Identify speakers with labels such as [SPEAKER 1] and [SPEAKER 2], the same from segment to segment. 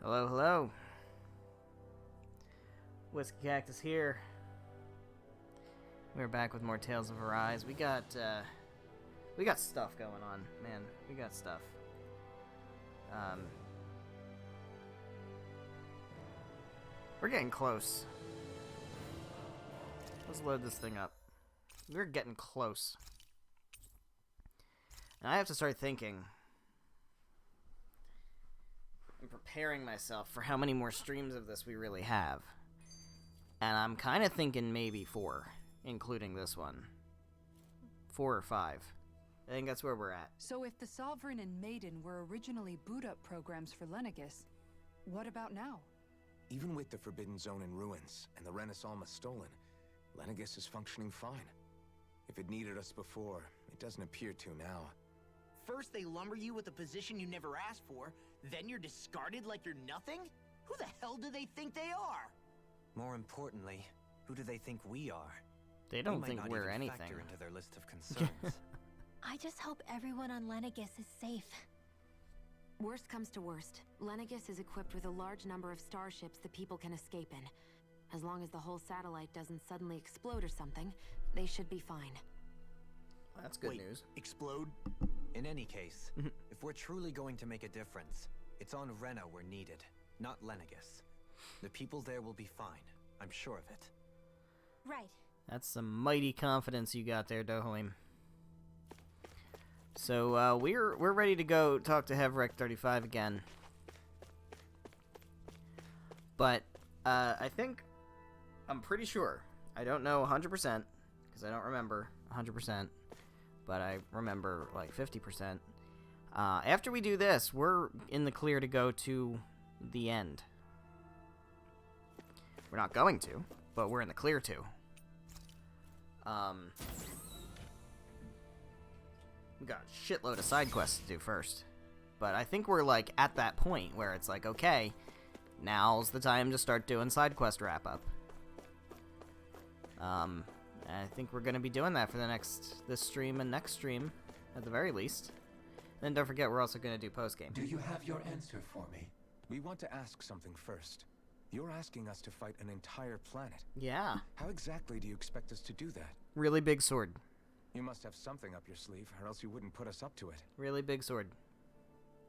[SPEAKER 1] Hello, hello. Whiskey Cactus here. We're back with more Tales of Arise. We got stuff going on, man. We got stuff. We're getting close. Let's load this thing up. We're getting close. And I have to start thinking and preparing myself for how many more streams of this we really have. And I'm kind of thinking maybe 4, including this one. 4 or 5. I think that's where we're at.
[SPEAKER 2] So if the Sovereign and Maiden were originally boot-up programs for Lenegus, what about now?
[SPEAKER 3] Even with the Forbidden Zone in ruins and the Renaissance stolen, Lenegus is functioning fine. If it needed us before, it doesn't appear to now.
[SPEAKER 4] First they lumber you with a position you never asked for, then you're discarded like you're nothing? Who the hell do they think they are?
[SPEAKER 5] More importantly, who do they think we are?
[SPEAKER 1] They don't think we're anything.
[SPEAKER 5] Factor into their list of concerns.
[SPEAKER 6] I just hope everyone on Lenegus is safe.
[SPEAKER 7] Worst comes to worst, Lenegus is equipped with a large number of starships that people can escape in. As long as the whole satellite doesn't suddenly explode or something, they should be fine.
[SPEAKER 1] That's good
[SPEAKER 4] Wait,
[SPEAKER 1] news.
[SPEAKER 4] Explode?
[SPEAKER 5] In any case, if we're truly going to make a difference, it's on Rena we're needed, not Lenegus. The people there will be fine. I'm sure of it.
[SPEAKER 6] Right.
[SPEAKER 1] That's some mighty confidence you got there, Dohalim. So we're ready to go talk to Hevrek 35 again. But I'm pretty sure. I don't know 100% because I don't remember 100%, but I remember like 50%. After we do this, we're in the clear to go to the end. We're not going to, but we're in the clear to. We got a shitload of side quests to do first. But I think we're like at that point where it's like, okay, now's the time to start doing side quest wrap up. I think we're gonna be doing that for this stream and next stream, at the very least. Then don't forget we're also gonna do post game.
[SPEAKER 8] Do you have your answer for me?
[SPEAKER 3] We want to ask something first. You're asking us to fight an entire planet.
[SPEAKER 1] Yeah.
[SPEAKER 3] How exactly do you expect us to do that?
[SPEAKER 1] Really big sword.
[SPEAKER 3] You must have something up your sleeve, or else you wouldn't put us up to it.
[SPEAKER 1] Really big sword.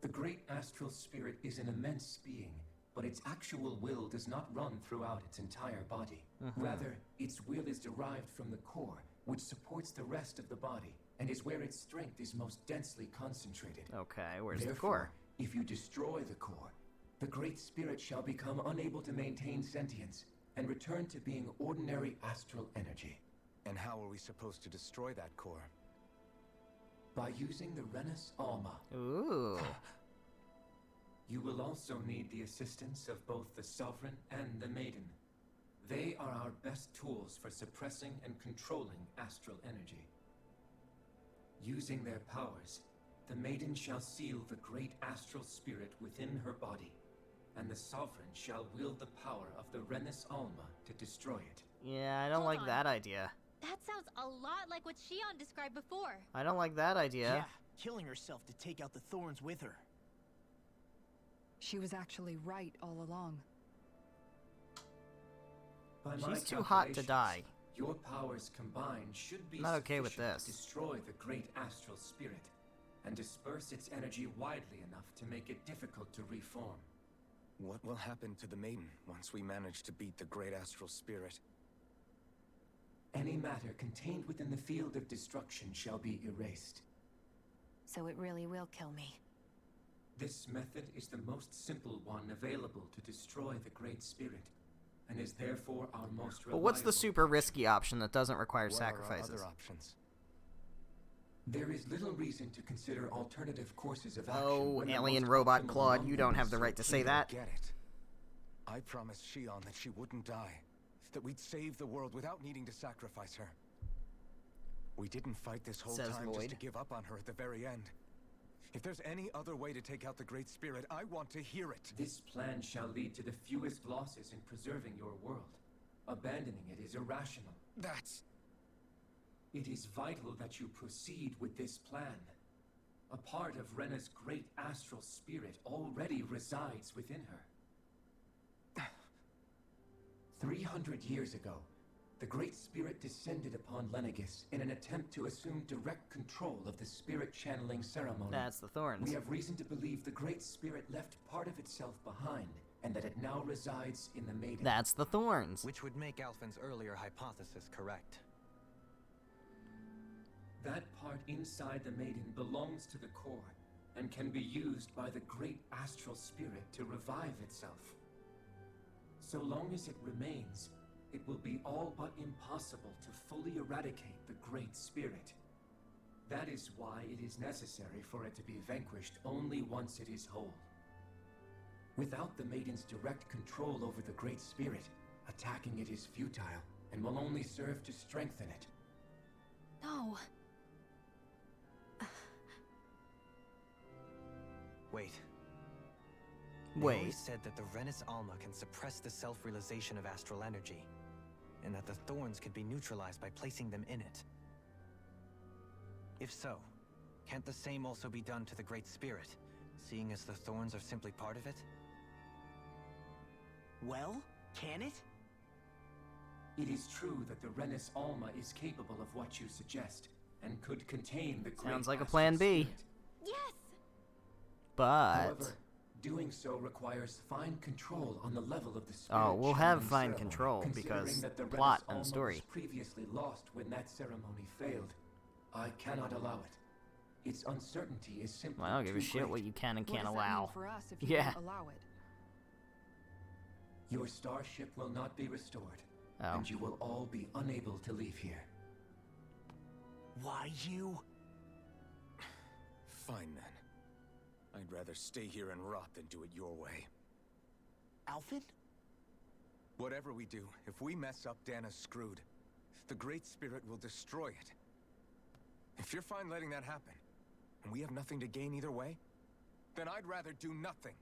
[SPEAKER 8] The great astral spirit is an immense being, but its actual will does not run throughout its entire body. Rather, its will is derived from the core, which supports the rest of the body, and is where its strength is most densely concentrated.
[SPEAKER 1] Okay, where's the
[SPEAKER 8] Therefore,
[SPEAKER 1] core?
[SPEAKER 8] if you destroy the core, the great spirit shall become unable to maintain sentience, and return to being ordinary astral energy.
[SPEAKER 3] And how are we supposed to destroy that core?
[SPEAKER 8] By using the Renis Alma.
[SPEAKER 1] Ooh.
[SPEAKER 8] You will also need the assistance of both the Sovereign and the Maiden. They are our best tools for suppressing and controlling astral energy. Using their powers, the Maiden shall seal the great astral spirit within her body, and the Sovereign shall wield the power of the Renis Alma to destroy it.
[SPEAKER 1] Yeah, I don't
[SPEAKER 6] Hold
[SPEAKER 1] like
[SPEAKER 6] on.
[SPEAKER 1] that idea.
[SPEAKER 6] That sounds a lot like what Shion described before.
[SPEAKER 1] I don't like that idea.
[SPEAKER 4] Yeah, killing herself to take out the thorns with her.
[SPEAKER 2] She was actually right all along.
[SPEAKER 8] By my
[SPEAKER 1] She's too hot to
[SPEAKER 8] calculations,
[SPEAKER 1] die.
[SPEAKER 8] Your powers combined should be
[SPEAKER 1] Not okay with
[SPEAKER 8] sufficient
[SPEAKER 1] this.
[SPEAKER 8] to destroy the great astral spirit and disperse its energy widely enough to make it difficult to reform.
[SPEAKER 3] What will happen to the Maiden once we manage to beat the great astral spirit?
[SPEAKER 8] Any matter contained within the field of destruction shall be erased.
[SPEAKER 7] So it really will kill me.
[SPEAKER 8] This method is the most simple one available to destroy the great spirit, and is therefore our most
[SPEAKER 1] But what's the
[SPEAKER 8] reliable
[SPEAKER 1] super
[SPEAKER 8] option.
[SPEAKER 1] risky option that doesn't require
[SPEAKER 3] What are our
[SPEAKER 1] sacrifices?
[SPEAKER 3] other options?
[SPEAKER 8] There is little reason to consider alternative courses of action.
[SPEAKER 1] Oh,
[SPEAKER 8] when the
[SPEAKER 1] alien
[SPEAKER 8] most
[SPEAKER 1] robot
[SPEAKER 8] optimal
[SPEAKER 1] Claude,
[SPEAKER 8] among
[SPEAKER 1] you
[SPEAKER 8] them
[SPEAKER 1] don't
[SPEAKER 8] is
[SPEAKER 1] have the
[SPEAKER 8] so
[SPEAKER 1] right to say
[SPEAKER 8] clear.
[SPEAKER 1] that.
[SPEAKER 3] Get it. I promised Shion that she wouldn't die. That we'd save the world without needing to sacrifice her. We didn't fight this whole
[SPEAKER 1] Says
[SPEAKER 3] time
[SPEAKER 1] Void.
[SPEAKER 3] just to give up on her at the very end. If there's any other way to take out the Great Spirit, I want to hear it.
[SPEAKER 8] This plan shall lead to the fewest losses in preserving your world. Abandoning it is irrational.
[SPEAKER 3] That's...
[SPEAKER 8] It is vital that you proceed with this plan. A part of Rena's great astral spirit already resides within her. 300 years ago, the Great Spirit descended upon Lenegis in an attempt to assume direct control of the spirit channeling ceremony.
[SPEAKER 1] That's the Thorns.
[SPEAKER 8] We have reason to believe the Great Spirit left part of itself behind, and that it now resides in the Maiden.
[SPEAKER 1] That's the Thorns.
[SPEAKER 5] Which would make Alphen's earlier hypothesis correct.
[SPEAKER 8] That part inside the Maiden belongs to the core, and can be used by the great astral spirit to revive itself. So long as it remains, it will be all but impossible to fully eradicate the Great Spirit. That is why it is necessary for it to be vanquished only once it is whole. Without the Maiden's direct control over the Great Spirit, attacking it is futile, and will only serve to strengthen it.
[SPEAKER 7] No.
[SPEAKER 5] Wait. They
[SPEAKER 1] Wait.
[SPEAKER 5] always said that the Renis Alma can suppress the self-realization of astral energy, and that the Thorns could be neutralized by placing them in it. If so, can't the same also be done to the Great Spirit, seeing as the Thorns are simply part of it?
[SPEAKER 4] Well, can it?
[SPEAKER 8] It is true that the Renis Alma is capable of what you suggest, and could contain the great
[SPEAKER 1] Sounds like a
[SPEAKER 8] astral
[SPEAKER 1] plan B.
[SPEAKER 8] spirit.
[SPEAKER 6] Yes!
[SPEAKER 1] But
[SPEAKER 8] However, doing so requires fine control on the level of the spirit.
[SPEAKER 1] oh, we'll have
[SPEAKER 8] channeling
[SPEAKER 1] fine
[SPEAKER 8] ceremony,
[SPEAKER 1] control
[SPEAKER 8] considering
[SPEAKER 1] because
[SPEAKER 8] that the
[SPEAKER 1] plot
[SPEAKER 8] Renis Alma
[SPEAKER 1] and story.
[SPEAKER 8] was previously lost when that ceremony failed. I cannot allow it. Its uncertainty is simply
[SPEAKER 1] Well, I don't give a
[SPEAKER 8] too
[SPEAKER 1] shit
[SPEAKER 8] great.
[SPEAKER 1] what you can and
[SPEAKER 2] What
[SPEAKER 1] can't
[SPEAKER 2] does that mean
[SPEAKER 1] allow.
[SPEAKER 2] for us if you
[SPEAKER 1] Yeah.
[SPEAKER 2] don't allow it?
[SPEAKER 8] Your starship will not be restored,
[SPEAKER 1] Oh.
[SPEAKER 8] and you will all be unable to leave here.
[SPEAKER 4] Why you?
[SPEAKER 3] Fine then. I'd rather stay here and rot than do it your way.
[SPEAKER 4] Alphen?
[SPEAKER 3] Whatever we do, if we mess up, Dana's screwed. The Great Spirit will destroy it. If you're fine letting that happen, and we have nothing to gain either way, then I'd rather do nothing.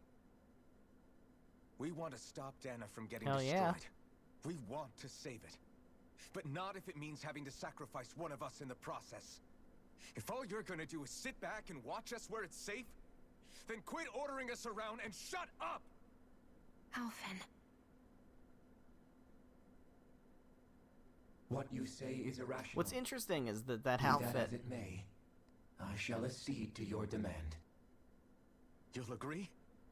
[SPEAKER 3] We want to stop Dana from getting
[SPEAKER 1] Hell
[SPEAKER 3] destroyed.
[SPEAKER 1] yeah.
[SPEAKER 3] We want to save it. But not if it means having to sacrifice one of us in the process. If all you're gonna do is sit back and watch us where it's safe, then quit ordering us around and shut up!
[SPEAKER 7] Alphen.
[SPEAKER 8] What you say is irrational.
[SPEAKER 1] What's interesting is that
[SPEAKER 8] Be that
[SPEAKER 1] outfit.
[SPEAKER 8] as it may, I shall accede to your demand.
[SPEAKER 3] You'll agree?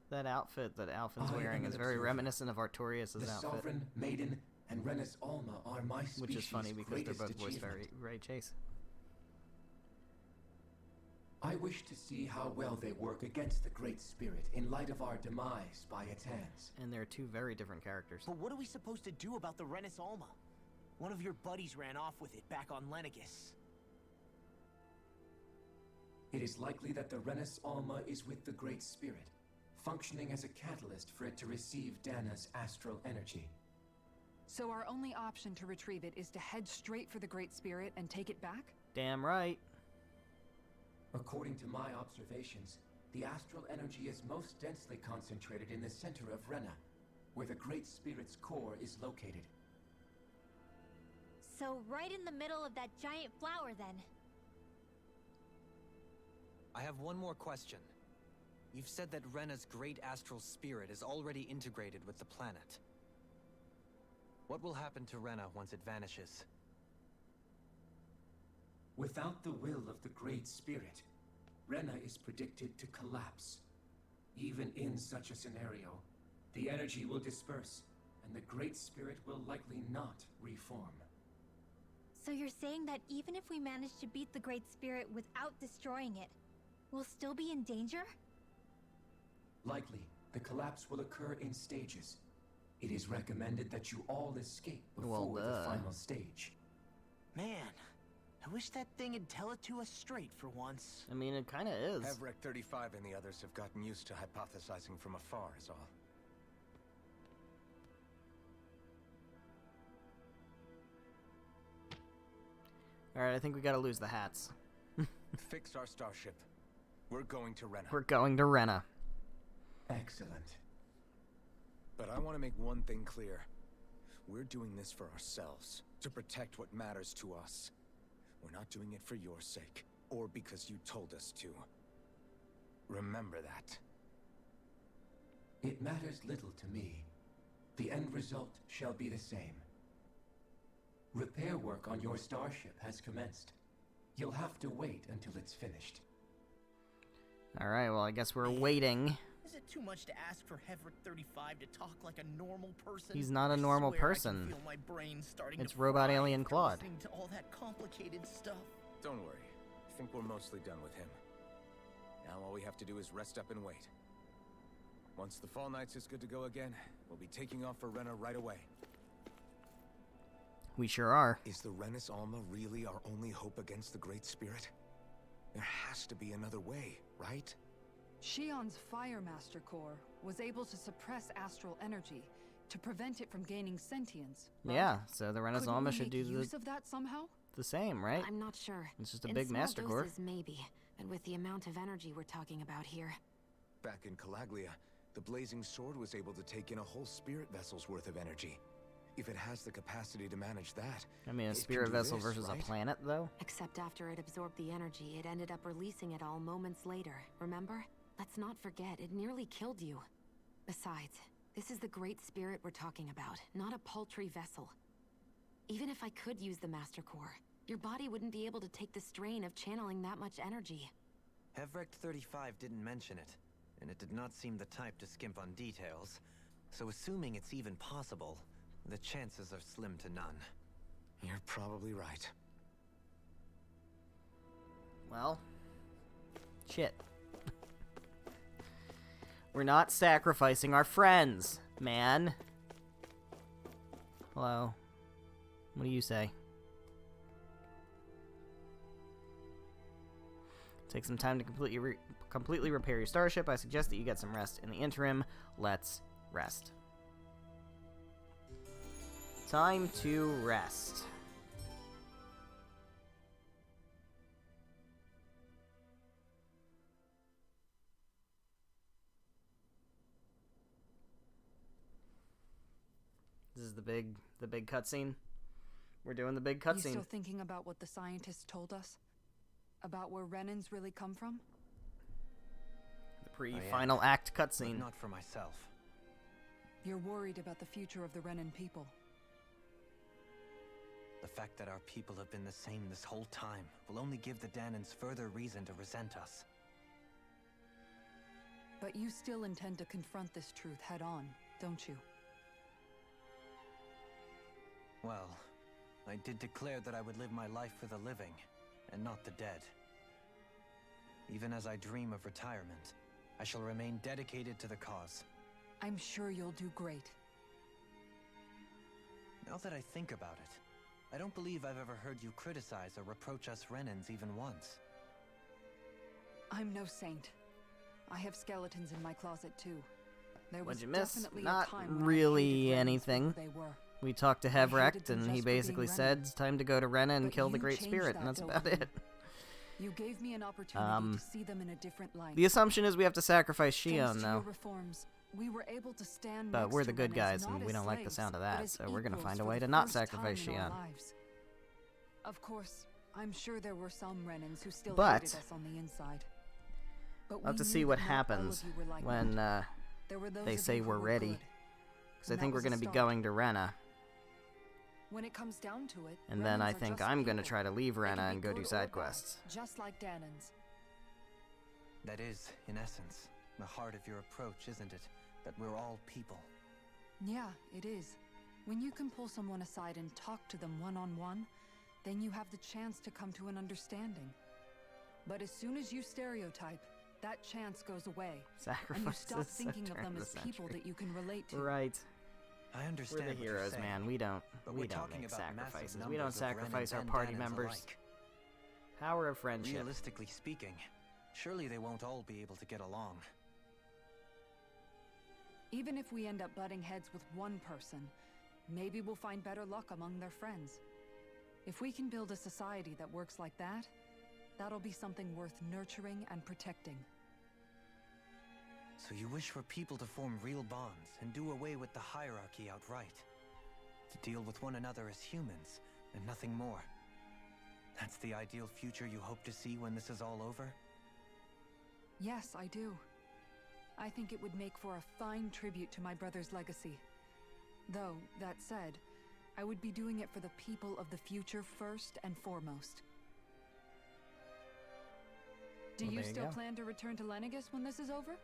[SPEAKER 1] That outfit that Alphen's
[SPEAKER 8] I
[SPEAKER 1] wearing
[SPEAKER 8] am
[SPEAKER 1] is
[SPEAKER 8] an
[SPEAKER 1] very
[SPEAKER 8] observer.
[SPEAKER 1] reminiscent of Artorias'
[SPEAKER 8] The
[SPEAKER 1] outfit,
[SPEAKER 8] Sovereign, Maiden, and Renis Alma are my species'
[SPEAKER 1] which is funny because they're
[SPEAKER 8] greatest
[SPEAKER 1] both voiced
[SPEAKER 8] achievement.
[SPEAKER 1] by Ray Chase.
[SPEAKER 8] I wish to see how well they work against the Great Spirit in light of our demise by its hands.
[SPEAKER 1] And they're two very different characters.
[SPEAKER 4] But what are we supposed to do about the Renis Alma? One of your buddies ran off with it back on Lenegis.
[SPEAKER 8] It is likely that the Renis Alma is with the Great Spirit, functioning as a catalyst for it to receive Dana's astral energy.
[SPEAKER 2] So our only option to retrieve it is to head straight for the Great Spirit and take it back?
[SPEAKER 1] Damn right.
[SPEAKER 8] According to my observations, the astral energy is most densely concentrated in the center of Rena, where the Great Spirit's core is located.
[SPEAKER 6] So right in the middle of that giant flower then.
[SPEAKER 5] I have one more question. You've said that Rena's great astral spirit is already integrated with the planet. What will happen to Rena once it vanishes?
[SPEAKER 8] Without the will of the Great Spirit, Rena is predicted to collapse. Even in such a scenario, the energy will disperse, and the Great Spirit will likely not reform.
[SPEAKER 6] So you're saying that even if we manage to beat the Great Spirit without destroying it, we'll still be in danger?
[SPEAKER 8] Likely, the collapse will occur in stages. It is recommended that you all escape
[SPEAKER 1] Well,
[SPEAKER 8] before the
[SPEAKER 1] duh.
[SPEAKER 8] final stage.
[SPEAKER 4] Man, I wish that thing would tell it to us straight for once.
[SPEAKER 1] I mean, it kind of is.
[SPEAKER 3] Havrek 35 and the others have gotten used to hypothesizing from afar, is all.
[SPEAKER 1] Alright, I think we gotta lose the hats.
[SPEAKER 3] Fix our starship. We're going to Rena.
[SPEAKER 1] We're going to Rena.
[SPEAKER 8] Excellent.
[SPEAKER 3] But I want to make one thing clear. We're doing this for ourselves, to protect what matters to us. We're not doing it for your sake, or because you told us to. Remember that.
[SPEAKER 8] It matters little to me. the end result shall be the same. Repair work on your starship has commenced. You'll have to wait until it's finished.
[SPEAKER 1] Alright, well, I guess we're waiting.
[SPEAKER 4] Is it too much to ask for Hevrick 35 to talk like a normal person?
[SPEAKER 1] He's not a
[SPEAKER 4] I
[SPEAKER 1] normal
[SPEAKER 4] swear
[SPEAKER 1] person.
[SPEAKER 4] I can feel my brain starting
[SPEAKER 1] It's
[SPEAKER 4] to
[SPEAKER 1] robot
[SPEAKER 4] fry
[SPEAKER 1] alien
[SPEAKER 4] after
[SPEAKER 1] Claude.
[SPEAKER 4] listening to all that complicated stuff.
[SPEAKER 3] Don't worry. I think we're mostly done with him. Now all we have to do is rest up and wait. Once the Fall Knights is good to go again, we'll be taking off for Rena right away.
[SPEAKER 1] We sure are.
[SPEAKER 3] Is the Renis Alma really our only hope against the Great Spirit? There has to be another way, right?
[SPEAKER 2] Shion's Fire Master Core was able to suppress astral energy to prevent it from gaining sentience. Right?
[SPEAKER 1] Yeah, so the Renis
[SPEAKER 2] Couldn't
[SPEAKER 1] Alma
[SPEAKER 2] we
[SPEAKER 1] should
[SPEAKER 2] make
[SPEAKER 1] do
[SPEAKER 2] use of that somehow?
[SPEAKER 1] the same, right?
[SPEAKER 7] I'm not sure.
[SPEAKER 1] It's just a
[SPEAKER 7] In
[SPEAKER 1] big
[SPEAKER 7] small
[SPEAKER 1] Master Core.
[SPEAKER 7] doses, maybe. But with the amount of energy we're talking about here.
[SPEAKER 3] Back in Calaglia, the Blazing Sword was able to take in a whole spirit vessel's worth of energy. If it has the capacity to manage that,
[SPEAKER 1] I mean, a
[SPEAKER 3] it can
[SPEAKER 1] spirit
[SPEAKER 3] do
[SPEAKER 1] vessel
[SPEAKER 3] this,
[SPEAKER 1] versus
[SPEAKER 3] right?
[SPEAKER 1] a planet, though?
[SPEAKER 7] Except after it absorbed the energy, it ended up releasing it all moments later, remember? Let's not forget, it nearly killed you. Besides, this is the Great Spirit we're talking about, not a paltry vessel. Even if I could use the Master Core, your body wouldn't be able to take the strain of channeling that much energy.
[SPEAKER 5] Hevrick 35 didn't mention it, and it did not seem the type to skimp on details. So assuming it's even possible, the chances are slim to none.
[SPEAKER 3] You're probably right.
[SPEAKER 1] Well, shit. We're not sacrificing our friends, man. Hello. What do you say? Take some time to completely repair your starship. I suggest that you get some rest. In the interim, let's rest. Time to rest. This is the big cutscene. We're doing the big
[SPEAKER 2] You
[SPEAKER 1] cutscene.
[SPEAKER 2] still thinking about what the scientists told us? About where Renans really come from?
[SPEAKER 1] The pre-final act
[SPEAKER 5] But
[SPEAKER 1] cutscene.
[SPEAKER 5] not for myself.
[SPEAKER 2] You're worried about the future of the Renan people.
[SPEAKER 5] The fact that our people have been the same this whole time will only give the Danans further reason to resent us.
[SPEAKER 2] But you still intend to confront this truth head on, don't you?
[SPEAKER 5] Well, I did declare that I would live my life for the living, and not the dead. Even as I dream of retirement, I shall remain dedicated to the cause.
[SPEAKER 2] I'm sure you'll do great.
[SPEAKER 5] Now that I think about it, I don't believe I've ever heard you criticize or reproach us Renans even once.
[SPEAKER 2] I'm no saint. I have skeletons in my closet too. There was
[SPEAKER 1] What'd you miss?
[SPEAKER 2] definitely
[SPEAKER 1] Not
[SPEAKER 2] a time when I
[SPEAKER 1] really
[SPEAKER 2] hated Renans for
[SPEAKER 1] anything.
[SPEAKER 2] who they were.
[SPEAKER 1] We talked to
[SPEAKER 2] I hated
[SPEAKER 1] Hevrick,
[SPEAKER 2] them
[SPEAKER 1] and he
[SPEAKER 2] just for being
[SPEAKER 1] basically
[SPEAKER 2] Renan.
[SPEAKER 1] said it's time to go to Rena and
[SPEAKER 2] But
[SPEAKER 1] kill the
[SPEAKER 2] you
[SPEAKER 1] Great
[SPEAKER 2] changed
[SPEAKER 1] Spirit,
[SPEAKER 2] that,
[SPEAKER 1] and that's
[SPEAKER 2] Dolan.
[SPEAKER 1] about it.
[SPEAKER 2] You gave me an opportunity to see them in a different light.
[SPEAKER 1] The assumption is we have to sacrifice
[SPEAKER 2] Thanks
[SPEAKER 1] Shion,
[SPEAKER 2] to
[SPEAKER 1] though.
[SPEAKER 2] your reforms, we were able to stand
[SPEAKER 1] But
[SPEAKER 2] next
[SPEAKER 1] we're
[SPEAKER 2] to
[SPEAKER 1] the good
[SPEAKER 2] Renans
[SPEAKER 1] guys,
[SPEAKER 2] not
[SPEAKER 1] and we
[SPEAKER 2] as
[SPEAKER 1] don't like the
[SPEAKER 2] slaves,
[SPEAKER 1] sound of
[SPEAKER 2] but
[SPEAKER 1] that,
[SPEAKER 2] as
[SPEAKER 1] so we're gonna
[SPEAKER 2] equals
[SPEAKER 1] find a
[SPEAKER 2] for
[SPEAKER 1] way
[SPEAKER 2] the
[SPEAKER 1] to not
[SPEAKER 2] first time
[SPEAKER 1] sacrifice
[SPEAKER 2] in our
[SPEAKER 1] Shion.
[SPEAKER 2] lives. Of course, I'm sure there were some Renans who still
[SPEAKER 1] But
[SPEAKER 2] hated us on the inside. But
[SPEAKER 1] We'll have
[SPEAKER 2] we
[SPEAKER 1] to
[SPEAKER 2] knew
[SPEAKER 1] see what
[SPEAKER 2] that not all of
[SPEAKER 1] happens
[SPEAKER 2] you were like
[SPEAKER 1] when
[SPEAKER 2] that. There were those
[SPEAKER 1] they
[SPEAKER 2] of
[SPEAKER 1] say
[SPEAKER 2] you who
[SPEAKER 1] we're
[SPEAKER 2] were
[SPEAKER 1] ready.
[SPEAKER 2] good.
[SPEAKER 1] Because I
[SPEAKER 2] And
[SPEAKER 1] think
[SPEAKER 2] that
[SPEAKER 1] we're
[SPEAKER 2] was a
[SPEAKER 1] going to be
[SPEAKER 2] start.
[SPEAKER 1] going to Rena,
[SPEAKER 2] When it comes down to it,
[SPEAKER 1] and then
[SPEAKER 2] Renans
[SPEAKER 1] I
[SPEAKER 2] are
[SPEAKER 1] think
[SPEAKER 2] just
[SPEAKER 1] I'm going to
[SPEAKER 2] people.
[SPEAKER 1] try to leave
[SPEAKER 2] They
[SPEAKER 1] Rena
[SPEAKER 2] can
[SPEAKER 1] and
[SPEAKER 2] be
[SPEAKER 1] go do
[SPEAKER 2] good or
[SPEAKER 1] side
[SPEAKER 2] bad,
[SPEAKER 1] quests.
[SPEAKER 2] just like Danans.
[SPEAKER 5] That is, in essence, the heart of your approach, isn't it? That we're all people.
[SPEAKER 2] Yeah, it is. When you can pull someone aside and talk to them one-on-one, then you have the chance to come to an understanding. But as soon as you stereotype, that chance goes away. And you
[SPEAKER 1] Sacrifices
[SPEAKER 2] stop thinking of
[SPEAKER 1] turn
[SPEAKER 2] them
[SPEAKER 1] the
[SPEAKER 2] as people
[SPEAKER 1] century.
[SPEAKER 2] that you can relate to.
[SPEAKER 1] Right.
[SPEAKER 5] I understand
[SPEAKER 1] We're the
[SPEAKER 5] what you're
[SPEAKER 1] heroes,
[SPEAKER 5] saying,
[SPEAKER 1] man. We don't
[SPEAKER 5] but we're
[SPEAKER 1] make
[SPEAKER 5] talking about massive
[SPEAKER 1] sacrifices. We
[SPEAKER 5] numbers
[SPEAKER 1] don't
[SPEAKER 5] of
[SPEAKER 1] sacrifice
[SPEAKER 5] Renans
[SPEAKER 1] our
[SPEAKER 5] and
[SPEAKER 1] party
[SPEAKER 5] Danans
[SPEAKER 1] members.
[SPEAKER 5] alike.
[SPEAKER 1] Power of friendship.
[SPEAKER 5] Realistically speaking, surely they won't all be able to get along.
[SPEAKER 2] Even if we end up butting heads with one person, maybe we'll find better luck among their friends. If we can build a society that works like that, that'll be something worth nurturing and protecting.
[SPEAKER 5] So you wish for people to form real bonds and do away with the hierarchy outright. To deal with one another as humans, and nothing more. That's the ideal future you hope to see when this is all over?
[SPEAKER 2] Yes, I do. I think it would make for a fine tribute to my brother's legacy. Though, that said, I would be doing it for the people of the future first and foremost. Do
[SPEAKER 1] Well,
[SPEAKER 2] you
[SPEAKER 1] there you
[SPEAKER 2] still
[SPEAKER 1] go.
[SPEAKER 2] plan to return to Lenegus when this is over?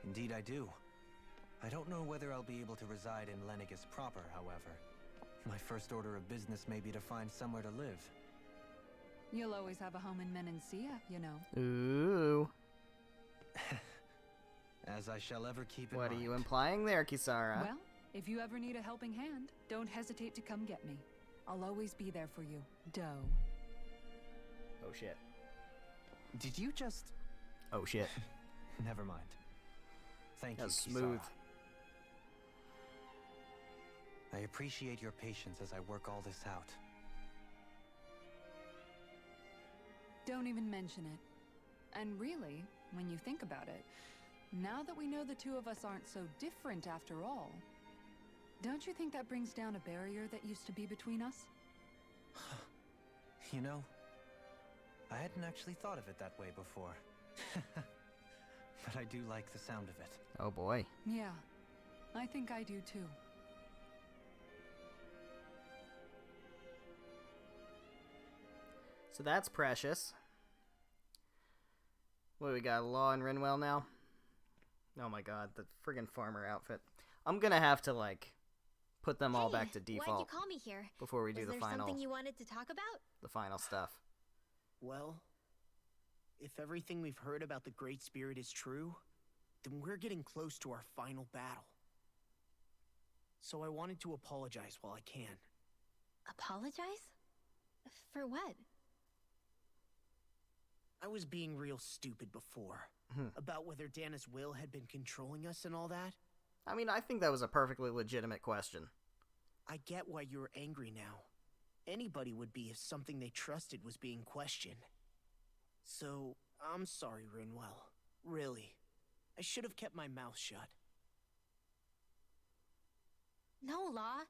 [SPEAKER 5] Indeed I do. I don't know whether I'll be able to reside in Lenegus proper, however. My first order of business may be to find somewhere to live.
[SPEAKER 2] You'll always have a home in Menancia, you know.
[SPEAKER 1] Ooh.
[SPEAKER 5] As I shall ever keep in
[SPEAKER 1] What are
[SPEAKER 5] mind.
[SPEAKER 1] you implying there, Kisara?
[SPEAKER 2] Well, if you ever need a helping hand, don't hesitate to come get me. I'll always be there for you, Doe.
[SPEAKER 1] Oh shit.
[SPEAKER 5] Did you just...
[SPEAKER 1] Oh shit.
[SPEAKER 5] Never mind. Thank you,
[SPEAKER 1] That's smooth.
[SPEAKER 5] Kisara. I appreciate your patience as I work all this out.
[SPEAKER 2] Don't even mention it. And really, when you think about it, now that we know the two of us aren't so different after all, don't you think that brings down a barrier that used to be between us?
[SPEAKER 5] You know, I hadn't actually thought of it that way before. But I do like the sound of it.
[SPEAKER 1] Oh boy.
[SPEAKER 2] Yeah, I think I do too.
[SPEAKER 1] So that's precious. What do we got? Law and Renwell now? Oh my god, the friggin' farmer outfit. I'm gonna have to, like, put them all back to default.
[SPEAKER 6] Why'd you call me here?
[SPEAKER 1] Before we do
[SPEAKER 6] Was
[SPEAKER 1] the
[SPEAKER 6] there
[SPEAKER 1] final,
[SPEAKER 6] something you wanted to talk about?
[SPEAKER 1] the final stuff.
[SPEAKER 4] Well, if everything we've heard about the Great Spirit is true, then we're getting close to our final battle. So I wanted to apologize while I can.
[SPEAKER 6] Apologize? For what?
[SPEAKER 4] I was being real stupid before. About whether Dana's will had been controlling us and all that.
[SPEAKER 1] I mean, I think that was a perfectly legitimate question.
[SPEAKER 4] I get why you're angry now. Anybody would be if something they trusted was being questioned. So, I'm sorry, Rinwell. Really. I should have kept my mouth shut.
[SPEAKER 6] No, Law.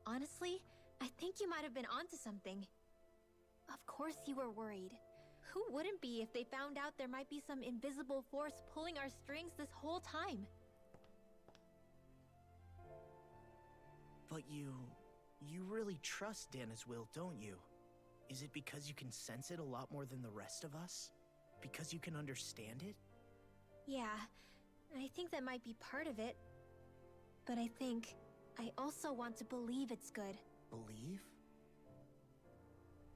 [SPEAKER 6] Honestly, I think you might have been onto something. Of course you were worried. Who wouldn't be if they found out there might be some invisible force pulling our strings this whole time?
[SPEAKER 4] But you really trust Dana's will, don't you? Is it because you can sense it a lot more than the rest of us? Because you can understand it?
[SPEAKER 6] Yeah, I think that might be part of it. But I think I also want to believe it's good.
[SPEAKER 4] Believe?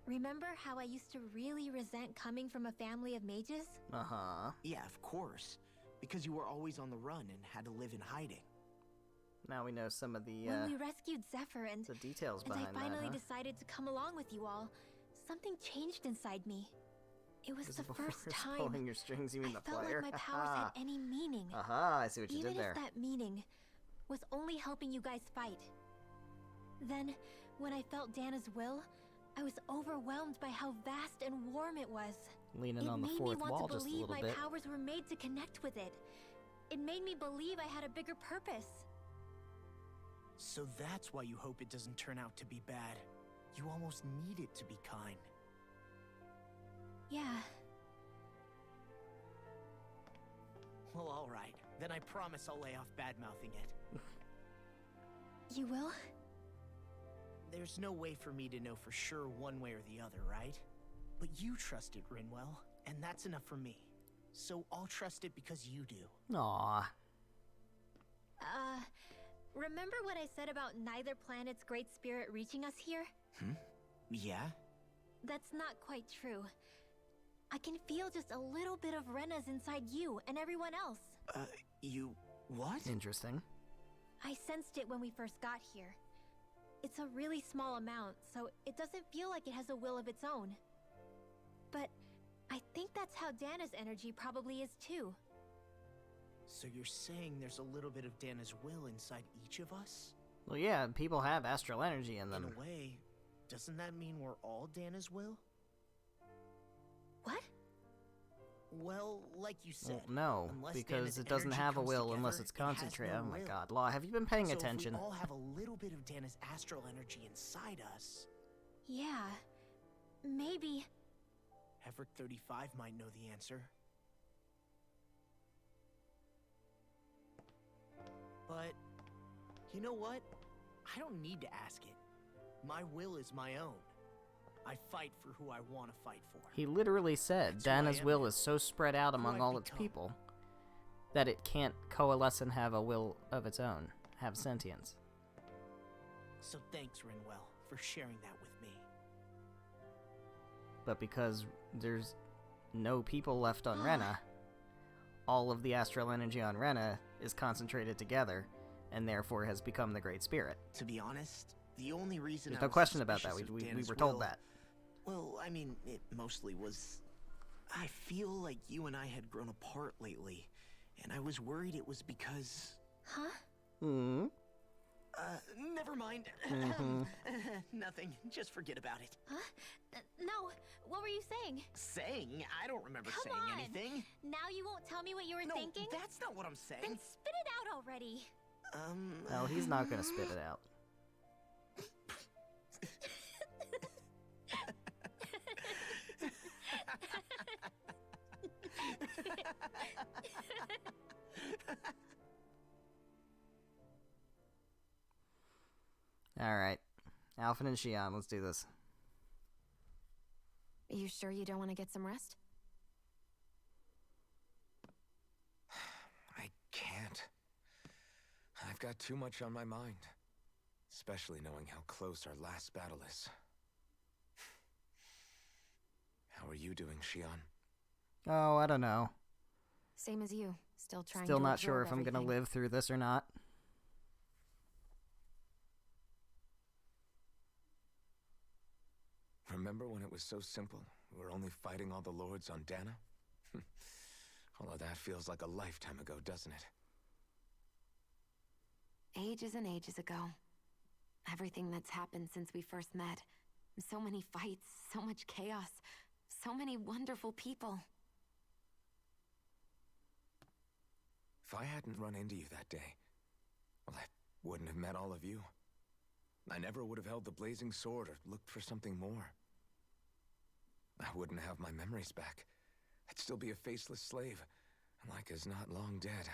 [SPEAKER 6] Remember how I used to really resent coming from a family of mages?
[SPEAKER 1] Uh-huh.
[SPEAKER 4] Yeah, of course. Because you were always on the run and had to live in hiding.
[SPEAKER 1] Now we know some of the,
[SPEAKER 6] When we rescued Zephyr and
[SPEAKER 1] the details
[SPEAKER 6] I
[SPEAKER 1] behind
[SPEAKER 6] finally
[SPEAKER 1] that, huh?
[SPEAKER 6] decided to come along with you all, something changed inside me. It was the
[SPEAKER 1] Visible
[SPEAKER 6] first
[SPEAKER 1] force
[SPEAKER 6] time
[SPEAKER 1] pulling your strings, you mean
[SPEAKER 6] I
[SPEAKER 1] the
[SPEAKER 6] felt
[SPEAKER 1] player?
[SPEAKER 6] like my powers had any meaning.
[SPEAKER 1] Aha, I see what you
[SPEAKER 6] Even
[SPEAKER 1] did there.
[SPEAKER 6] if that meaning was only helping you guys fight. Then, when I felt Dana's will, I was overwhelmed by how vast and warm it was.
[SPEAKER 1] Leaning
[SPEAKER 6] It
[SPEAKER 1] on the
[SPEAKER 6] made me
[SPEAKER 1] fourth
[SPEAKER 6] want
[SPEAKER 1] wall
[SPEAKER 6] to
[SPEAKER 1] just a
[SPEAKER 6] believe
[SPEAKER 1] little
[SPEAKER 6] my
[SPEAKER 1] bit.
[SPEAKER 6] powers were made to connect with it. It made me believe I had a bigger purpose.
[SPEAKER 4] So that's why you hope it doesn't turn out to be bad. You almost need it to be kind.
[SPEAKER 6] Yeah.
[SPEAKER 4] Well, alright. Then I promise I'll lay off bad-mouthing it.
[SPEAKER 6] You will?
[SPEAKER 4] There's no way for me to know for sure one way or the other, right? But you trust it, Rinwell, and that's enough for me. So I'll trust it because you do.
[SPEAKER 1] Aww.
[SPEAKER 6] Remember what I said about neither planet's great spirit reaching us here?
[SPEAKER 4] Yeah?
[SPEAKER 6] That's not quite true. I can feel just a little bit of Rena's inside you and everyone else.
[SPEAKER 4] You... what?
[SPEAKER 1] Interesting.
[SPEAKER 6] I sensed it when we first got here. It's a really small amount, so it doesn't feel like it has a will of its own. But I think that's how Dana's energy probably is too.
[SPEAKER 4] So you're saying there's a little bit of Dana's will inside each of us?
[SPEAKER 1] Well, yeah, people have astral energy in them.
[SPEAKER 4] In a way, doesn't that mean we're all Dana's will?
[SPEAKER 6] What?
[SPEAKER 4] Well, like you said.
[SPEAKER 1] Well, no,
[SPEAKER 4] unless
[SPEAKER 1] because
[SPEAKER 4] Dana's
[SPEAKER 1] it doesn't
[SPEAKER 4] energy
[SPEAKER 1] have a
[SPEAKER 4] comes
[SPEAKER 1] will unless
[SPEAKER 4] together,
[SPEAKER 1] it's
[SPEAKER 4] it has
[SPEAKER 1] concentrated.
[SPEAKER 4] no
[SPEAKER 1] Oh my
[SPEAKER 4] will.
[SPEAKER 1] god, Law, have you been paying
[SPEAKER 4] So
[SPEAKER 1] attention?
[SPEAKER 4] if we all have a little bit of Dana's astral energy inside us,
[SPEAKER 6] Yeah. Maybe.
[SPEAKER 4] Hefric 35 might know the answer. But You know what? I don't need to ask it. My will is my own. I fight for who I want to fight for.
[SPEAKER 1] He literally said
[SPEAKER 4] That's who I
[SPEAKER 1] Dana's
[SPEAKER 4] am
[SPEAKER 1] will
[SPEAKER 4] now.
[SPEAKER 1] is so spread out among
[SPEAKER 4] I've
[SPEAKER 1] all its
[SPEAKER 4] become.
[SPEAKER 1] people that it can't coalesce and have a will of its own, have sentience.
[SPEAKER 4] So thanks, Renwell, for sharing that with me.
[SPEAKER 1] But because there's no people left on Rena, all of the astral energy on Rena is concentrated together, and therefore has become the Great Spirit.
[SPEAKER 4] To be honest, the only reason
[SPEAKER 1] There's
[SPEAKER 4] I
[SPEAKER 1] no
[SPEAKER 4] was
[SPEAKER 1] question about that.
[SPEAKER 4] suspicious
[SPEAKER 1] We
[SPEAKER 4] of Dana's
[SPEAKER 1] were told
[SPEAKER 4] will-
[SPEAKER 1] that.
[SPEAKER 4] Well, I mean, it mostly was... I feel like you and I had grown apart lately, and I was worried it was because...
[SPEAKER 6] Huh?
[SPEAKER 1] Hmm.
[SPEAKER 4] Never mind.
[SPEAKER 1] Mhm.
[SPEAKER 4] Nothing. Just forget about it.
[SPEAKER 6] Huh? No, what were you saying?
[SPEAKER 4] Saying? I don't remember
[SPEAKER 6] Come
[SPEAKER 4] saying
[SPEAKER 6] on.
[SPEAKER 4] anything.
[SPEAKER 6] Now you won't tell me what you were
[SPEAKER 4] No,
[SPEAKER 6] thinking?
[SPEAKER 4] that's not what I'm saying.
[SPEAKER 6] Then spit it out already.
[SPEAKER 1] No, he's not gonna spit it out. Alright. Alphen and Shion, let's do this.
[SPEAKER 7] You sure you don't want to get some rest?
[SPEAKER 3] I can't. I've got too much on my mind. Especially knowing how close our last battle is. How are you doing, Shion?
[SPEAKER 1] Oh, I don't know.
[SPEAKER 7] Same as you. Still trying
[SPEAKER 1] Still
[SPEAKER 7] to
[SPEAKER 1] not sure if
[SPEAKER 7] absorb
[SPEAKER 1] I'm gonna
[SPEAKER 7] everything.
[SPEAKER 1] live through this or not.
[SPEAKER 3] Remember when it was so simple? We were only fighting all the lords on Dana? All of that feels like a lifetime ago, doesn't it?
[SPEAKER 7] Ages and ages ago. Everything that's happened since we first met. So many fights, so much chaos, so many wonderful people.
[SPEAKER 3] If I hadn't run into you that day, well, I wouldn't have met all of you. I never would have held the blazing sword or looked for something more. I wouldn't have my memories back. I'd still be a faceless slave, like as not long dead.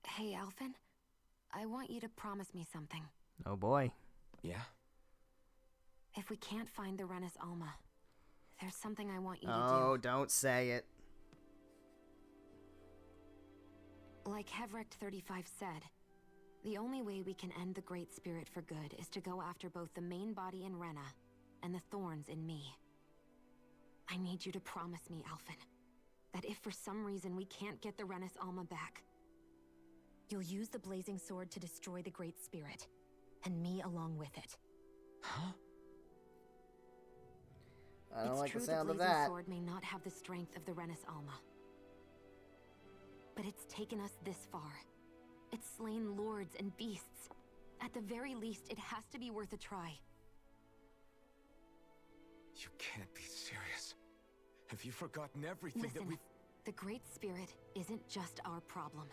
[SPEAKER 7] Hey, Alphen. I want you to promise me something.
[SPEAKER 1] Oh boy.
[SPEAKER 3] Yeah?
[SPEAKER 7] If we can't find the Renis Alma, there's something I want you to
[SPEAKER 1] Oh,
[SPEAKER 7] do.
[SPEAKER 1] don't say it.
[SPEAKER 7] Like Hevrect 35 said, the only way we can end the Great Spirit for good is to go after both the main body in Rena and the thorns in me. I need you to promise me, Alphen, that if for some reason we can't get the Renis Alma back, you'll use the blazing sword to destroy the Great Spirit, and me along with it.
[SPEAKER 3] Huh?
[SPEAKER 1] I don't
[SPEAKER 7] It's
[SPEAKER 1] like
[SPEAKER 7] true
[SPEAKER 1] the sound
[SPEAKER 7] the
[SPEAKER 1] of
[SPEAKER 7] blazing
[SPEAKER 1] that.
[SPEAKER 7] sword may not have the strength of the Renis Alma, but it's taken us this far. It's slain lords and beasts. At the very least, it has to be worth a try.
[SPEAKER 3] You can't be serious. Have you forgotten everything that
[SPEAKER 7] Listen,
[SPEAKER 3] we've...
[SPEAKER 7] the Great Spirit isn't just our problem.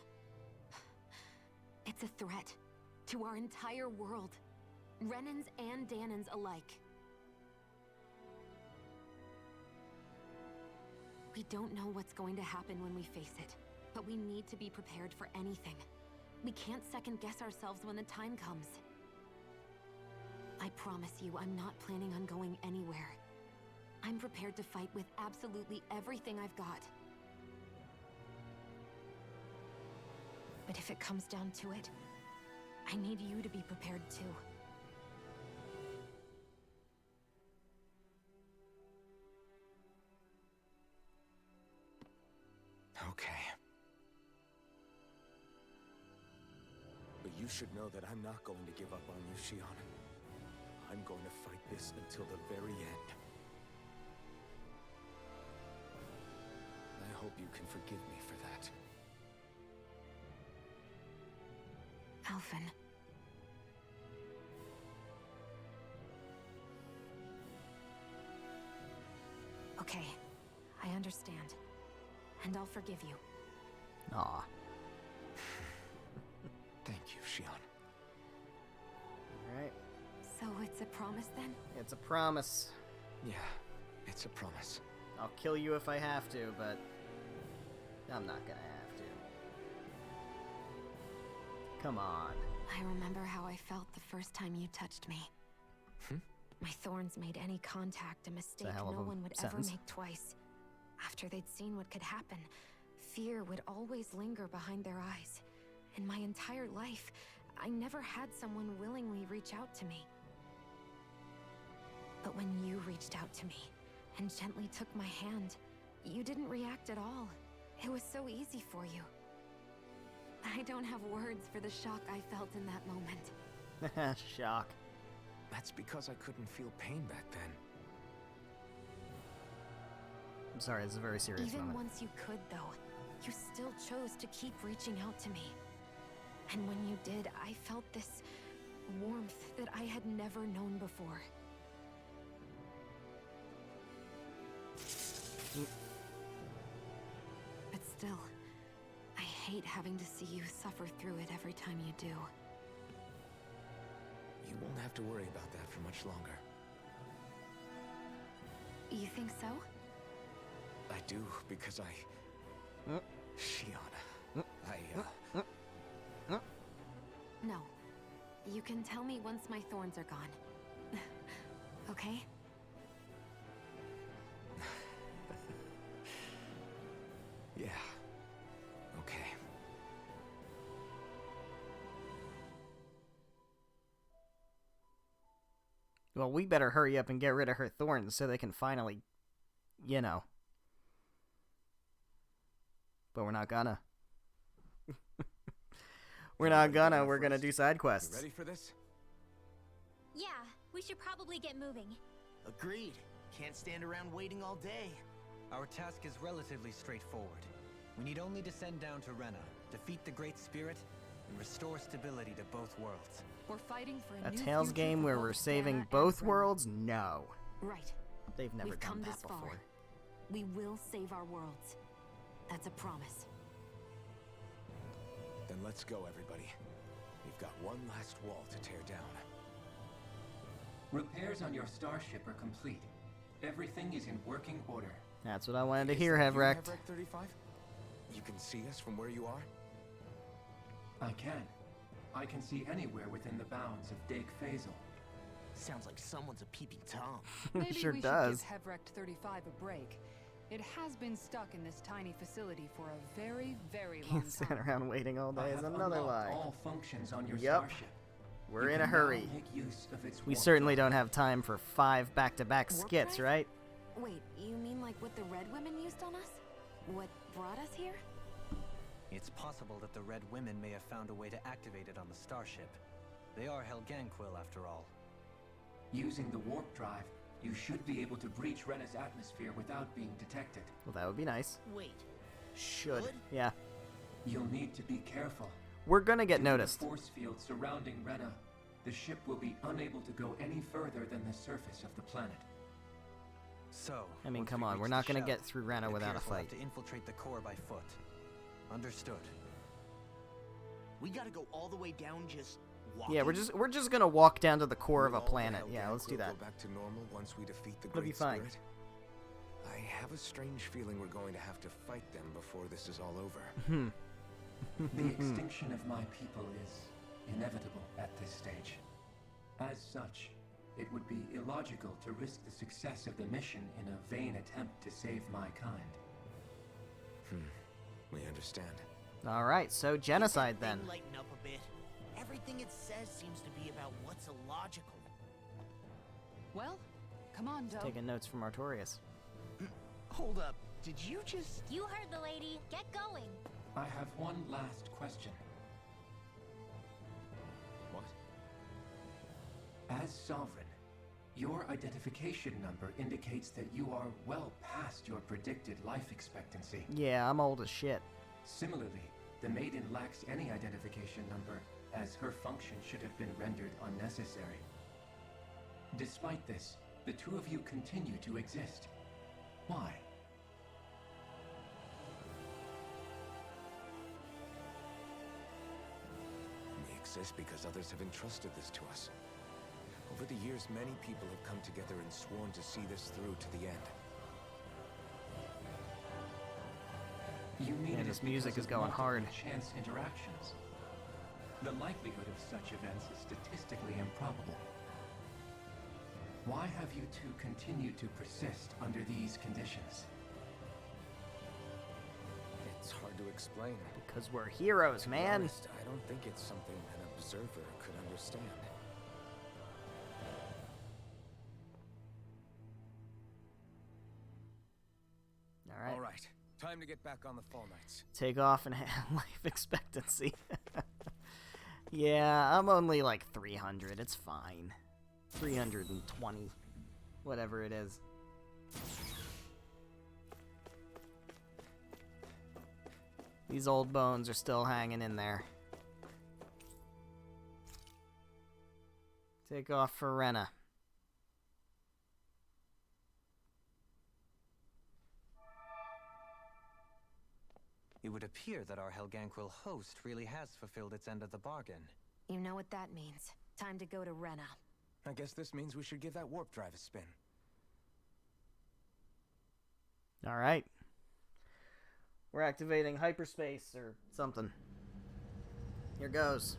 [SPEAKER 7] It's a threat to our entire world, Renans and Danans alike. We don't know what's going to happen when we face it, but we need to be prepared for anything. We can't second-guess ourselves when the time comes. I promise you, I'm not planning on going anywhere. I'm prepared to fight with absolutely everything I've got. But if it comes down to it, I need you to be prepared too.
[SPEAKER 3] Okay. But you should know that I'm not going to give up on you, Shion. I'm going to fight this until the very end. I hope you can forgive me for that.
[SPEAKER 7] Alphen. Okay, I understand. And I'll forgive you.
[SPEAKER 1] Aw.
[SPEAKER 3] Thank you, Shion.
[SPEAKER 1] Alright.
[SPEAKER 7] So it's a promise then?
[SPEAKER 1] It's a promise.
[SPEAKER 3] Yeah, it's a promise.
[SPEAKER 1] I'll kill you if I have to, but I'm not gonna have to. Come on.
[SPEAKER 7] I remember how I felt the first time you touched me. My thorns made any contact a mistake no one would ever make twice. After they'd seen what could happen, fear would always linger behind their eyes. In my entire life, I never had someone willingly reach out to me. But when you reached out to me and gently took my hand, you didn't react at all. It was so easy for you. I don't have words for the shock I felt in that moment.
[SPEAKER 1] Shock.
[SPEAKER 3] That's because I couldn't feel pain back then.
[SPEAKER 1] I'm sorry, this is a very serious moment.
[SPEAKER 7] Even once you could, though, you still chose to keep reaching out to me. And when you did, I felt this warmth that I had never known before. But still, I hate having to see you suffer through it every time you do.
[SPEAKER 3] You won't have to worry about that for much longer.
[SPEAKER 7] You think so?
[SPEAKER 3] I do, because Shion,
[SPEAKER 7] No. You can tell me once my thorns are gone. Okay?
[SPEAKER 3] Yeah. Okay.
[SPEAKER 1] Well, we better hurry up and get rid of her thorns so they can finally, you know. But we're not gonna. We're not gonna. We're gonna do side quests.
[SPEAKER 3] You ready for this?
[SPEAKER 6] Yeah, we should probably get moving.
[SPEAKER 4] Agreed. Can't stand around waiting all day.
[SPEAKER 5] Our task is relatively straightforward. We need only descend down to Rena, defeat the Great Spirit, and restore stability to both worlds.
[SPEAKER 2] We're fighting for
[SPEAKER 1] A
[SPEAKER 2] new
[SPEAKER 1] Tales
[SPEAKER 2] future
[SPEAKER 1] game
[SPEAKER 2] for
[SPEAKER 1] where
[SPEAKER 2] both
[SPEAKER 1] we're saving
[SPEAKER 2] Dana and
[SPEAKER 1] both
[SPEAKER 2] Rena.
[SPEAKER 1] worlds? No.
[SPEAKER 7] Right.
[SPEAKER 1] They've never
[SPEAKER 7] We've
[SPEAKER 1] done
[SPEAKER 7] come
[SPEAKER 1] that
[SPEAKER 7] this far.
[SPEAKER 1] before.
[SPEAKER 7] We will save our worlds. That's a promise.
[SPEAKER 3] Then let's go, everybody. We've got one last wall to tear down.
[SPEAKER 8] Repairs on your starship are complete. Everything is in working order.
[SPEAKER 1] That's what I wanted to
[SPEAKER 3] Is
[SPEAKER 1] hear,
[SPEAKER 3] that you,
[SPEAKER 1] Hevrecht.
[SPEAKER 3] Hevrecht 35? You can see us from where you are?
[SPEAKER 8] I can. I can see anywhere within the bounds of Dake Faisal.
[SPEAKER 4] Sounds like someone's a peeping Tom.
[SPEAKER 2] Maybe
[SPEAKER 1] Sure
[SPEAKER 2] we
[SPEAKER 1] does.
[SPEAKER 2] should give Hevrecht 35 a break. It has been stuck in this tiny facility for a very, very long
[SPEAKER 1] Can't stand
[SPEAKER 2] time.
[SPEAKER 1] around waiting all
[SPEAKER 8] I
[SPEAKER 1] day is
[SPEAKER 8] have
[SPEAKER 1] another
[SPEAKER 8] unlocked
[SPEAKER 1] lie.
[SPEAKER 8] all functions on your
[SPEAKER 1] Yup.
[SPEAKER 8] starship.
[SPEAKER 1] We're
[SPEAKER 8] You
[SPEAKER 1] in a
[SPEAKER 8] can now
[SPEAKER 1] hurry.
[SPEAKER 8] make use of its
[SPEAKER 1] We
[SPEAKER 8] warp
[SPEAKER 1] certainly
[SPEAKER 8] drive.
[SPEAKER 1] don't have time for 5 back-to-back
[SPEAKER 7] Warp
[SPEAKER 1] skits,
[SPEAKER 7] drive?
[SPEAKER 1] right?
[SPEAKER 7] Wait, you mean like what the Red Women used on us? What brought us here?
[SPEAKER 5] It's possible that the Red Women may have found a way to activate it on the starship. They are Helganquil, after all.
[SPEAKER 8] Using the warp drive, you should be able to breach Rena's atmosphere without being detected.
[SPEAKER 1] Well, that would be nice.
[SPEAKER 4] Wait,
[SPEAKER 1] Should.
[SPEAKER 4] Should?
[SPEAKER 1] Yeah.
[SPEAKER 8] You'll need to be careful.
[SPEAKER 1] We're gonna get
[SPEAKER 8] Due to
[SPEAKER 1] noticed.
[SPEAKER 8] the force field surrounding Rena, the ship will be unable to go any further than the surface of the planet.
[SPEAKER 5] So,
[SPEAKER 1] I mean,
[SPEAKER 5] once
[SPEAKER 1] come
[SPEAKER 5] we
[SPEAKER 1] on,
[SPEAKER 5] reach
[SPEAKER 1] we're
[SPEAKER 5] the
[SPEAKER 1] not gonna
[SPEAKER 5] shell,
[SPEAKER 1] get through Rena
[SPEAKER 5] it
[SPEAKER 1] without a
[SPEAKER 5] appears we'll
[SPEAKER 1] fight.
[SPEAKER 5] have to infiltrate the core by foot. Understood.
[SPEAKER 4] we gotta go all the way down just walking?
[SPEAKER 1] Yeah, we're just gonna walk down to the core of
[SPEAKER 3] Will
[SPEAKER 1] a
[SPEAKER 3] all the
[SPEAKER 1] planet. Yeah, let's do
[SPEAKER 3] Helganquil
[SPEAKER 1] that.
[SPEAKER 3] Go back to normal once we defeat the
[SPEAKER 1] It'll be
[SPEAKER 3] Great
[SPEAKER 1] fine.
[SPEAKER 3] Spirit? I have a strange feeling we're going to have to fight them before this is all over.
[SPEAKER 8] The extinction of my people is inevitable at this stage. As such, it would be illogical to risk the success of the mission in a vain attempt to save my kind.
[SPEAKER 3] We understand.
[SPEAKER 1] All right, so genocide
[SPEAKER 4] That thing
[SPEAKER 1] then.
[SPEAKER 4] lighten up a bit. Everything it says seems to be about what's illogical.
[SPEAKER 2] Well, come on, Doe.
[SPEAKER 1] Taking notes from Artorias.
[SPEAKER 4] Hold up. Did you just...
[SPEAKER 6] You heard the lady. Get going.
[SPEAKER 8] I have one last question.
[SPEAKER 3] What?
[SPEAKER 8] As Sovereign, your identification number indicates that you are well past your predicted life expectancy.
[SPEAKER 1] Yeah, I'm old as shit.
[SPEAKER 8] Similarly, the Maiden lacks any identification number, as her function should have been rendered unnecessary. Despite this, the two of you continue to exist. Why?
[SPEAKER 3] We exist because others have entrusted this to us. Over the years, many people have come together and sworn to see this through to the end.
[SPEAKER 8] You mean
[SPEAKER 1] Man,
[SPEAKER 8] it
[SPEAKER 1] this
[SPEAKER 8] is
[SPEAKER 1] music
[SPEAKER 8] because
[SPEAKER 1] is
[SPEAKER 8] of
[SPEAKER 1] going
[SPEAKER 8] multiple
[SPEAKER 1] hard.
[SPEAKER 8] chance interactions. The likelihood of such events is statistically improbable. Why have you two continued to persist under these conditions?
[SPEAKER 3] It's hard to explain.
[SPEAKER 1] Because we're heroes,
[SPEAKER 3] To be
[SPEAKER 1] man.
[SPEAKER 3] honest, I don't think it's something an observer could understand.
[SPEAKER 1] Alright.
[SPEAKER 3] All right, time to get back on the Fall Knights.
[SPEAKER 1] Take off and have life expectancy. Yeah, I'm only like 300. It's fine. 320. Whatever it is. These old bones are still hanging in there. Take off for Rena.
[SPEAKER 5] It would appear that our Helganquil host really has fulfilled its end of the bargain.
[SPEAKER 7] You know what that means. Time to go to Rena.
[SPEAKER 3] I guess this means we should give that warp drive a spin.
[SPEAKER 1] Alright. We're activating hyperspace or something. Here goes.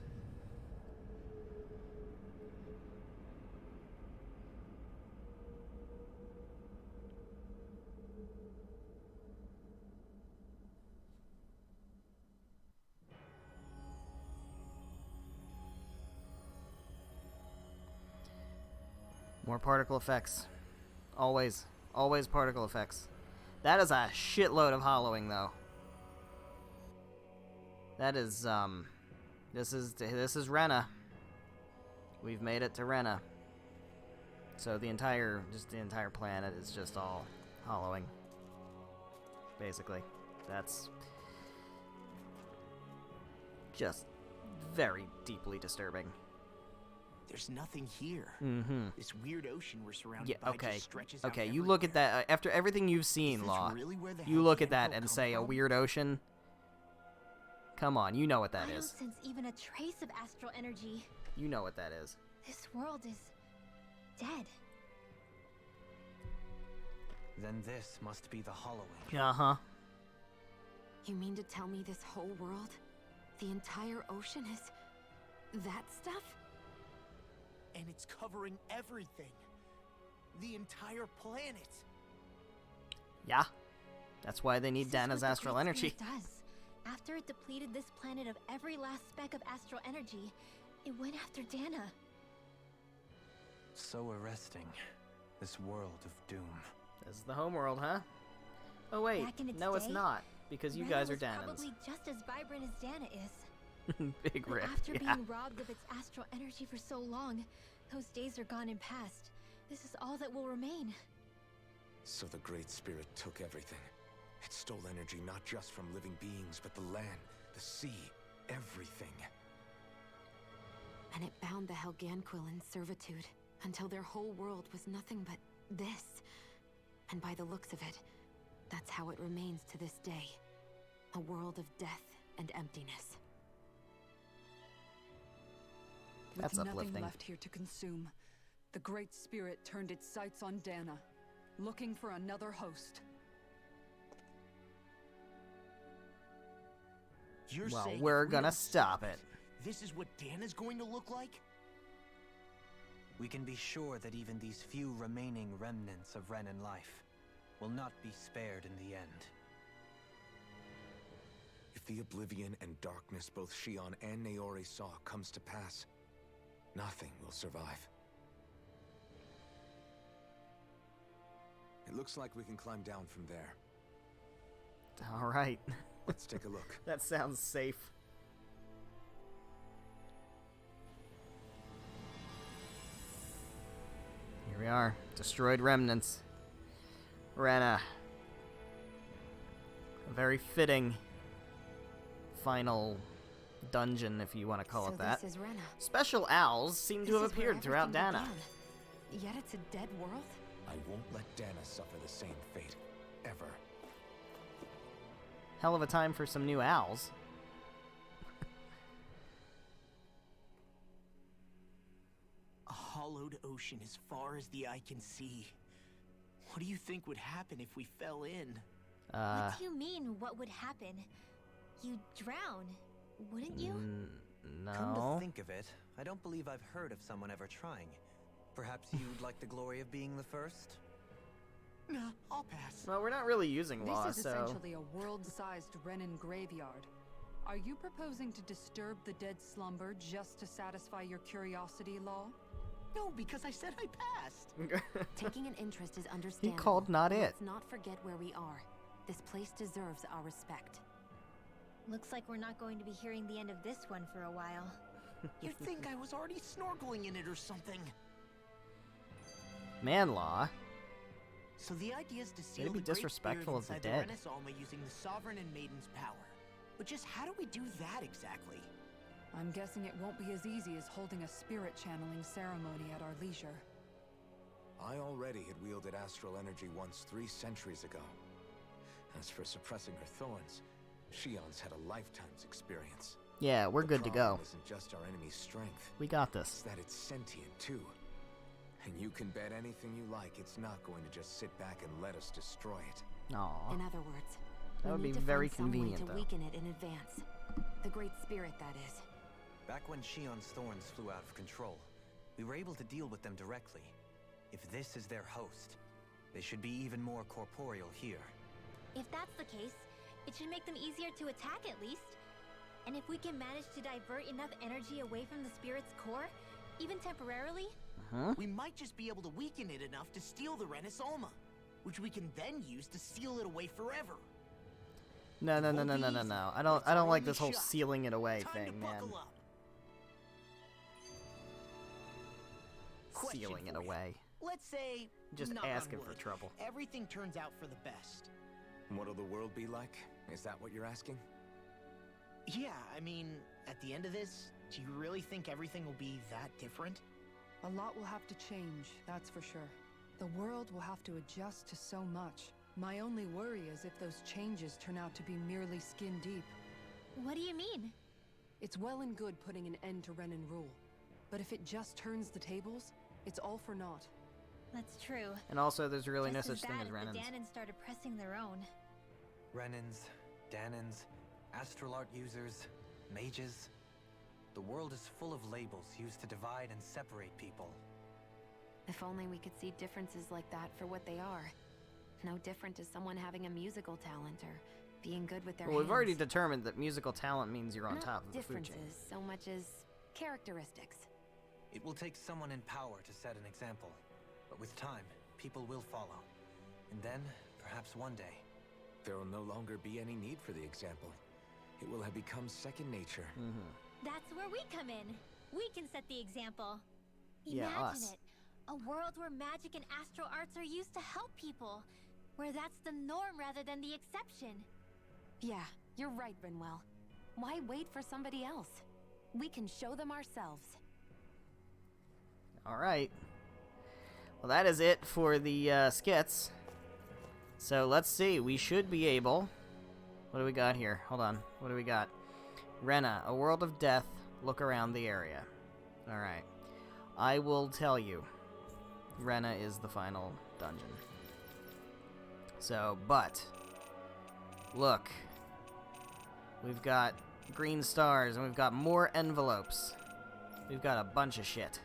[SPEAKER 1] More particle effects. Always. Always particle effects. That is a shitload of hollowing, though. That is, This is Rena. We've made it to Rena. So the entire planet is just all hollowing. Basically. That's just very deeply disturbing.
[SPEAKER 4] There's nothing here.
[SPEAKER 1] Mm-hmm.
[SPEAKER 4] This weird ocean we're surrounded
[SPEAKER 1] Yeah,
[SPEAKER 4] by
[SPEAKER 1] okay.
[SPEAKER 4] just stretches out
[SPEAKER 1] Okay, you look at
[SPEAKER 4] everywhere.
[SPEAKER 1] that, after everything you've seen,
[SPEAKER 4] Is this
[SPEAKER 1] Law,
[SPEAKER 4] really where the
[SPEAKER 1] you look at
[SPEAKER 4] Helganquil
[SPEAKER 1] that and
[SPEAKER 4] come
[SPEAKER 1] say a
[SPEAKER 4] from?
[SPEAKER 1] weird ocean? Come on, you know what that
[SPEAKER 6] I don't
[SPEAKER 1] is.
[SPEAKER 6] sense even a trace of astral energy.
[SPEAKER 1] You know what that is.
[SPEAKER 6] This world is dead.
[SPEAKER 5] Then this must be the hollowing.
[SPEAKER 1] Uh-huh.
[SPEAKER 7] You mean to tell me this whole world, the entire ocean is that stuff?
[SPEAKER 4] And it's covering everything. The entire planet.
[SPEAKER 1] Yeah. That's why they need
[SPEAKER 6] This is
[SPEAKER 1] Dana's
[SPEAKER 6] what the
[SPEAKER 1] astral
[SPEAKER 6] Great
[SPEAKER 1] energy.
[SPEAKER 6] Spirit does. After it depleted this planet of every last speck of astral energy, it went after Dana.
[SPEAKER 5] So arresting. This world of doom.
[SPEAKER 1] This is the homeworld, huh? Oh wait,
[SPEAKER 6] Back in its
[SPEAKER 1] no it's
[SPEAKER 6] day,
[SPEAKER 1] not, because you
[SPEAKER 6] Rena
[SPEAKER 1] guys are
[SPEAKER 6] was
[SPEAKER 1] Danans.
[SPEAKER 6] probably just as vibrant as Dana is.
[SPEAKER 1] Big
[SPEAKER 6] But
[SPEAKER 1] rift,
[SPEAKER 6] after
[SPEAKER 1] yeah.
[SPEAKER 6] being robbed of its astral energy for so long, those days are gone and past. This is all that will remain.
[SPEAKER 3] So the Great Spirit took everything. It stole energy not just from living beings, but the land, the sea, everything.
[SPEAKER 7] And it bound the Helganquil in servitude until their whole world was nothing but this. And by the looks of it, that's how it remains to this day. A world of death and emptiness.
[SPEAKER 1] That's
[SPEAKER 2] With
[SPEAKER 1] uplifting.
[SPEAKER 2] nothing left here to consume, the Great Spirit turned its sights on Dana, looking for another host.
[SPEAKER 4] You're
[SPEAKER 1] Well,
[SPEAKER 4] saying
[SPEAKER 1] we're
[SPEAKER 4] if we
[SPEAKER 1] gonna
[SPEAKER 4] don't
[SPEAKER 1] stop it.
[SPEAKER 4] This is what Dana's going to look like?
[SPEAKER 5] We can be sure that even these few remaining remnants of Renan life will not be spared in the end.
[SPEAKER 3] If the oblivion and darkness both Shion and Naori saw comes to pass, nothing will survive. It looks like we can climb down from there.
[SPEAKER 1] Alright.
[SPEAKER 3] Let's take a look.
[SPEAKER 1] That sounds safe. Here we are. Destroyed remnants. Rena. A very fitting final dungeon, if you want to call
[SPEAKER 7] So
[SPEAKER 1] it that.
[SPEAKER 7] this is Rena.
[SPEAKER 1] Special owls seem to
[SPEAKER 7] This
[SPEAKER 1] have
[SPEAKER 7] is where
[SPEAKER 1] appeared throughout
[SPEAKER 7] everything
[SPEAKER 1] Dana.
[SPEAKER 7] began. Yet it's a dead world?
[SPEAKER 3] I won't let Dana suffer the same fate, ever.
[SPEAKER 1] Hell of a time for some new owls.
[SPEAKER 4] A hollowed ocean as far as the eye can see. What do you think would happen if we fell in?
[SPEAKER 6] What do you mean, what would happen? You'd drown, wouldn't you?
[SPEAKER 5] Come
[SPEAKER 1] No.
[SPEAKER 5] to think of it, I don't believe I've heard of someone ever trying. Perhaps you'd like the glory of being the first?
[SPEAKER 4] Nah, I'll pass.
[SPEAKER 1] Well, we're not really using law,
[SPEAKER 2] This is
[SPEAKER 1] so...
[SPEAKER 2] essentially a world-sized Renin graveyard. Are you proposing to disturb the dead slumber just to satisfy your curiosity, Law?
[SPEAKER 4] No, because I said I passed.
[SPEAKER 7] Taking an interest is understandable.
[SPEAKER 1] He called not
[SPEAKER 7] but
[SPEAKER 1] it.
[SPEAKER 7] Let's not forget where we are. This place deserves our respect.
[SPEAKER 6] Looks like we're not going to be hearing the end of this one for a while.
[SPEAKER 4] You'd think I was already snorkeling in it or something.
[SPEAKER 1] Man law.
[SPEAKER 4] So the idea is to
[SPEAKER 1] Way
[SPEAKER 4] seal
[SPEAKER 1] to be
[SPEAKER 4] the great
[SPEAKER 1] disrespectful
[SPEAKER 4] spirit
[SPEAKER 1] of the
[SPEAKER 4] inside
[SPEAKER 1] dead.
[SPEAKER 4] Renis Alma using the Sovereign and Maiden's power. But just how do we do that exactly?
[SPEAKER 2] I'm guessing it won't be as easy as holding a spirit channeling ceremony at our leisure.
[SPEAKER 3] I already had wielded astral energy once 3 centuries ago. As for suppressing her thorns, Shion's had a lifetime's experience.
[SPEAKER 1] Yeah, we're good to
[SPEAKER 3] The
[SPEAKER 1] go.
[SPEAKER 3] problem isn't just our enemy's strength,
[SPEAKER 1] We got
[SPEAKER 3] it's
[SPEAKER 1] this.
[SPEAKER 3] that it's sentient too. And you can bet anything you like it's not going to just sit back and let us destroy it.
[SPEAKER 1] Aw.
[SPEAKER 7] In other words,
[SPEAKER 1] That
[SPEAKER 7] we
[SPEAKER 1] would
[SPEAKER 7] need
[SPEAKER 1] be
[SPEAKER 7] to
[SPEAKER 1] very
[SPEAKER 7] find some way
[SPEAKER 1] convenient,
[SPEAKER 7] to
[SPEAKER 1] though.
[SPEAKER 7] weaken it in advance. The Great Spirit, that is.
[SPEAKER 5] Back when Shion's thorns flew out of control, we were able to deal with them directly. If this is their host, they should be even more corporeal here.
[SPEAKER 6] If that's the case, it should make them easier to attack at least. And if we can manage to divert enough energy away from the spirit's core, even temporarily,
[SPEAKER 1] Huh?
[SPEAKER 4] We might just be able to weaken it enough to steal the Renis Alma, which we can then use to seal it away forever.
[SPEAKER 1] No. I don't like this whole sealing it away
[SPEAKER 4] Time
[SPEAKER 1] thing,
[SPEAKER 4] to
[SPEAKER 1] man.
[SPEAKER 4] buckle up. Question
[SPEAKER 1] Sealing it
[SPEAKER 4] for you.
[SPEAKER 1] away.
[SPEAKER 4] Let's say,
[SPEAKER 1] Just
[SPEAKER 4] knock on
[SPEAKER 1] asking for
[SPEAKER 4] wood,
[SPEAKER 1] trouble.
[SPEAKER 4] everything turns out for the best.
[SPEAKER 3] What'll the world be like? Is that what you're asking?
[SPEAKER 4] Yeah, I mean, at the end of this, do you really think everything will be that different?
[SPEAKER 2] A lot will have to change, that's for sure. The world will have to adjust to so much. My only worry is if those changes turn out to be merely skin deep.
[SPEAKER 6] what do you mean?
[SPEAKER 2] It's well and good putting an end to Renin rule. But if it just turns the tables, it's all for naught.
[SPEAKER 6] That's true.
[SPEAKER 1] And also, there's really no
[SPEAKER 6] Just
[SPEAKER 1] such thing
[SPEAKER 6] bad
[SPEAKER 1] as
[SPEAKER 6] if
[SPEAKER 1] Renans.
[SPEAKER 6] the Danans started pressing their own.
[SPEAKER 5] Renins, Danans, Astral art users, mages. The world is full of labels used to divide and separate people.
[SPEAKER 7] If only we could see differences like that for what they are. No different to someone having a musical talent or being good with their
[SPEAKER 1] Well, we've already
[SPEAKER 7] hands.
[SPEAKER 1] determined that musical talent means you're on
[SPEAKER 7] Not
[SPEAKER 1] top of the food
[SPEAKER 7] differences
[SPEAKER 1] chain.
[SPEAKER 7] so much as characteristics.
[SPEAKER 5] It will take someone in power to set an example. But with time, people will follow. And then, perhaps one day,
[SPEAKER 3] There will no longer be any need for the example. It will have become second nature.
[SPEAKER 6] That's where we come in. We can set the example.
[SPEAKER 1] Yeah,
[SPEAKER 6] Imagine
[SPEAKER 1] us.
[SPEAKER 6] it. A world where magic and astral arts are used to help people. Where that's the norm rather than the exception.
[SPEAKER 7] Yeah, you're right, Rinwell. Why wait for somebody else? We can show them ourselves.
[SPEAKER 1] Alright. Well, that is it for the skits. So, let's see. We should be able... What do we got here? Hold on. What do we got? Rena, a world of death. Look around the area. Alright. I will tell you. Rena is the final dungeon. So, but... Look. We've got green stars, and we've got more envelopes. We've got a bunch of shit.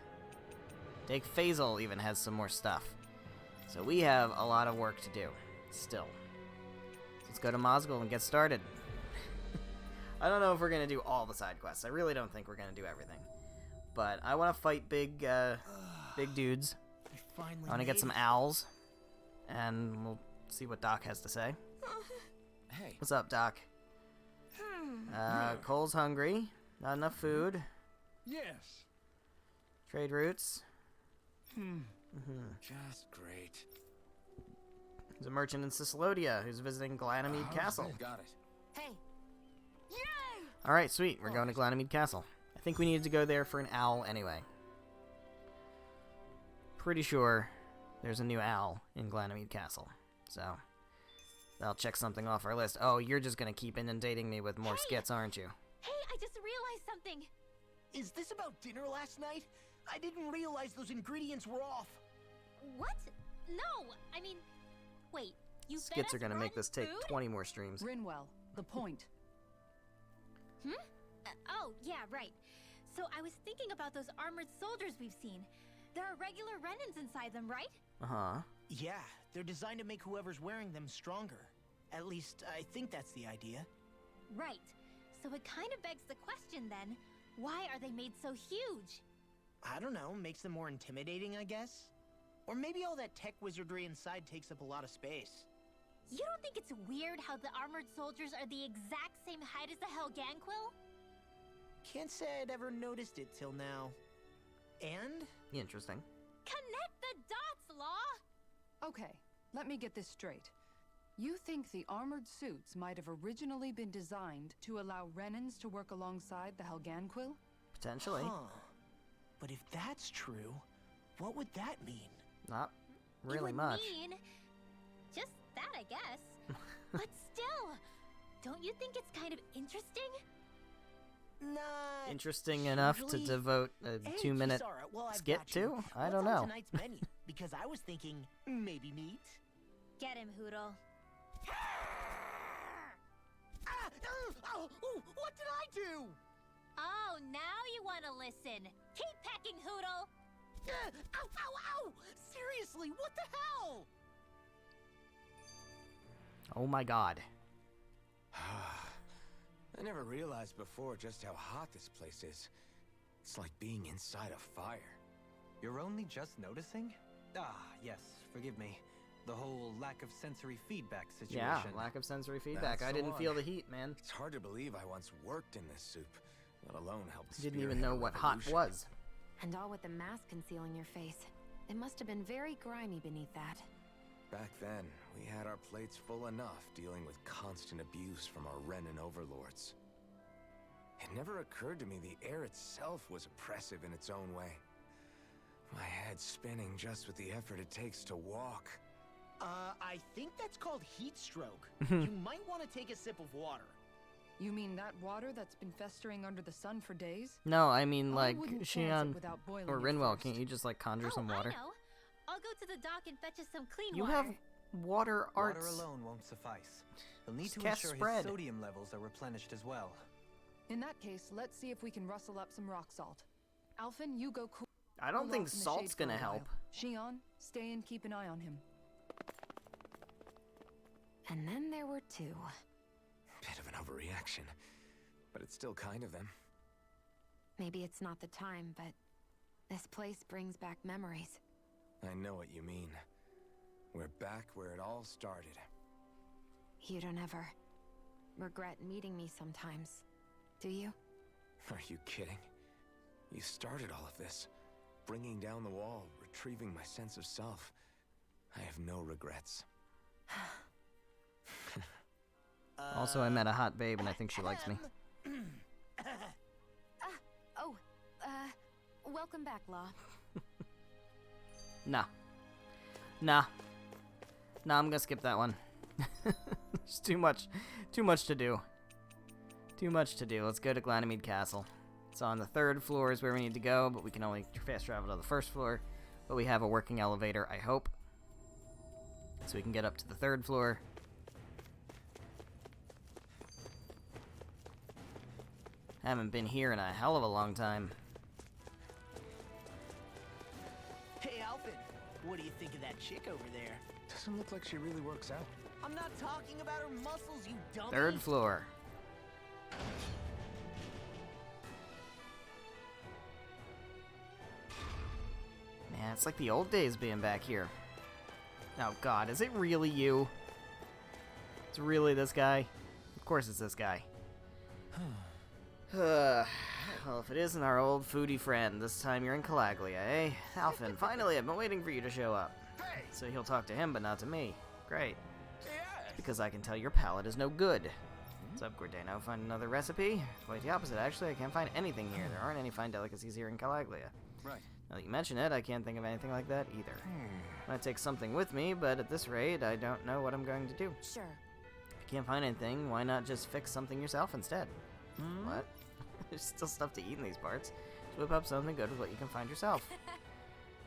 [SPEAKER 1] Dake Faisal even has some more stuff. So we have a lot of work to do. Still. So let's go to Mosgul and get started. I don't know if we're going to do all the side quests. I really don't think we're going to do everything. But I want to fight big dudes. I want to get some owls. And we'll see what Doc has to say.
[SPEAKER 3] Hey,
[SPEAKER 1] What's up, Doc? Cole's hungry. Not enough food.
[SPEAKER 3] yes.
[SPEAKER 1] Trade routes.
[SPEAKER 3] Just great.
[SPEAKER 1] There's a merchant in Cicelodia who's visiting Glanamede Castle.
[SPEAKER 3] Got it.
[SPEAKER 6] Hey.
[SPEAKER 1] Alright, sweet. We're going to Glanamede Castle. I think we needed to go there for an owl anyway. Pretty sure there's a new owl in Glanamede Castle. So, that'll check something off our list. Oh, you're just going to keep inundating me with more skits, aren't you?
[SPEAKER 6] Hey, I just realized something.
[SPEAKER 4] Is this about dinner last night? I didn't realize those ingredients were off.
[SPEAKER 6] What? No, I mean, wait. You
[SPEAKER 1] skits are gonna make this take 20 more streams.
[SPEAKER 2] Rinwell, the point.
[SPEAKER 6] Oh, yeah, right. So I was thinking about those armored soldiers we've seen. There are regular Renans inside them, right?
[SPEAKER 1] Uh-huh.
[SPEAKER 4] Yeah, they're designed to make whoever's wearing them stronger. At least, I think that's the idea.
[SPEAKER 6] Right. So it kind of begs the question then, why are they made so huge?
[SPEAKER 4] I don't know, makes them more intimidating, I guess? Or maybe all that tech wizardry inside takes up a lot of space.
[SPEAKER 6] You don't think it's weird how the armored soldiers are the exact same height as the Helganquil?
[SPEAKER 4] Can't say I'd ever noticed it till now. And?
[SPEAKER 1] Interesting.
[SPEAKER 6] Connect the dots, Law!
[SPEAKER 2] Okay, let me get this straight. You think the armored suits might have originally been designed to allow Renans to work alongside the Helganquil?
[SPEAKER 1] Potentially.
[SPEAKER 4] Huh. But if that's true, what would that mean?
[SPEAKER 1] Not really
[SPEAKER 6] it would
[SPEAKER 1] much.
[SPEAKER 6] mean just that, I guess. But still, don't you think it's kind of interesting?
[SPEAKER 4] Not
[SPEAKER 1] Interesting enough to
[SPEAKER 4] hugely.
[SPEAKER 1] devote a
[SPEAKER 4] Hey,
[SPEAKER 1] 2-minute
[SPEAKER 4] Kisara, well, I've
[SPEAKER 1] skit
[SPEAKER 4] got you.
[SPEAKER 1] to? I
[SPEAKER 4] What's
[SPEAKER 1] don't
[SPEAKER 4] on
[SPEAKER 1] know.
[SPEAKER 4] tonight's menu? Because I was thinking maybe meat.
[SPEAKER 6] Get him, Hoodle.
[SPEAKER 4] What did I do?
[SPEAKER 6] Oh, now you want to listen. Keep pecking, Hoodle!
[SPEAKER 4] Ow! Seriously, what the hell?
[SPEAKER 1] Oh my god.
[SPEAKER 3] I never realized before just how hot this place is. It's like being inside a fire.
[SPEAKER 5] You're only just noticing? Ah, yes, forgive me. The whole lack of sensory feedback situation.
[SPEAKER 1] Yeah, lack of sensory feedback.
[SPEAKER 3] That's
[SPEAKER 1] I
[SPEAKER 3] the
[SPEAKER 1] didn't
[SPEAKER 3] one.
[SPEAKER 1] feel the heat, man.
[SPEAKER 3] It's hard to believe I once worked in this soup, let alone helped
[SPEAKER 1] Didn't even
[SPEAKER 3] spearhead
[SPEAKER 1] know
[SPEAKER 3] a
[SPEAKER 1] what hot
[SPEAKER 3] revolution.
[SPEAKER 1] was.
[SPEAKER 7] And all with the mask concealing your face. It must have been very grimy beneath that.
[SPEAKER 3] Back then, we had our plates full enough dealing with constant abuse from our Renan overlords. It never occurred to me the air itself was oppressive in its own way. My head spinning just with the effort it takes to walk.
[SPEAKER 4] I think that's called heat stroke. You might want to take a sip of water.
[SPEAKER 2] You mean that water that's been festering under the sun for days?
[SPEAKER 1] No, I mean,
[SPEAKER 2] I
[SPEAKER 1] like,
[SPEAKER 2] wouldn't chance it
[SPEAKER 1] Shion
[SPEAKER 2] without boiling
[SPEAKER 1] or
[SPEAKER 2] it
[SPEAKER 1] Rinwell,
[SPEAKER 2] first.
[SPEAKER 1] can't you just, like, conjure some water?
[SPEAKER 6] I know. I'll go to the dock and fetch us some clean
[SPEAKER 1] You
[SPEAKER 6] water.
[SPEAKER 1] have water arts.
[SPEAKER 5] Water alone won't suffice. You'll need
[SPEAKER 1] Just
[SPEAKER 5] to
[SPEAKER 1] cast
[SPEAKER 5] ensure
[SPEAKER 1] spread.
[SPEAKER 5] his sodium levels are replenished as well.
[SPEAKER 2] In that case, let's see if we can rustle up some rock salt. Alphen, you go cool.
[SPEAKER 1] I don't think
[SPEAKER 2] off in the
[SPEAKER 1] salt's
[SPEAKER 2] shade for a
[SPEAKER 1] gonna
[SPEAKER 2] while.
[SPEAKER 1] help.
[SPEAKER 2] Shion, stay and keep an eye on him.
[SPEAKER 7] And then there were two.
[SPEAKER 3] Bit of an overreaction, but it's still kind of them.
[SPEAKER 7] Maybe it's not the time, but this place brings back memories.
[SPEAKER 3] I know what you mean. We're back where it all started.
[SPEAKER 7] You don't ever regret meeting me sometimes, do you?
[SPEAKER 3] Are you kidding? You started all of this. Bringing down the wall, retrieving my sense of self. I have no regrets.
[SPEAKER 1] Also, I met a hot babe, and I think she likes me.
[SPEAKER 7] Welcome back, Law.
[SPEAKER 1] Nah, I'm gonna skip that one. There's too much to do. Let's go to Glanamede Castle. It's on the 3rd floor is where we need to go, but we can only fast travel to the 1st floor. But we have a working elevator, I hope. So we can get up to the 3rd floor. Haven't been here in a hell of a long time.
[SPEAKER 4] Hey, Alfred, what do you think of that chick over there?
[SPEAKER 3] Doesn't look like she really works out.
[SPEAKER 4] I'm not talking about her muscles, you dummy.
[SPEAKER 1] 3rd floor. Man, it's like the old days being back here. Oh god, is it really you? It's really this guy? Of course it's this guy. Well, if it isn't our old foodie friend, this time you're in Calaglia, eh? Alphen, finally, I've been waiting for you to show up.
[SPEAKER 3] Hey!
[SPEAKER 1] So he'll talk to him, but not to me. Great. Because I can tell your palate is no good. What's up, Gordano? Find another recipe? Quite the opposite, actually. I can't find anything here. There aren't any fine delicacies here in Calaglia.
[SPEAKER 3] Right.
[SPEAKER 1] Now that you mention it, I can't think of anything like that either. I take something with me, but at this rate, I don't know what I'm going to do.
[SPEAKER 7] Sure.
[SPEAKER 1] If you can't find anything, why not just fix something yourself instead? What? There's still stuff to eat in these parts. Just whip up something good with what you can find yourself.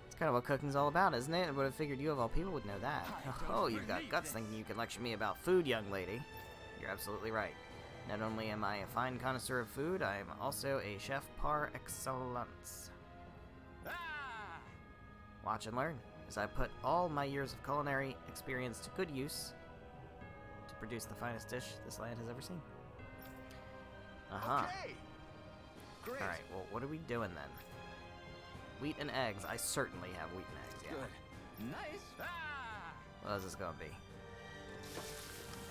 [SPEAKER 1] It's Kind of what cooking's all about, isn't it? I would have figured you of all people would know that. Oh, you've got guts thinking you can lecture me about food, young lady. You're absolutely right. Not only am I a fine connoisseur of food, I am also a chef par excellence. Watch and learn, as I put all my years of culinary experience to good use to produce the finest dish this land has ever seen.
[SPEAKER 3] Okay. Great.
[SPEAKER 1] Alright, well, what are we doing then? Wheat and eggs. I certainly have wheat and eggs, yeah.
[SPEAKER 3] Good. Nice.
[SPEAKER 1] What is this gonna be?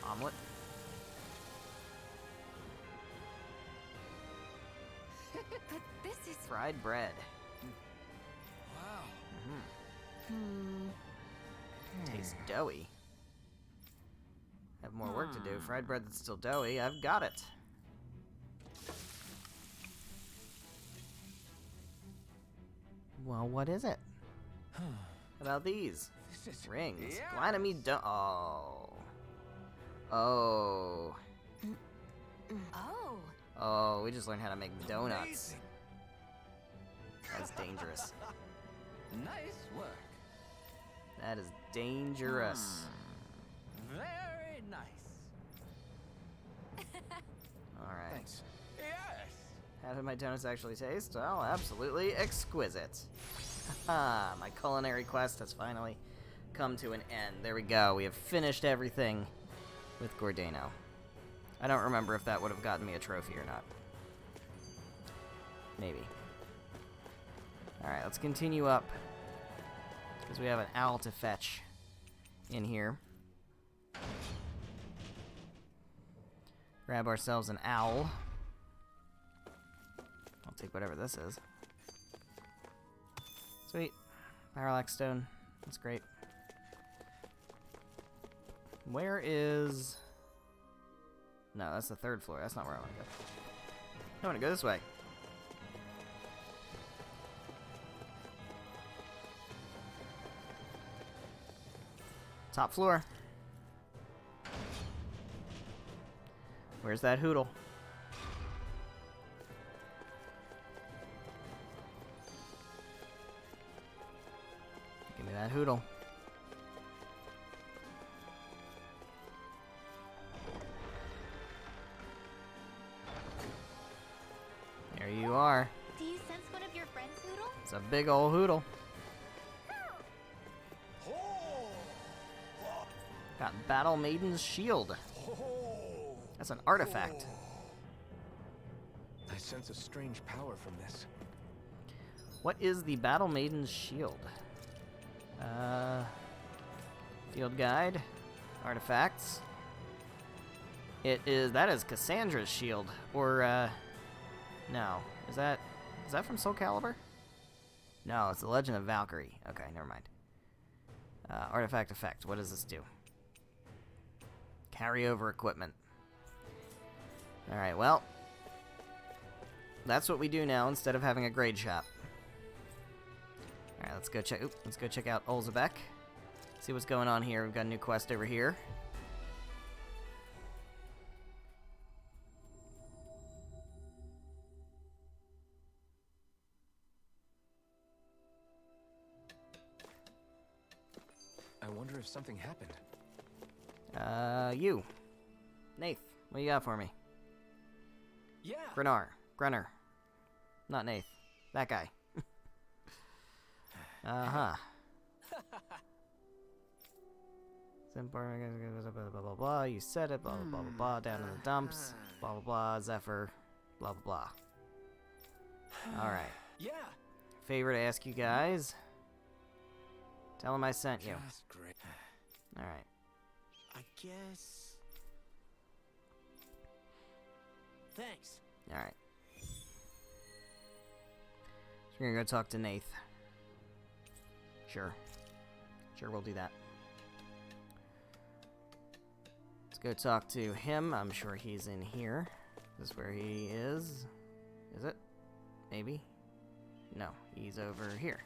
[SPEAKER 1] Omelet?
[SPEAKER 7] But this is...
[SPEAKER 1] Fried bread.
[SPEAKER 3] Wow.
[SPEAKER 1] Tastes doughy. Have more work to do. Fried bread that's still doughy. I've got it. Well, what is it? How about these?
[SPEAKER 3] This is
[SPEAKER 1] Rings.
[SPEAKER 3] yes.
[SPEAKER 1] Blind me Oh. Oh.
[SPEAKER 7] Oh.
[SPEAKER 1] Oh, we just learned how to make donuts.
[SPEAKER 3] Amazing.
[SPEAKER 1] That's dangerous.
[SPEAKER 3] Nice work.
[SPEAKER 1] That is dangerous.
[SPEAKER 3] Very nice.
[SPEAKER 1] Alright.
[SPEAKER 3] Thanks. Yes.
[SPEAKER 1] How did my donuts actually taste? Well, absolutely exquisite. Haha, my culinary quest has finally come to an end. There we go. We have finished everything with Gordano. I don't remember if that would have gotten me a trophy or not. Maybe. Alright, let's continue up. Because we have an owl to fetch in here. Grab ourselves an owl. I'll take whatever this is. Sweet. Parallax stone. That's great. Where is... No, that's the third floor. That's not where I want to go. I want to go this way. Top floor. Where's that hoodle? Give me that hoodle. There you are.
[SPEAKER 6] Do you sense one of your friends, Hoodle?
[SPEAKER 1] It's a big ol' hoodle. Got Battle Maiden's shield. That's an artifact.
[SPEAKER 3] I sense a strange power from this.
[SPEAKER 1] What is the Battle Maiden's shield? Field guide. Artifacts. That is Cassandra's shield. Or, no. Is that from Soul Calibur? No, it's the Legend of Valkyrie. Okay, never mind. Artifact effect. What does this do? Carryover equipment. Alright, well. That's what we do now instead of having a grade shop. Alright, let's go check out Olzebek. See what's going on here. We've got a new quest over here.
[SPEAKER 3] I wonder if something happened.
[SPEAKER 1] You. Nath, what you got for me?
[SPEAKER 3] Yeah.
[SPEAKER 1] Grunner. Not Nath. That guy. Uh-huh. Blah, blah, blah, blah. You said it. Blah, blah, blah, blah. Down in the dumps. Blah, blah, blah. Zephyr. Blah, blah, blah. Alright.
[SPEAKER 3] Yeah.
[SPEAKER 1] Favor to ask you guys. Tell him I sent you.
[SPEAKER 3] Just great.
[SPEAKER 1] Alright.
[SPEAKER 4] I guess... Thanks.
[SPEAKER 1] Alright. So we're gonna go talk to Nath. Sure, we'll do that. Let's go talk to him. I'm sure he's in here. Is this where he is? Is it? Maybe? No, he's over here.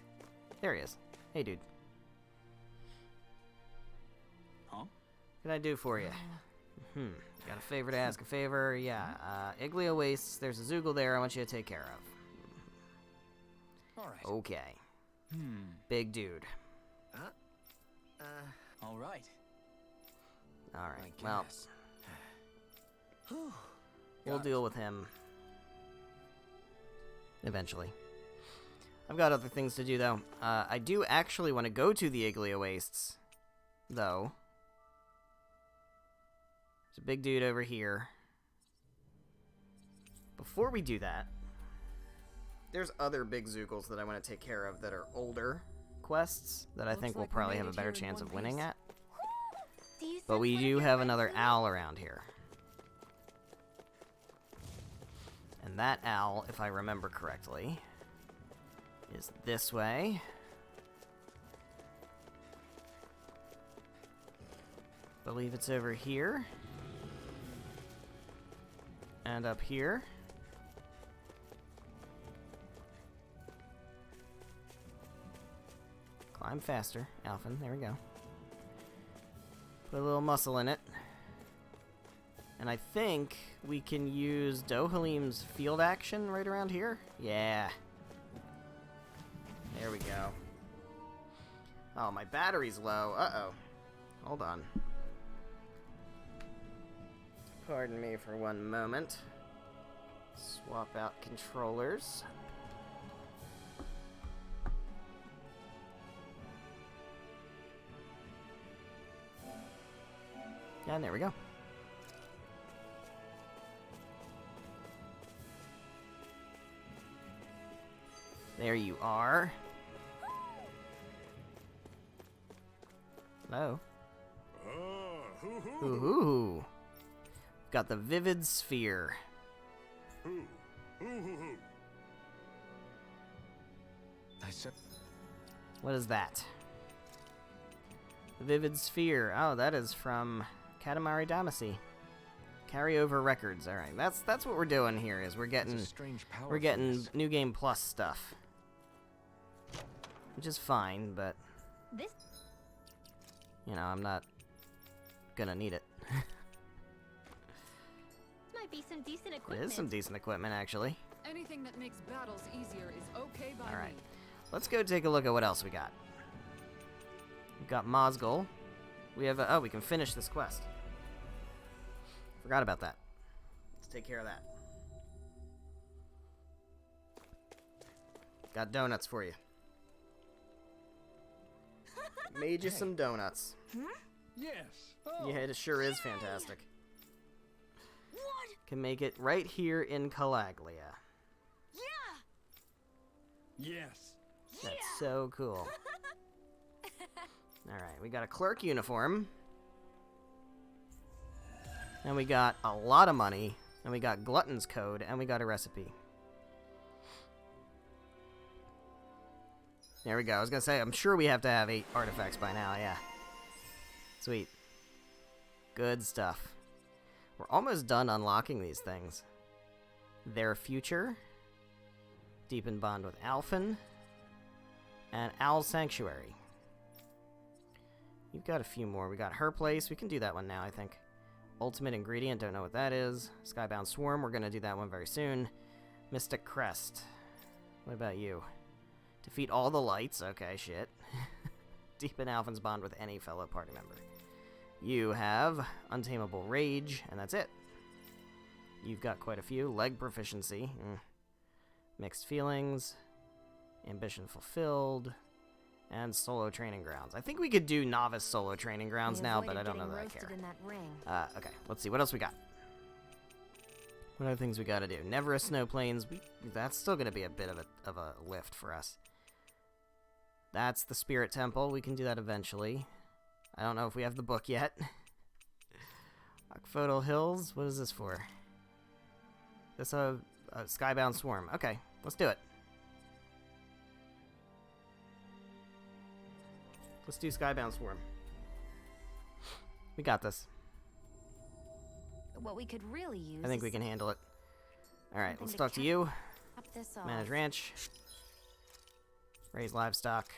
[SPEAKER 1] There he is. Hey, dude.
[SPEAKER 9] Huh?
[SPEAKER 1] What can I do for you? Got a favor to ask. A favor? Yeah. Igleo Wastes. There's a Zoogle there I want you to take care of.
[SPEAKER 3] All right.
[SPEAKER 1] Okay. Big dude.
[SPEAKER 5] All right.
[SPEAKER 1] Alright, well. We'll deal with him. Eventually. I've got other things to do, though. I do actually want to go to the Igleo Wastes, though. There's a big dude over here. Before we do that, there's other big Zoogles that I want to take care of that are older quests that I think we'll probably have a better chance of winning at. But we do have another owl around here. And that owl, if I remember correctly, is this way. Believe it's over here. And up here. Climb faster, Alphen. There we go. Put a little muscle in it. And I think we can use Dohalim's field action right around here. Yeah. There we go. Oh, my battery's low. Uh-oh. Hold on. Pardon me for one moment. Swap out controllers. And there we go. There you are. Hello. Ooh. Got the Vivid Sphere. What is that? The Vivid Sphere. Oh, that is from Katamari Damacy. Carryover records. All right, that's what we're doing here. Is we're getting New Game Plus stuff, which is fine, but you know, I'm not gonna need it.
[SPEAKER 6] Might be some decent equipment.
[SPEAKER 1] It is some decent equipment, actually.
[SPEAKER 2] Anything that makes battles easier is okay by
[SPEAKER 1] All right,
[SPEAKER 2] me.
[SPEAKER 1] let's go take a look at what else we got. We've got Mozgul. We have oh, we can finish this quest. Forgot about that. Let's take care of that. Got donuts for you. Made you some donuts.
[SPEAKER 9] Yes. Oh.
[SPEAKER 1] Yeah, it sure is fantastic. Can make it right here in Calaglia.
[SPEAKER 9] Yes.
[SPEAKER 1] That's so cool. Alright, we got a clerk uniform. And we got a lot of money. And we got Glutton's Code. And we got a recipe. There we go. I was going to say, I'm sure we have to have 8 artifacts by now. Yeah. Sweet. Good stuff. We're almost done unlocking these things. Their Future. Deepen Bond with Alphen. And Owl's Sanctuary. You've got a few more. We got Her Place. We can do that one now, I think. Ultimate Ingredient, don't know what that is. Skybound Swarm, we're going to do that one very soon. Mystic Crest. What about you? Defeat all the lights. Okay, shit. Deepen Alphen's bond with any fellow party member. You have Untamable Rage, and that's it. You've got quite a few. Leg Proficiency. Mixed Feelings. Ambition Fulfilled. And Solo Training Grounds. I think we could do Novice Solo Training Grounds now, but I don't know that I care. Okay, let's see. What else we got? What other things we gotta do? Never a Snow Plains. That's still gonna be a bit of a lift for us. That's the Spirit Temple. We can do that eventually. I don't know if we have the book yet. Akphodel Hills. What is this for? This a Skybound Swarm. Okay, let's do it. Let's do Skybound Swarm. We got this.
[SPEAKER 7] What we could really use.
[SPEAKER 1] I think we can handle it. Alright, let's talk to you. Manage ranch. Raise livestock.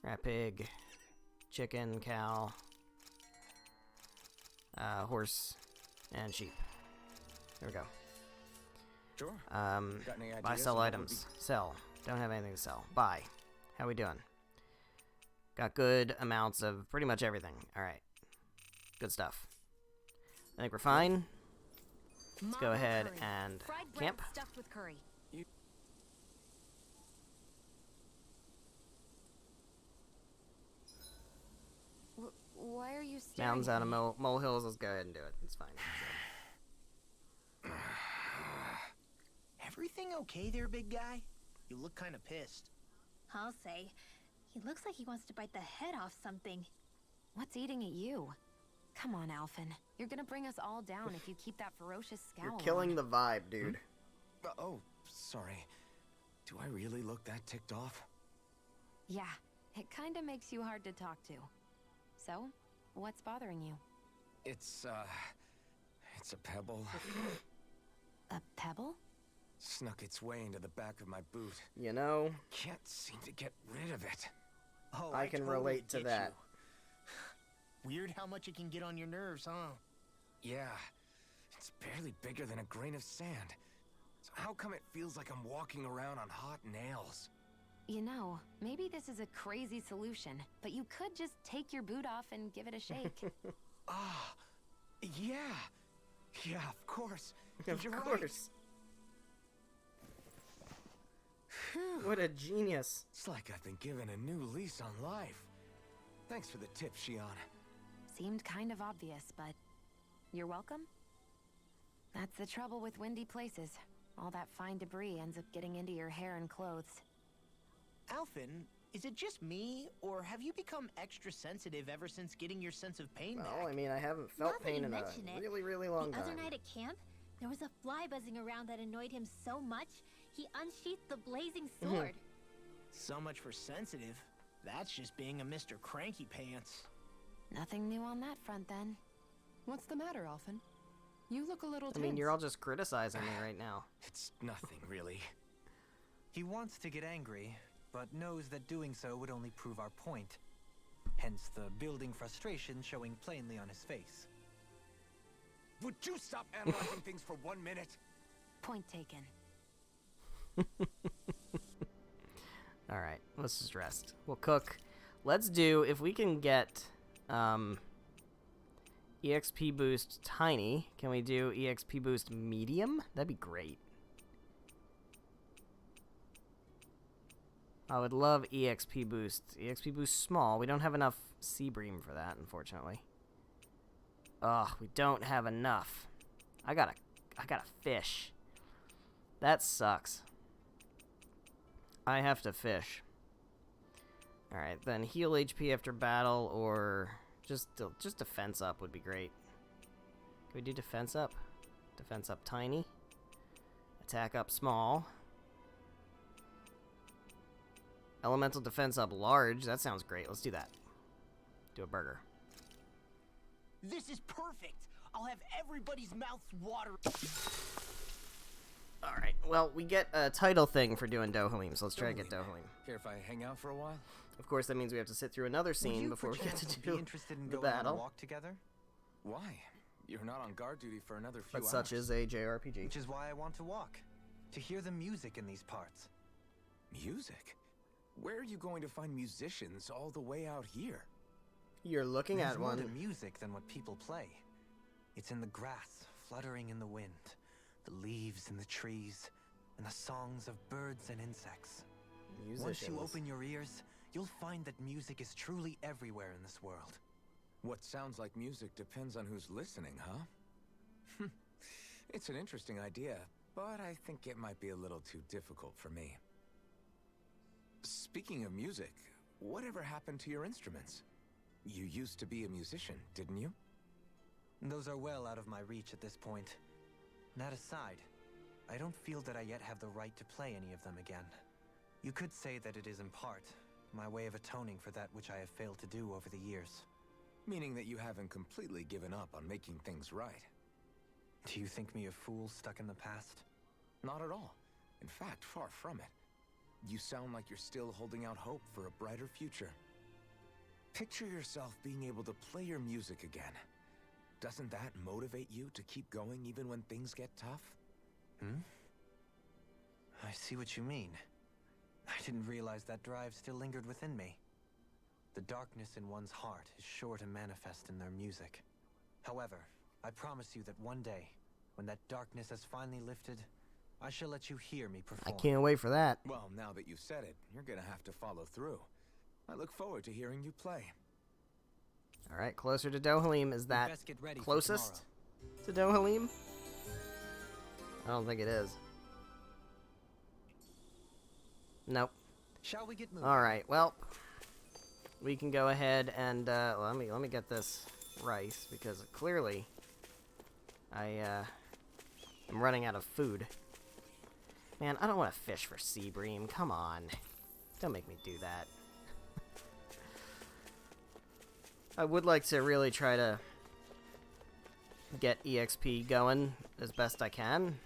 [SPEAKER 1] Rat pig. Chicken, cow. Horse. And sheep. There we go.
[SPEAKER 3] Sure. Got any
[SPEAKER 1] Buy,
[SPEAKER 3] ideas
[SPEAKER 1] sell
[SPEAKER 3] on what would
[SPEAKER 1] items. Sell. Don't have anything to sell. Buy. How we doing? Got good amounts of pretty much everything. Alright. Good stuff. I think we're fine. Let's go ahead and camp.
[SPEAKER 7] Stuffed with curry. Why are you staring?
[SPEAKER 1] Mountains out of molehills. Let's go ahead and do it. It's fine.
[SPEAKER 4] Everything okay there, big guy? You look kind of pissed.
[SPEAKER 6] I'll say. He looks like he wants to bite the head off something.
[SPEAKER 7] What's eating at you? Come on, Alphen. You're gonna bring us all down if you keep that ferocious scowl.
[SPEAKER 1] You're killing
[SPEAKER 7] on.
[SPEAKER 1] the vibe, dude.
[SPEAKER 3] Oh, sorry. Do I really look that ticked off?
[SPEAKER 7] Yeah, it kinda makes you hard to talk to. So, what's bothering you?
[SPEAKER 3] It's a pebble.
[SPEAKER 7] A pebble?
[SPEAKER 3] Snuck its way into the back of my boot.
[SPEAKER 1] You know,
[SPEAKER 3] Can't seem to get rid of it.
[SPEAKER 4] Oh,
[SPEAKER 1] I can
[SPEAKER 4] totally
[SPEAKER 1] relate to
[SPEAKER 4] get
[SPEAKER 1] that.
[SPEAKER 4] you. Weird how much it can get on your nerves, huh?
[SPEAKER 3] Yeah, it's barely bigger than a grain of sand. So how come it feels like I'm walking around on hot nails?
[SPEAKER 7] You know, maybe this is a crazy solution, but you could just take your boot off and give it a shake.
[SPEAKER 3] Ah, yeah. Yeah, of course.
[SPEAKER 1] Of
[SPEAKER 3] You're
[SPEAKER 1] course. What a genius.
[SPEAKER 3] It's like I've been given a new lease on life. Thanks for the tip, Shion.
[SPEAKER 7] Seemed kind of obvious, but you're welcome? That's the trouble with windy places. All that fine debris ends up getting into your hair and clothes.
[SPEAKER 4] Alphen, is it just me, or have you become extra sensitive ever since getting your sense of pain
[SPEAKER 1] Well,
[SPEAKER 4] back?
[SPEAKER 1] I mean, I haven't
[SPEAKER 6] Now
[SPEAKER 1] felt
[SPEAKER 6] that you
[SPEAKER 1] pain in a
[SPEAKER 6] mention it,
[SPEAKER 1] really, really long
[SPEAKER 6] The
[SPEAKER 1] time.
[SPEAKER 6] other night at camp, there was a fly buzzing around that annoyed him so much, he unsheathed the blazing sword.
[SPEAKER 4] So much for sensitive. That's just being a Mr. Cranky Pants.
[SPEAKER 7] Nothing new on that front, then.
[SPEAKER 2] What's the matter, Alphen? You look a little
[SPEAKER 1] I
[SPEAKER 2] tense.
[SPEAKER 1] mean, you're all just criticizing me right now.
[SPEAKER 3] It's nothing, really.
[SPEAKER 5] He wants to get angry, but knows that doing so would only prove our point. Hence the building frustration showing plainly on his face.
[SPEAKER 3] Would you stop analyzing things for 1 minute?
[SPEAKER 7] Point taken.
[SPEAKER 1] Alright, let's just rest. We'll cook. Let's do, if we can get EXP boost tiny, can we do EXP boost medium? That'd be great. I would love EXP boost. EXP boost small. We don't have enough sea bream for that, unfortunately. Ugh, we don't have enough. I gotta fish. That sucks. I have to fish. Alright, then heal HP after battle, or just defense up would be great. Can we do defense up? Defense up tiny. Attack up small. Elemental defense up large. That sounds great. Let's do that. Do a burger.
[SPEAKER 4] This is perfect! I'll have everybody's mouths water.
[SPEAKER 1] Alright, well, we get a title thing for doing Dohalim, so let's try to get Dohalim.
[SPEAKER 3] Care if I hang out for a while?
[SPEAKER 1] Of course, that means we have to sit through another
[SPEAKER 5] Would
[SPEAKER 1] scene
[SPEAKER 5] you
[SPEAKER 1] before we get
[SPEAKER 5] perchance
[SPEAKER 1] to
[SPEAKER 5] be
[SPEAKER 1] do
[SPEAKER 5] interested in
[SPEAKER 1] the
[SPEAKER 5] going on a
[SPEAKER 1] battle.
[SPEAKER 5] walk together?
[SPEAKER 3] Why? You're not on guard duty for another few
[SPEAKER 1] But
[SPEAKER 3] hours.
[SPEAKER 1] such is a JRPG.
[SPEAKER 5] Which is why I want to walk. To hear the music in these parts.
[SPEAKER 3] Music? Where are you going to find musicians all the way out here?
[SPEAKER 1] You're looking
[SPEAKER 5] There's
[SPEAKER 1] at
[SPEAKER 5] more
[SPEAKER 1] one.
[SPEAKER 5] to music than what people play. It's in the grass, fluttering in the wind, the leaves in the trees, and the songs of birds and insects. Once you open your ears, you'll find that music is truly everywhere in this world.
[SPEAKER 3] What sounds like music depends on who's listening, huh? It's an interesting idea, but I think it might be a little too difficult for me. Speaking of music, whatever happened to your instruments? You used to be a musician, didn't you?
[SPEAKER 5] Those are well out of my reach at this point. That aside, I don't feel that I yet have the right to play any of them again. You could say that it is in part my way of atoning for that which I have failed to do over the years.
[SPEAKER 3] Meaning that you haven't completely given up on making things right.
[SPEAKER 5] Do you think me a fool stuck in the past?
[SPEAKER 3] Not at all. In fact, far from it. You sound like you're still holding out hope for a brighter future. Picture yourself being able to play your music again. Doesn't that motivate you to keep going even when things get tough?
[SPEAKER 5] I see what you mean. I didn't realize that drive still lingered within me. The darkness in one's heart is sure to manifest in their music. However, I promise you that one day, when that darkness has finally lifted, I shall let you hear me perform.
[SPEAKER 1] I can't wait for that.
[SPEAKER 3] Well, now that you've said it, you're gonna have to follow through. I look forward to hearing you play.
[SPEAKER 1] Alright, closer to Dohalim. Is that
[SPEAKER 5] best get ready for
[SPEAKER 1] closest to Dohalim? I don't think it is. Nope.
[SPEAKER 5] Shall we get moving?
[SPEAKER 1] Alright, well, we can go ahead and let me get this rice, because clearly I'm running out of food. Man, I don't want to fish for sea bream. Come on. Don't make me do that. I would like to really try to get EXP going as best I can,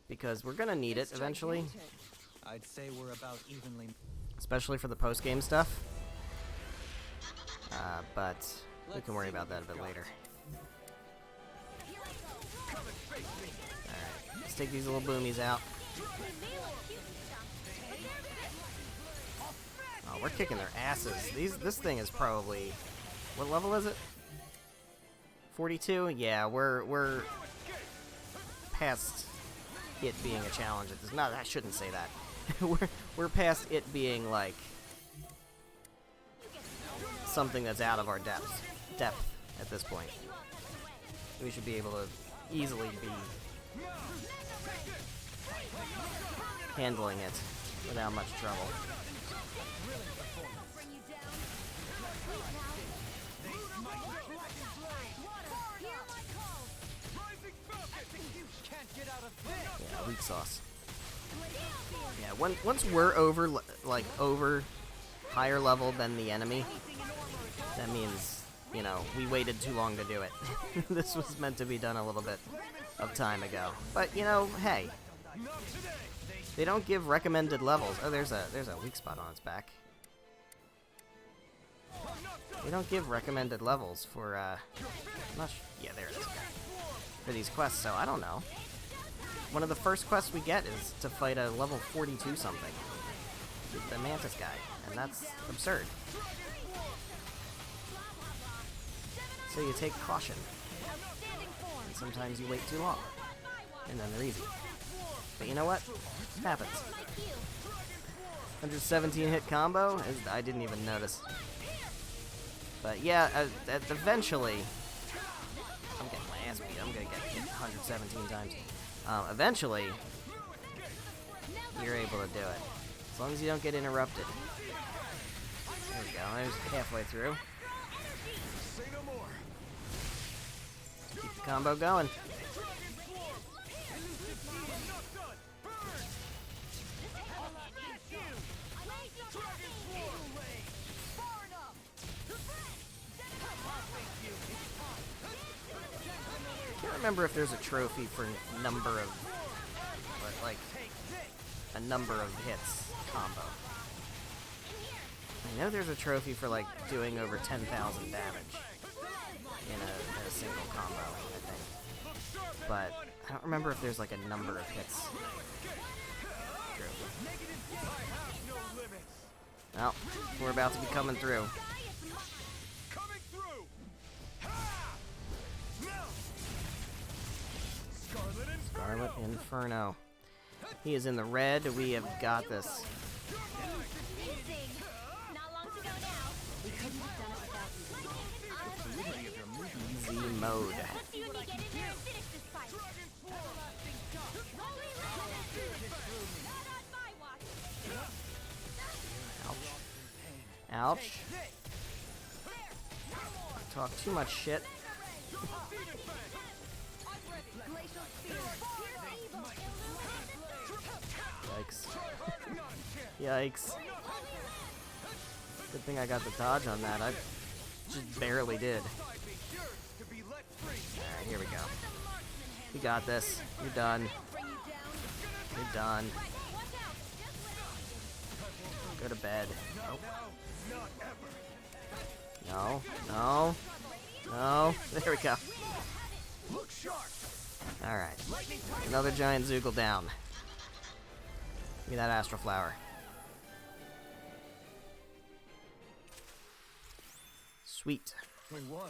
[SPEAKER 1] because we're gonna need it eventually.
[SPEAKER 5] I'd say we're about evenly...
[SPEAKER 1] Especially for the post-game stuff. But we can worry about that a bit later. Alright, let's take these little boomies out. Oh, we're kicking their asses. This thing is probably... What level is it? 42? Yeah, we're past it being a challenge. It does not. I shouldn't say that. we're past it being like something that's out of our depth at this point. We should be able to easily be handling it without much trouble. Yeah, weak sauce. Yeah, once we're over, over higher level than the enemy, that means, you know, we waited too long to do it. This was meant to be done a little bit of time ago. But, you know, hey. They don't give recommended levels. Oh, there's a weak spot on its back. They don't give recommended levels for, yeah, there it is. For these quests, so I don't know. One of the first quests we get is to fight a level 42 something. With the Mantis guy, and that's absurd. So you take caution. And sometimes you wait too long. And then they're easy. But you know what? It happens. 117 hit combo? I didn't even notice. But yeah, eventually... I'm getting my ass beat. I'm gonna get hit 117 times. Eventually, you're able to do it. As long as you don't get interrupted. There we go. There's halfway through. Keep the combo going. I can't remember if there's a trophy for number of, like, a number of hits combo. I know there's a trophy for, like, doing over 10,000 damage in a single combo, I think. But I don't remember if there's, like, a number of hits. Well, we're about to be coming through. Scarlet Inferno. He is in the red. We have got this. Easy mode. Ouch. Ouch. Talk too much shit. Yikes. Yikes. Good thing I got the dodge on that. I just barely did. Alright, here we go. You got this. You're done. You're done. Go to bed. Nope. No. No. No. There we go. Alright. Another giant Zoogle down. Give me that Astral Flower. Sweet.
[SPEAKER 3] We won.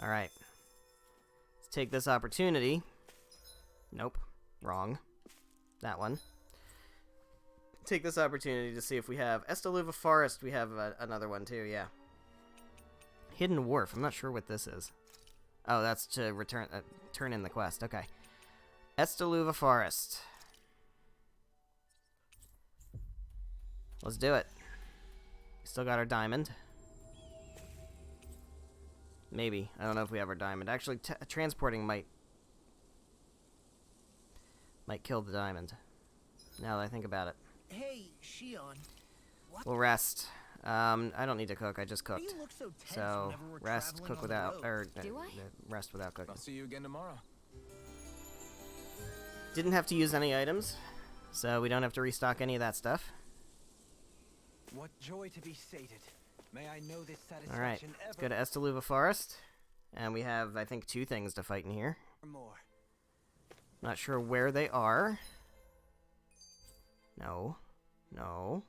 [SPEAKER 1] Alright. Let's take this opportunity. Nope. Wrong. That one. Take this opportunity to see if we have Esteluva Forest. We have another one too, yeah. Hidden Wharf. I'm not sure what this is. Oh, that's to turn in the quest. Okay. Esteluva Forest. Let's do it. We still got our diamond. Maybe. I don't know if we have our diamond. Actually, transporting might kill the diamond. Now that I think about it.
[SPEAKER 4] Hey, Shion. What?
[SPEAKER 1] We'll rest. I don't need to cook. I just
[SPEAKER 4] Why do
[SPEAKER 1] cooked.
[SPEAKER 4] you look so tense
[SPEAKER 1] So
[SPEAKER 4] whenever we're
[SPEAKER 1] rest,
[SPEAKER 4] traveling
[SPEAKER 1] cook
[SPEAKER 4] on
[SPEAKER 1] without,
[SPEAKER 4] the road?
[SPEAKER 1] or
[SPEAKER 7] Do I?
[SPEAKER 1] rest without cooking.
[SPEAKER 3] I'll see you again tomorrow.
[SPEAKER 1] Didn't have to use any items, so we don't have to restock any of that stuff.
[SPEAKER 5] What joy to be sated. May I know this satisfaction
[SPEAKER 1] Alright, let's go to Esteluva Forest. And we have, I think, 2 things to fight in here.
[SPEAKER 5] more.
[SPEAKER 1] Not sure where they are. No. No.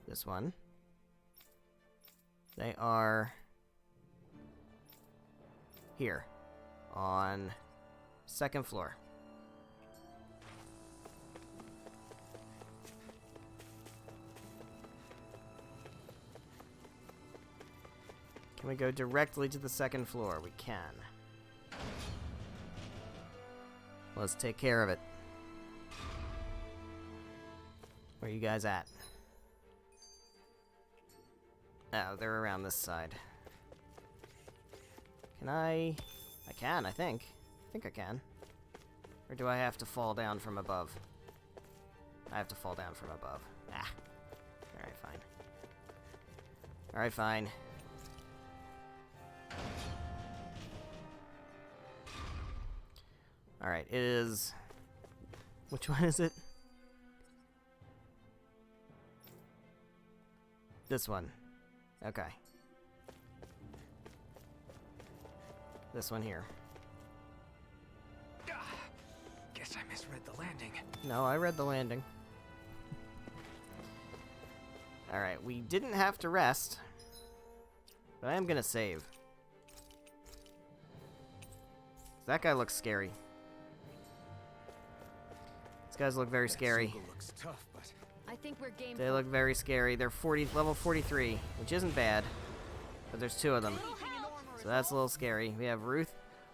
[SPEAKER 1] This one. They are here. On 2nd floor. Can we go directly to the 2nd floor? We can. Let's take care of it. Where are you guys at? Oh, they're around this side. Can I can, I think. I think I can. Or do I have to fall down from above? I have to fall down from above. Ah. Alright, fine. Alright, fine. Alright, it is... Which one is it? This one. Okay. This one here.
[SPEAKER 3] Guess I misread the landing.
[SPEAKER 1] No, I read the landing. Alright, we didn't have to rest. But I am gonna save. That guy looks scary. These guys look very scary.
[SPEAKER 3] Looks tough, but
[SPEAKER 7] I think we're game.
[SPEAKER 1] They look very scary. They're level 43, which isn't bad. But there's 2 of them. So that's a little scary. We have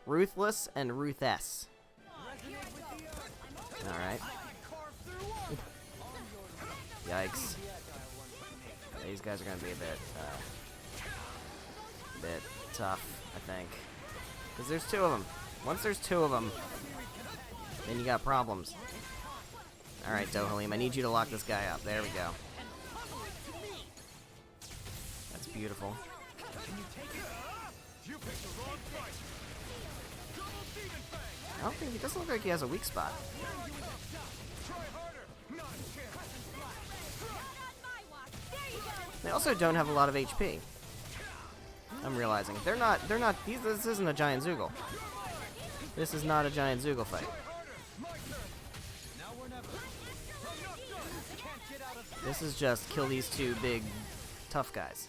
[SPEAKER 1] Ruthless and Ruthess. Alright. Yikes. These guys are gonna be a bit tough, I think. Because there's 2 of them. Once there's 2 of them, then you got problems. Alright, Dohalim, I need you to lock this guy up. There we go. That's beautiful. I don't think he doesn't look like he has a weak spot. They also don't have a lot of HP. I'm realizing. This isn't a giant Zoogle. This is not a giant Zoogle fight. This is just kill these 2 big, tough guys.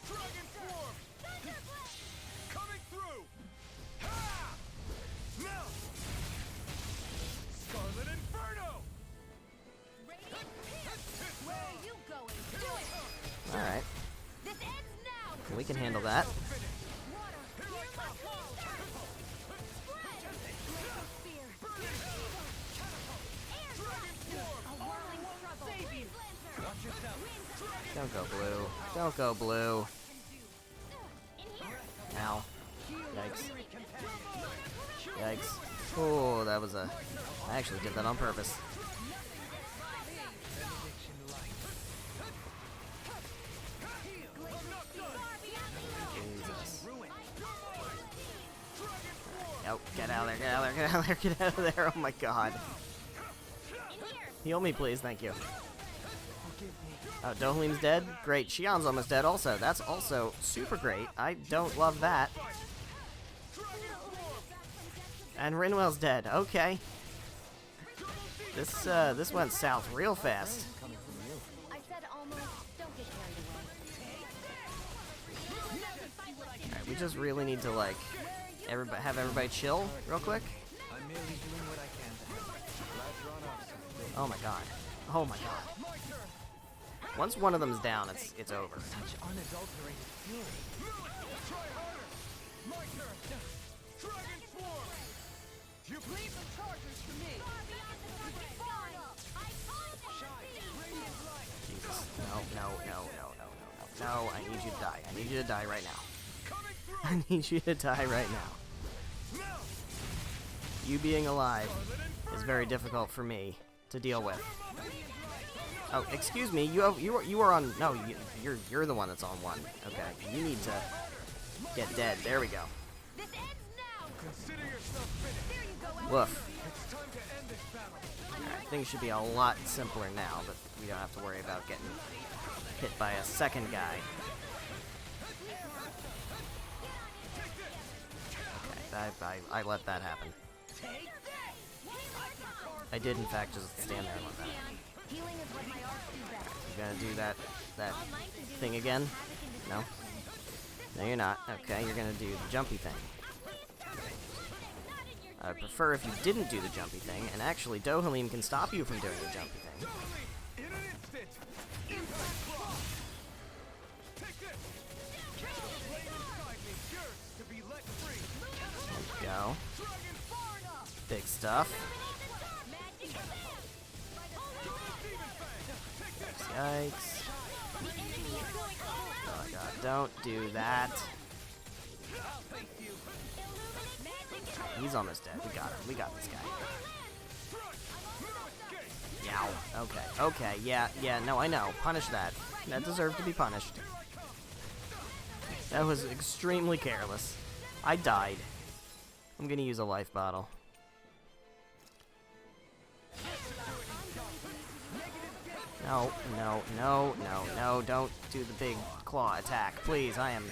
[SPEAKER 1] Alright. We can handle that. Don't go blue. Don't go blue. Ow. Yikes. Yikes. Oh, that was a... I actually did that on purpose. Jesus. Oh, get out of there, get out of there, get out of there, get out of there. Oh my god. Heal me, please, thank you. Oh, Dohalim's dead? Great. Shion's almost dead also. That's also super great. I don't love that. And Rinwell's dead. Okay. This went south real fast.
[SPEAKER 6] I said almost. Don't get carried away.
[SPEAKER 1] Alright, we just really need to, like, have everybody chill real quick.
[SPEAKER 5] I'm merely doing what I can to help. Glad you're on our side.
[SPEAKER 1] Oh my god. Oh my god. Once one of them's down, it's over.
[SPEAKER 5] Such unadulterated fury.
[SPEAKER 3] Try harder! My turn! Dragon Swarm! You leave the chargers to me!
[SPEAKER 1] Jesus. No, no, no, no, no, no, no. No, I need you to die. I need you to die right now. I need you to die right now. You being alive is very difficult for me to deal with. Oh, excuse me. You are on. No, you're the one that's on one. Okay, you need to get dead. There we go.
[SPEAKER 3] Consider yourself finished.
[SPEAKER 1] Woof.
[SPEAKER 3] It's time to end this battle.
[SPEAKER 1] Alright, things should be a lot simpler now, but we don't have to worry about getting hit by a second guy. Okay, I let that happen. I did, in fact, just stand there and let that happen. You gonna do that thing again? No? No, you're not. Okay, you're gonna do the jumpy thing. I'd prefer if you didn't do the jumpy thing, and actually Dohalim can stop you from doing the jumpy thing.
[SPEAKER 3] In an instant! Impact Claw! Take this! Flame inside me, yours to be let free!
[SPEAKER 1] There we go.
[SPEAKER 3] Dragon Farna!
[SPEAKER 1] Big stuff. Yikes. Oh my god, don't do that. He's almost dead. We got him. We got this guy. Yow. Okay. Okay. Yeah. Yeah. No, I know. Punish that. That deserved to be punished. That was extremely careless. I died. I'm gonna use a life bottle. No, no, no, no, no, don't do the big claw attack. Please, I am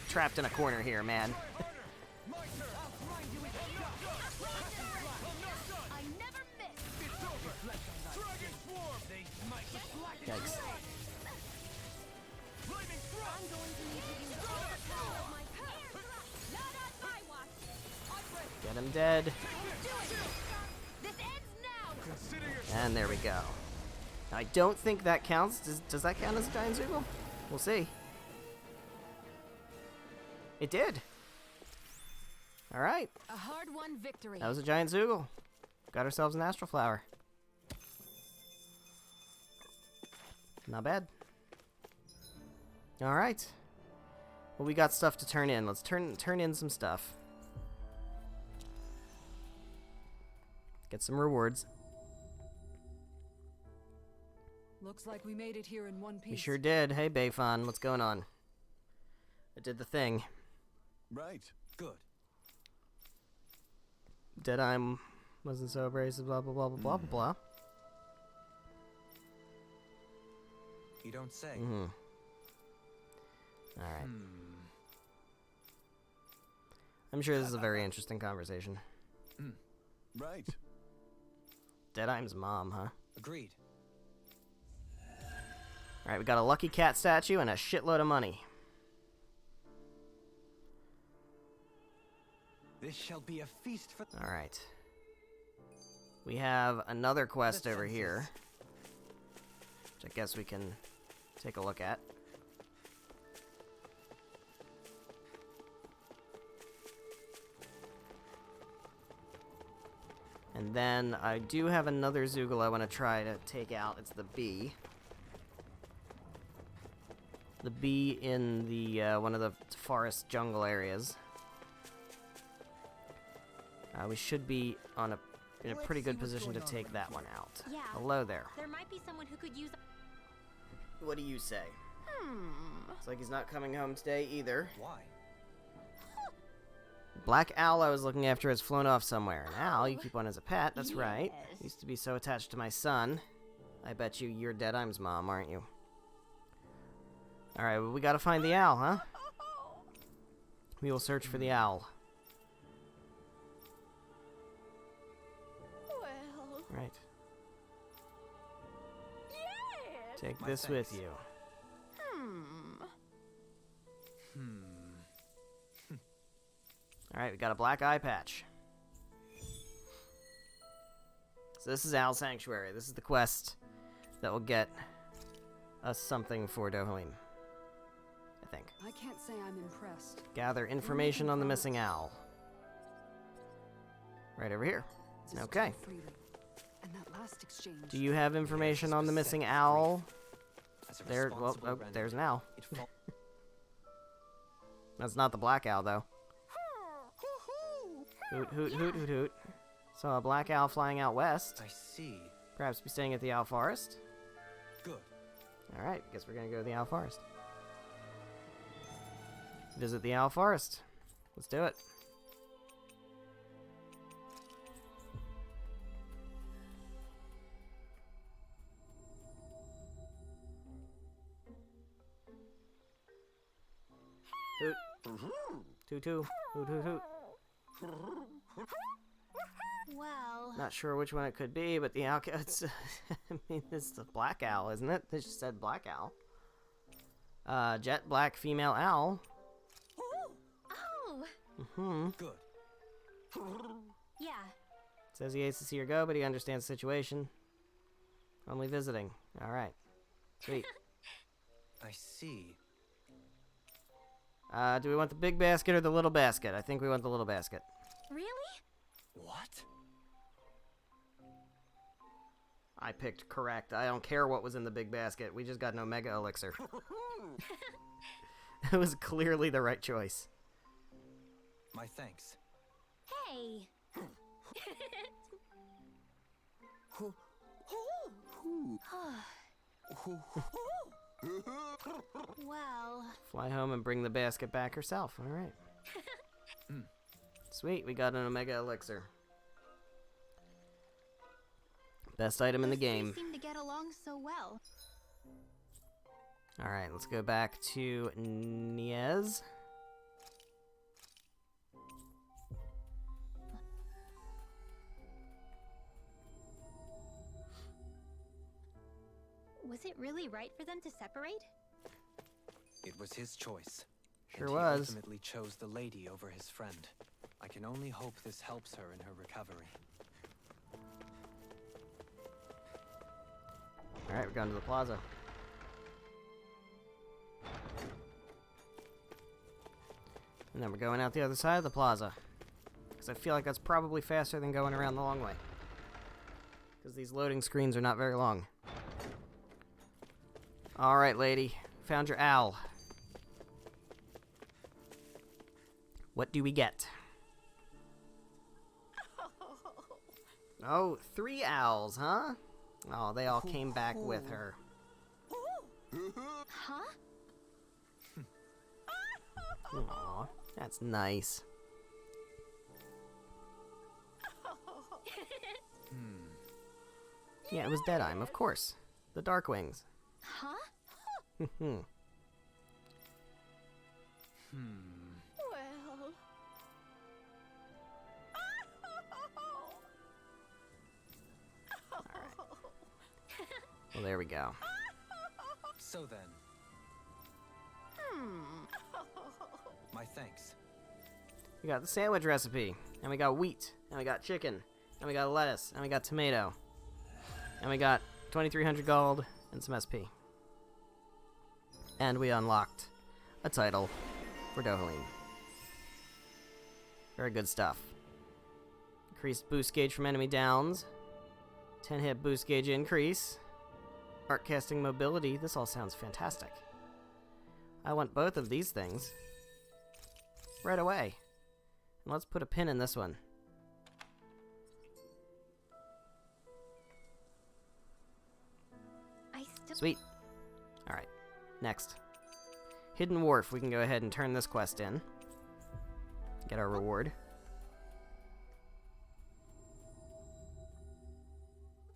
[SPEAKER 1] trapped in a corner here, man. Yikes. Get him dead. And there we go. I don't think that counts. Does that count as a giant Zoogle? We'll see. It did. Alright.
[SPEAKER 7] A hard-won victory.
[SPEAKER 1] That was a giant Zoogle. Got ourselves an Astral Flower. Not bad. Alright. Well, we got stuff to turn in. Let's turn in some stuff. Get some rewards.
[SPEAKER 2] Looks like we made it here in one piece.
[SPEAKER 1] We sure did. Hey, Bayfon, what's going on? I did the thing.
[SPEAKER 3] Right.
[SPEAKER 5] Good.
[SPEAKER 1] Deadeye wasn't so abrasive, blah, blah, blah, blah, blah, blah, blah.
[SPEAKER 5] You don't say.
[SPEAKER 1] Mm-hmm. Alright. I'm sure this is a very interesting conversation.
[SPEAKER 3] Right.
[SPEAKER 1] Deadeye's mom, huh?
[SPEAKER 5] Agreed.
[SPEAKER 1] Alright, we got a lucky cat statue and a shitload of money.
[SPEAKER 5] This shall be a feast for.
[SPEAKER 1] Alright. We have another quest over here, which I guess we can take a look at. And then I do have another Zoogle I want to try to take out. It's the bee. The bee in the one of the forest jungle areas. We should be in a pretty good position to take that one out.
[SPEAKER 6] Yeah.
[SPEAKER 1] Hello there.
[SPEAKER 6] There might be someone who could use.
[SPEAKER 1] What do you say? Looks like he's not coming home today either.
[SPEAKER 5] Why?
[SPEAKER 1] Black Owl I was looking after has flown off somewhere. An owl you keep one as a pet, that's right. Used to be so attached to my son. I bet you're Deadeye's mom, aren't you? Alright, well, we gotta find the owl, huh? We will search for the owl.
[SPEAKER 6] Well.
[SPEAKER 1] Right. Take
[SPEAKER 5] My
[SPEAKER 1] this
[SPEAKER 5] thanks.
[SPEAKER 1] with you. Alright, we got a black eye patch. So this is Al's Sanctuary. This is the quest that will get us something for Dohalim. I think.
[SPEAKER 2] I can't say I'm impressed.
[SPEAKER 1] Gather information on the missing owl. Right over here.
[SPEAKER 2] Just
[SPEAKER 1] Okay.
[SPEAKER 2] too freely. And that last exchange.
[SPEAKER 1] Do you have information on the missing owl? There, well, oh, there's an owl. That's not the black owl, though. Hoot, hoot, hoot, hoot, hoot. Saw a black owl flying out west.
[SPEAKER 5] I see.
[SPEAKER 1] Perhaps be staying at the Owl Forest.
[SPEAKER 5] Good.
[SPEAKER 1] Alright, guess we're gonna go to the Owl Forest. Visit the Owl Forest. Let's do it. Hoot. Toot toot. Hoot hoot hoot.
[SPEAKER 6] Well,
[SPEAKER 1] Not sure which one it could be, but the owl. It's, I mean, it's the black owl, isn't it? They just said black owl. Jet black female owl.
[SPEAKER 6] oh,
[SPEAKER 5] Good.
[SPEAKER 6] yeah.
[SPEAKER 1] Says he hates to see her go, but he understands the situation. Only visiting. Alright. Sweet.
[SPEAKER 5] I see.
[SPEAKER 1] Do we want the big basket or the little basket? I think we want the little basket.
[SPEAKER 6] Really?
[SPEAKER 5] What?
[SPEAKER 1] I picked correct. I don't care what was in the big basket. We just got an Omega Elixir. It was clearly the right choice.
[SPEAKER 5] My thanks.
[SPEAKER 6] Hey. Well,
[SPEAKER 1] Fly home and bring the basket back herself. Alright. Sweet, we got an Omega Elixir. Best item in the
[SPEAKER 6] those three
[SPEAKER 1] game.
[SPEAKER 6] seem to get along so well.
[SPEAKER 1] Alright, let's go back to Niez.
[SPEAKER 6] Was it really right for them to separate?
[SPEAKER 5] It was his choice.
[SPEAKER 1] Sure
[SPEAKER 5] and he
[SPEAKER 1] was.
[SPEAKER 5] ultimately chose the lady over his friend. I can only hope this helps her in her recovery.
[SPEAKER 1] Alright, we're going to the plaza. And then we're going out the other side of the plaza. Because I feel like that's probably faster than going around the long way. Because these loading screens are not very long. Alright, lady. Found your owl. What do we get? Oh, 3 owls, huh? Oh, they all came back with her.
[SPEAKER 6] Huh?
[SPEAKER 1] Aw, that's nice. Yeah, it was Deadeye, of course. The Darkwings.
[SPEAKER 6] Huh? Well.
[SPEAKER 1] Well, there we go.
[SPEAKER 5] So then, my thanks.
[SPEAKER 1] We got the sandwich recipe, and we got wheat, and we got chicken, and we got lettuce, and we got tomato, and we got 2,300 gold and some SP. And we unlocked a title for Dohalim. Very good stuff. Increased boost gauge from enemy downs. 10 hit boost gauge increase. Arc casting mobility. This all sounds fantastic. I want both of these things right away. And let's put a pin in this one. Sweet. Alright, next. Hidden Wharf. We can go ahead and turn this quest in. Get our reward.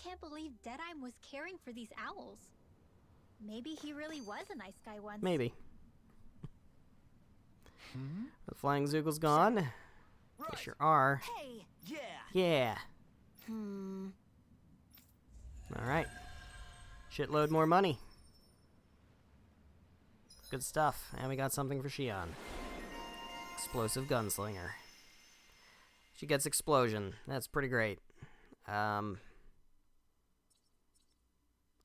[SPEAKER 6] Can't believe Deadeye was caring for these owls. Maybe he really was a nice guy once.
[SPEAKER 1] Maybe. The flying Zoogle's gone. They sure are.
[SPEAKER 4] Hey! Yeah!
[SPEAKER 1] Yeah. Alright. Shitload more money. Good stuff. And we got something for Shion. Explosive Gunslinger. She gets explosion. That's pretty great. I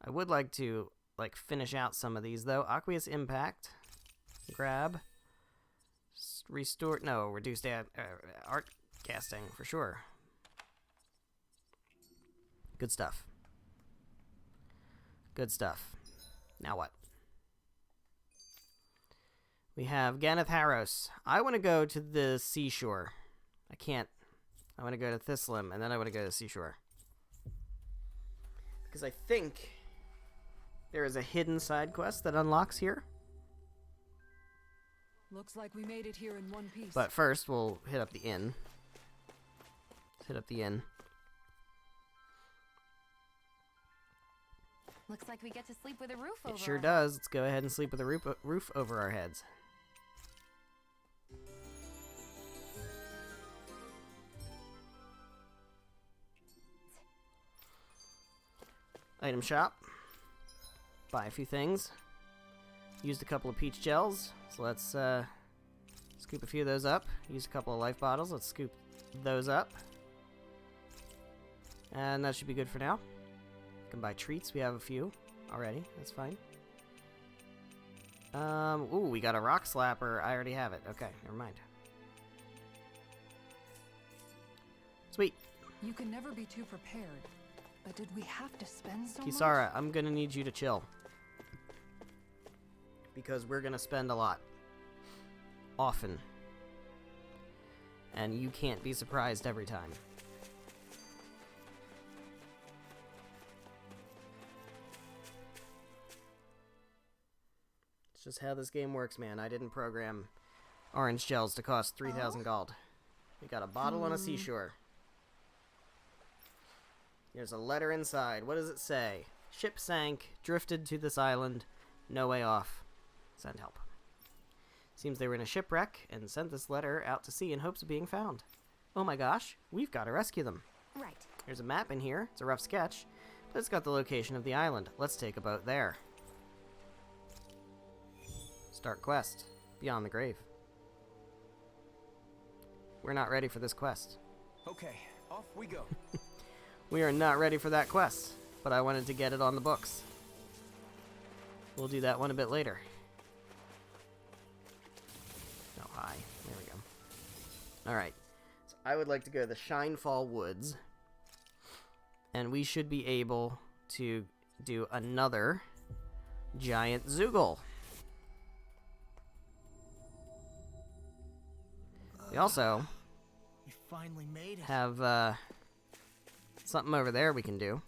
[SPEAKER 1] would like to finish out some of these though. Aqueous Impact. Grab. Restore. No, reduced art casting for sure. Good stuff. Good stuff. Now what? We have Ganeth Harros. I want to go to the seashore. I can't. I want to go to Thislim, and then I want to go to the seashore. Because I think there is a hidden side quest that unlocks here.
[SPEAKER 2] Looks like we made it here in one piece.
[SPEAKER 1] But first, we'll hit up the inn. Let's hit up the inn.
[SPEAKER 7] Looks like we get to sleep with a roof over
[SPEAKER 1] It sure
[SPEAKER 7] our
[SPEAKER 1] does. Let's go ahead and sleep with a roof over our heads. Item shop. Buy a few things. Used a couple of peach gels, so let's scoop a few of those up. Used a couple of life bottles. Let's scoop those up. And that should be good for now. Can buy treats. We have a few already. That's fine. Ooh, we got a rock slapper. I already have it. Okay, never mind. Sweet.
[SPEAKER 2] You can never be too prepared. But did we have to spend so much?
[SPEAKER 1] Kisara, I'm gonna need you to chill. Because we're gonna spend a lot. Often. And you can't be surprised every time. It's just how this game works, man. I didn't program orange gels to cost 3,000 gold. We got a bottle on a seashore. There's a letter inside. What does it say? Ship sank, drifted to this island, no way off. Send help. Seems they were in a shipwreck and sent this letter out to sea in hopes of being found. Oh my gosh, we've got to rescue them.
[SPEAKER 6] Right.
[SPEAKER 1] There's a map in here. It's a rough sketch, but it's got the location of the island. Let's take a boat there. Start quest. Beyond the grave. We're not ready for this quest.
[SPEAKER 3] Okay, off we go.
[SPEAKER 1] We are not ready for that quest, but I wanted to get it on the books. We'll do that one a bit later. Oh, hi. There we go. Alright. So I would like to go to the Shinefall Woods. And we should be able to do another giant Zoogle. We also
[SPEAKER 4] We finally made it.
[SPEAKER 1] have something over there we can do.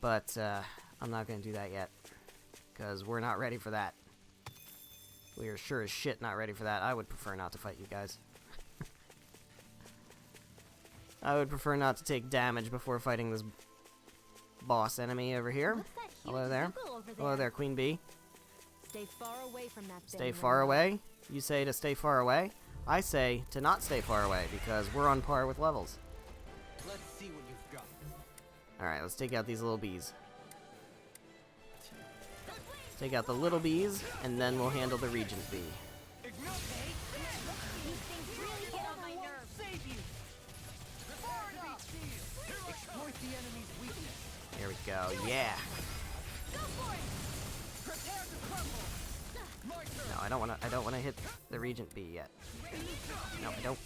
[SPEAKER 1] But I'm not going to do that yet. Because we're not ready for that. We are sure as shit not ready for that. I would prefer not to fight you guys. I would prefer not to take damage before fighting this boss enemy over here.
[SPEAKER 6] What's that huge
[SPEAKER 1] Hello there.
[SPEAKER 6] Zoogle over there?
[SPEAKER 1] Hello there, Queen Bee.
[SPEAKER 7] Stay far away from that thing.
[SPEAKER 1] Stay far away? You say to stay far away? I say to not stay far away because we're on par with levels.
[SPEAKER 5] Let's see what you've got.
[SPEAKER 1] Alright, let's take out these little bees. Take out the little bees, and then we'll handle the Regent Bee.
[SPEAKER 6] These things really get on my nerves.
[SPEAKER 4] Exploit the enemy's weakness.
[SPEAKER 1] Here we go, yeah!
[SPEAKER 6] Go for it.
[SPEAKER 1] No, I don't wanna hit the Regent Bee yet. No, I don't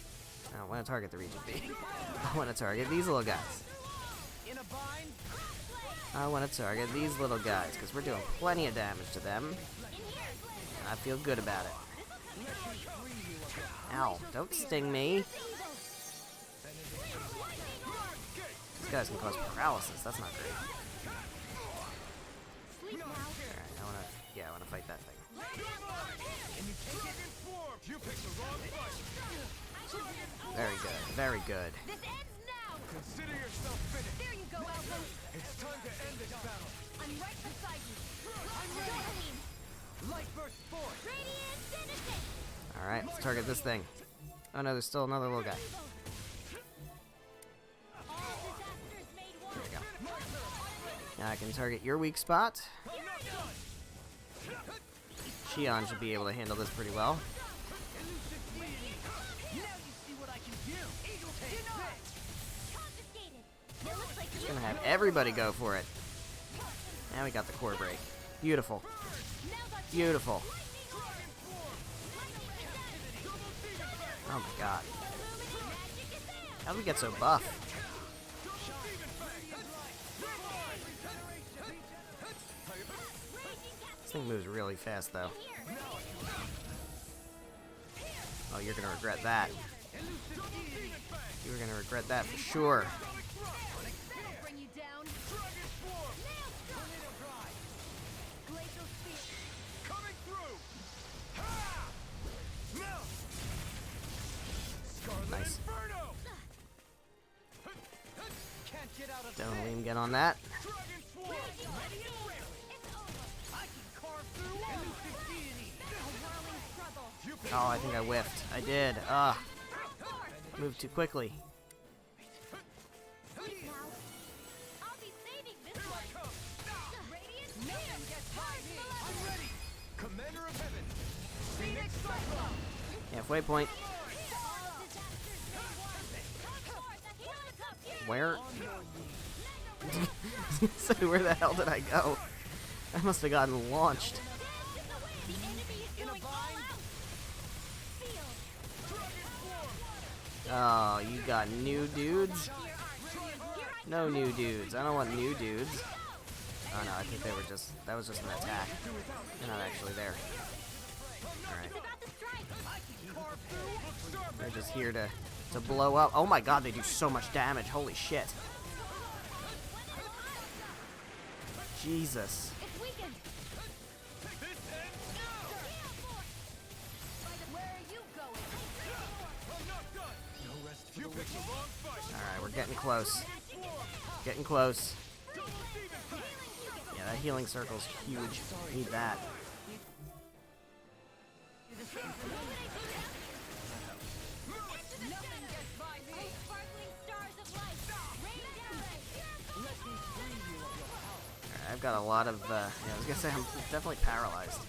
[SPEAKER 1] wanna target the Regent Bee. I wanna target these little guys.
[SPEAKER 4] In a bind.
[SPEAKER 1] I wanna target these little guys, because we're doing plenty of damage to them. And I feel good about it. Ow, don't sting me. These guys can cause paralysis, that's not great.
[SPEAKER 6] Sleep now.
[SPEAKER 1] Alright, I wanna fight that thing. Very good, very good.
[SPEAKER 6] This ends now.
[SPEAKER 3] Consider yourself finished.
[SPEAKER 6] There you go, Outpost.
[SPEAKER 3] It's time to end this battle.
[SPEAKER 6] I'm right beside you. I'm ready.
[SPEAKER 3] Light burst forth.
[SPEAKER 6] Radiant Citizen.
[SPEAKER 1] Alright, let's target this thing. Oh no, there's still another little guy.
[SPEAKER 6] All disasters made one.
[SPEAKER 1] There we go. Now I can target your weak spot.
[SPEAKER 6] Here I go.
[SPEAKER 1] Shion should be able to handle this pretty well. Just gonna have everybody go for it. Now we got the core break. Beautiful. Beautiful. Oh my god. How did we get so buff? This thing moves really fast though. Oh, you're gonna regret that. You're gonna regret that for sure. Nice. Don't let him get on that. Oh, I think I whiffed. I did. Moved too quickly. Halfway point. Where? So where the hell did I go? I must have gotten launched. Oh, you got new dudes? No new dudes. I don't want new dudes. Oh no, I think they were just... That was just an attack. They're not actually there. Alright. They're just here to blow up. Oh my god, they do so much damage. Holy shit. Jesus. Alright, we're getting close. Getting close. Yeah, that healing circle's huge. Need that. I've got a lot of, yeah, I was gonna say I'm definitely paralyzed.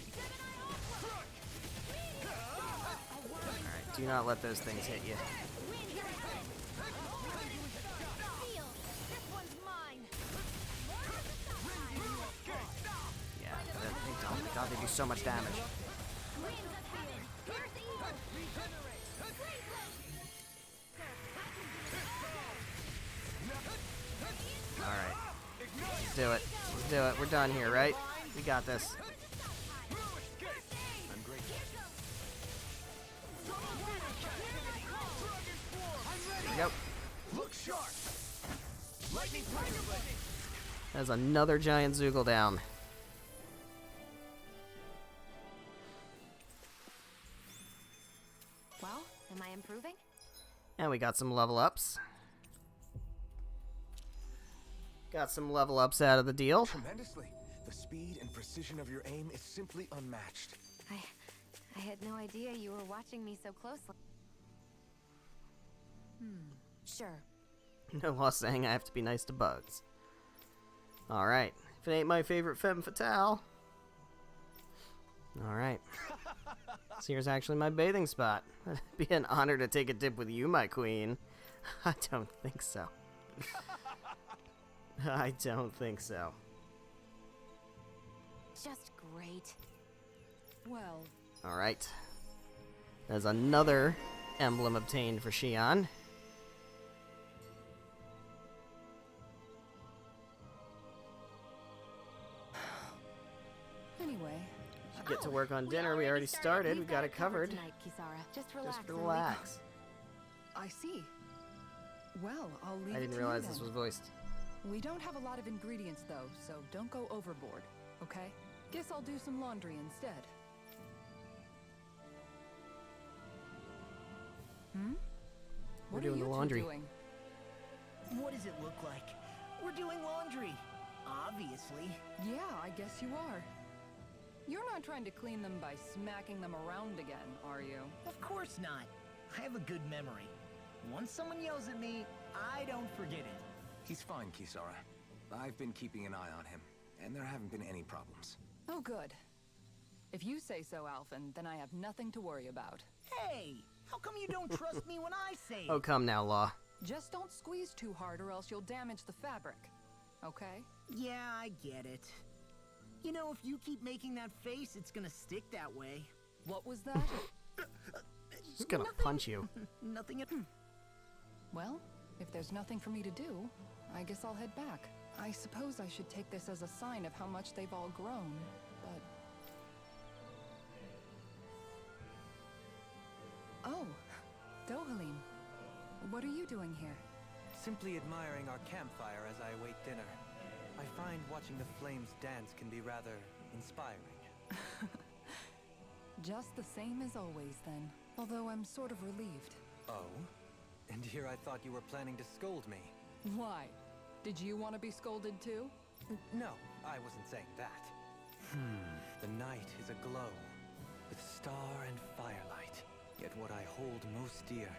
[SPEAKER 1] Alright, do not let those things hit you. Yeah, oh my god, they do so much damage. Alright. Let's do it. Let's do it. We're done here, right? We got this. There we go. There's another giant Zoogle down.
[SPEAKER 7] Well, am I improving?
[SPEAKER 1] And we got some level ups. Got some level ups out of the deal.
[SPEAKER 3] Tremendously. The speed and precision of your aim is simply unmatched.
[SPEAKER 7] I had no idea you were watching me so closely. Sure.
[SPEAKER 1] No law saying I have to be nice to bugs. Alright. If it ain't my favorite femme fatale. Alright. So here's actually my bathing spot. It'd be an honor to take a dip with you, my queen. I don't think so. I don't think so.
[SPEAKER 7] Just great.
[SPEAKER 2] Well,
[SPEAKER 1] Alright. There's another emblem obtained for Shion.
[SPEAKER 2] anyway,
[SPEAKER 1] Get to work on dinner. We already started. We got it covered.
[SPEAKER 7] Tonight, Kisara. Just relax.
[SPEAKER 1] Just
[SPEAKER 7] and leave
[SPEAKER 1] relax.
[SPEAKER 2] I see. Well, I'll leave
[SPEAKER 1] I
[SPEAKER 2] it
[SPEAKER 1] didn't
[SPEAKER 2] to
[SPEAKER 1] realize
[SPEAKER 2] you
[SPEAKER 1] this
[SPEAKER 2] then.
[SPEAKER 1] was voiced.
[SPEAKER 2] We don't have a lot of ingredients, though, so don't go overboard, okay? Guess I'll do some laundry instead.
[SPEAKER 1] We're
[SPEAKER 2] What
[SPEAKER 1] doing
[SPEAKER 2] are
[SPEAKER 1] the
[SPEAKER 2] you two
[SPEAKER 1] laundry.
[SPEAKER 2] doing?
[SPEAKER 4] What does it look like? We're doing laundry. Obviously.
[SPEAKER 2] Yeah, I guess you are. You're not trying to clean them by smacking them around again, are you?
[SPEAKER 4] Of course not. I have a good memory. Once someone yells at me, I don't forget it.
[SPEAKER 3] He's fine, Kisara. I've been keeping an eye on him, and there haven't been any problems.
[SPEAKER 2] Oh, good. If you say so, Alphen, then I have nothing to worry about.
[SPEAKER 4] Hey, how come you don't trust me when I say it?
[SPEAKER 1] Oh, come now, Law.
[SPEAKER 2] Just don't squeeze too hard or else you'll damage the fabric. Okay?
[SPEAKER 4] Yeah, I get it. You know, if you keep making that face, it's gonna stick that way.
[SPEAKER 2] What was that?
[SPEAKER 1] Just gonna punch you.
[SPEAKER 4] Nothing at...
[SPEAKER 2] Well, if there's nothing for me to do, I guess I'll head back. I suppose I should take this as a sign of how much they've all grown, but... Oh, Dohalim. What are you doing here?
[SPEAKER 5] Simply admiring our campfire as I await dinner. I find watching the flames dance can be rather inspiring.
[SPEAKER 2] Just the same as always, then. Although I'm sort of relieved.
[SPEAKER 5] Oh? And here I thought you were planning to scold me.
[SPEAKER 2] Why? Did you want to be scolded too?
[SPEAKER 5] No, I wasn't saying that. The night is aglow with star and firelight. Yet what I hold most dear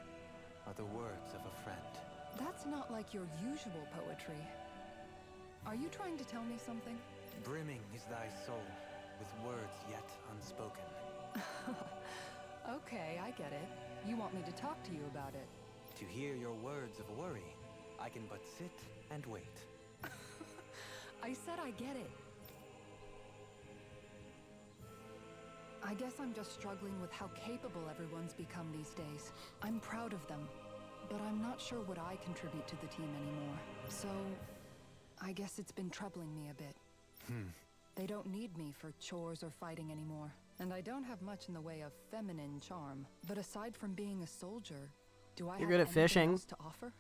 [SPEAKER 5] are the words of a friend.
[SPEAKER 2] That's not like your usual poetry. Are you trying to tell me something?
[SPEAKER 5] Brimming is thy soul with words yet unspoken.
[SPEAKER 2] Okay, I get it. You want me to talk to you about it.
[SPEAKER 5] To hear your words of worry, I can but sit and wait.
[SPEAKER 2] I said I get it. I guess I'm just struggling with how capable everyone's become these days. I'm proud of them, but I'm not sure what I contribute to the team anymore. So, I guess it's been troubling me a bit. They don't need me for chores or fighting anymore. And I don't have much in the way of feminine charm. But aside from being a soldier, do I
[SPEAKER 1] You're
[SPEAKER 2] have
[SPEAKER 1] good at
[SPEAKER 2] anything
[SPEAKER 1] fishing.
[SPEAKER 2] else to offer?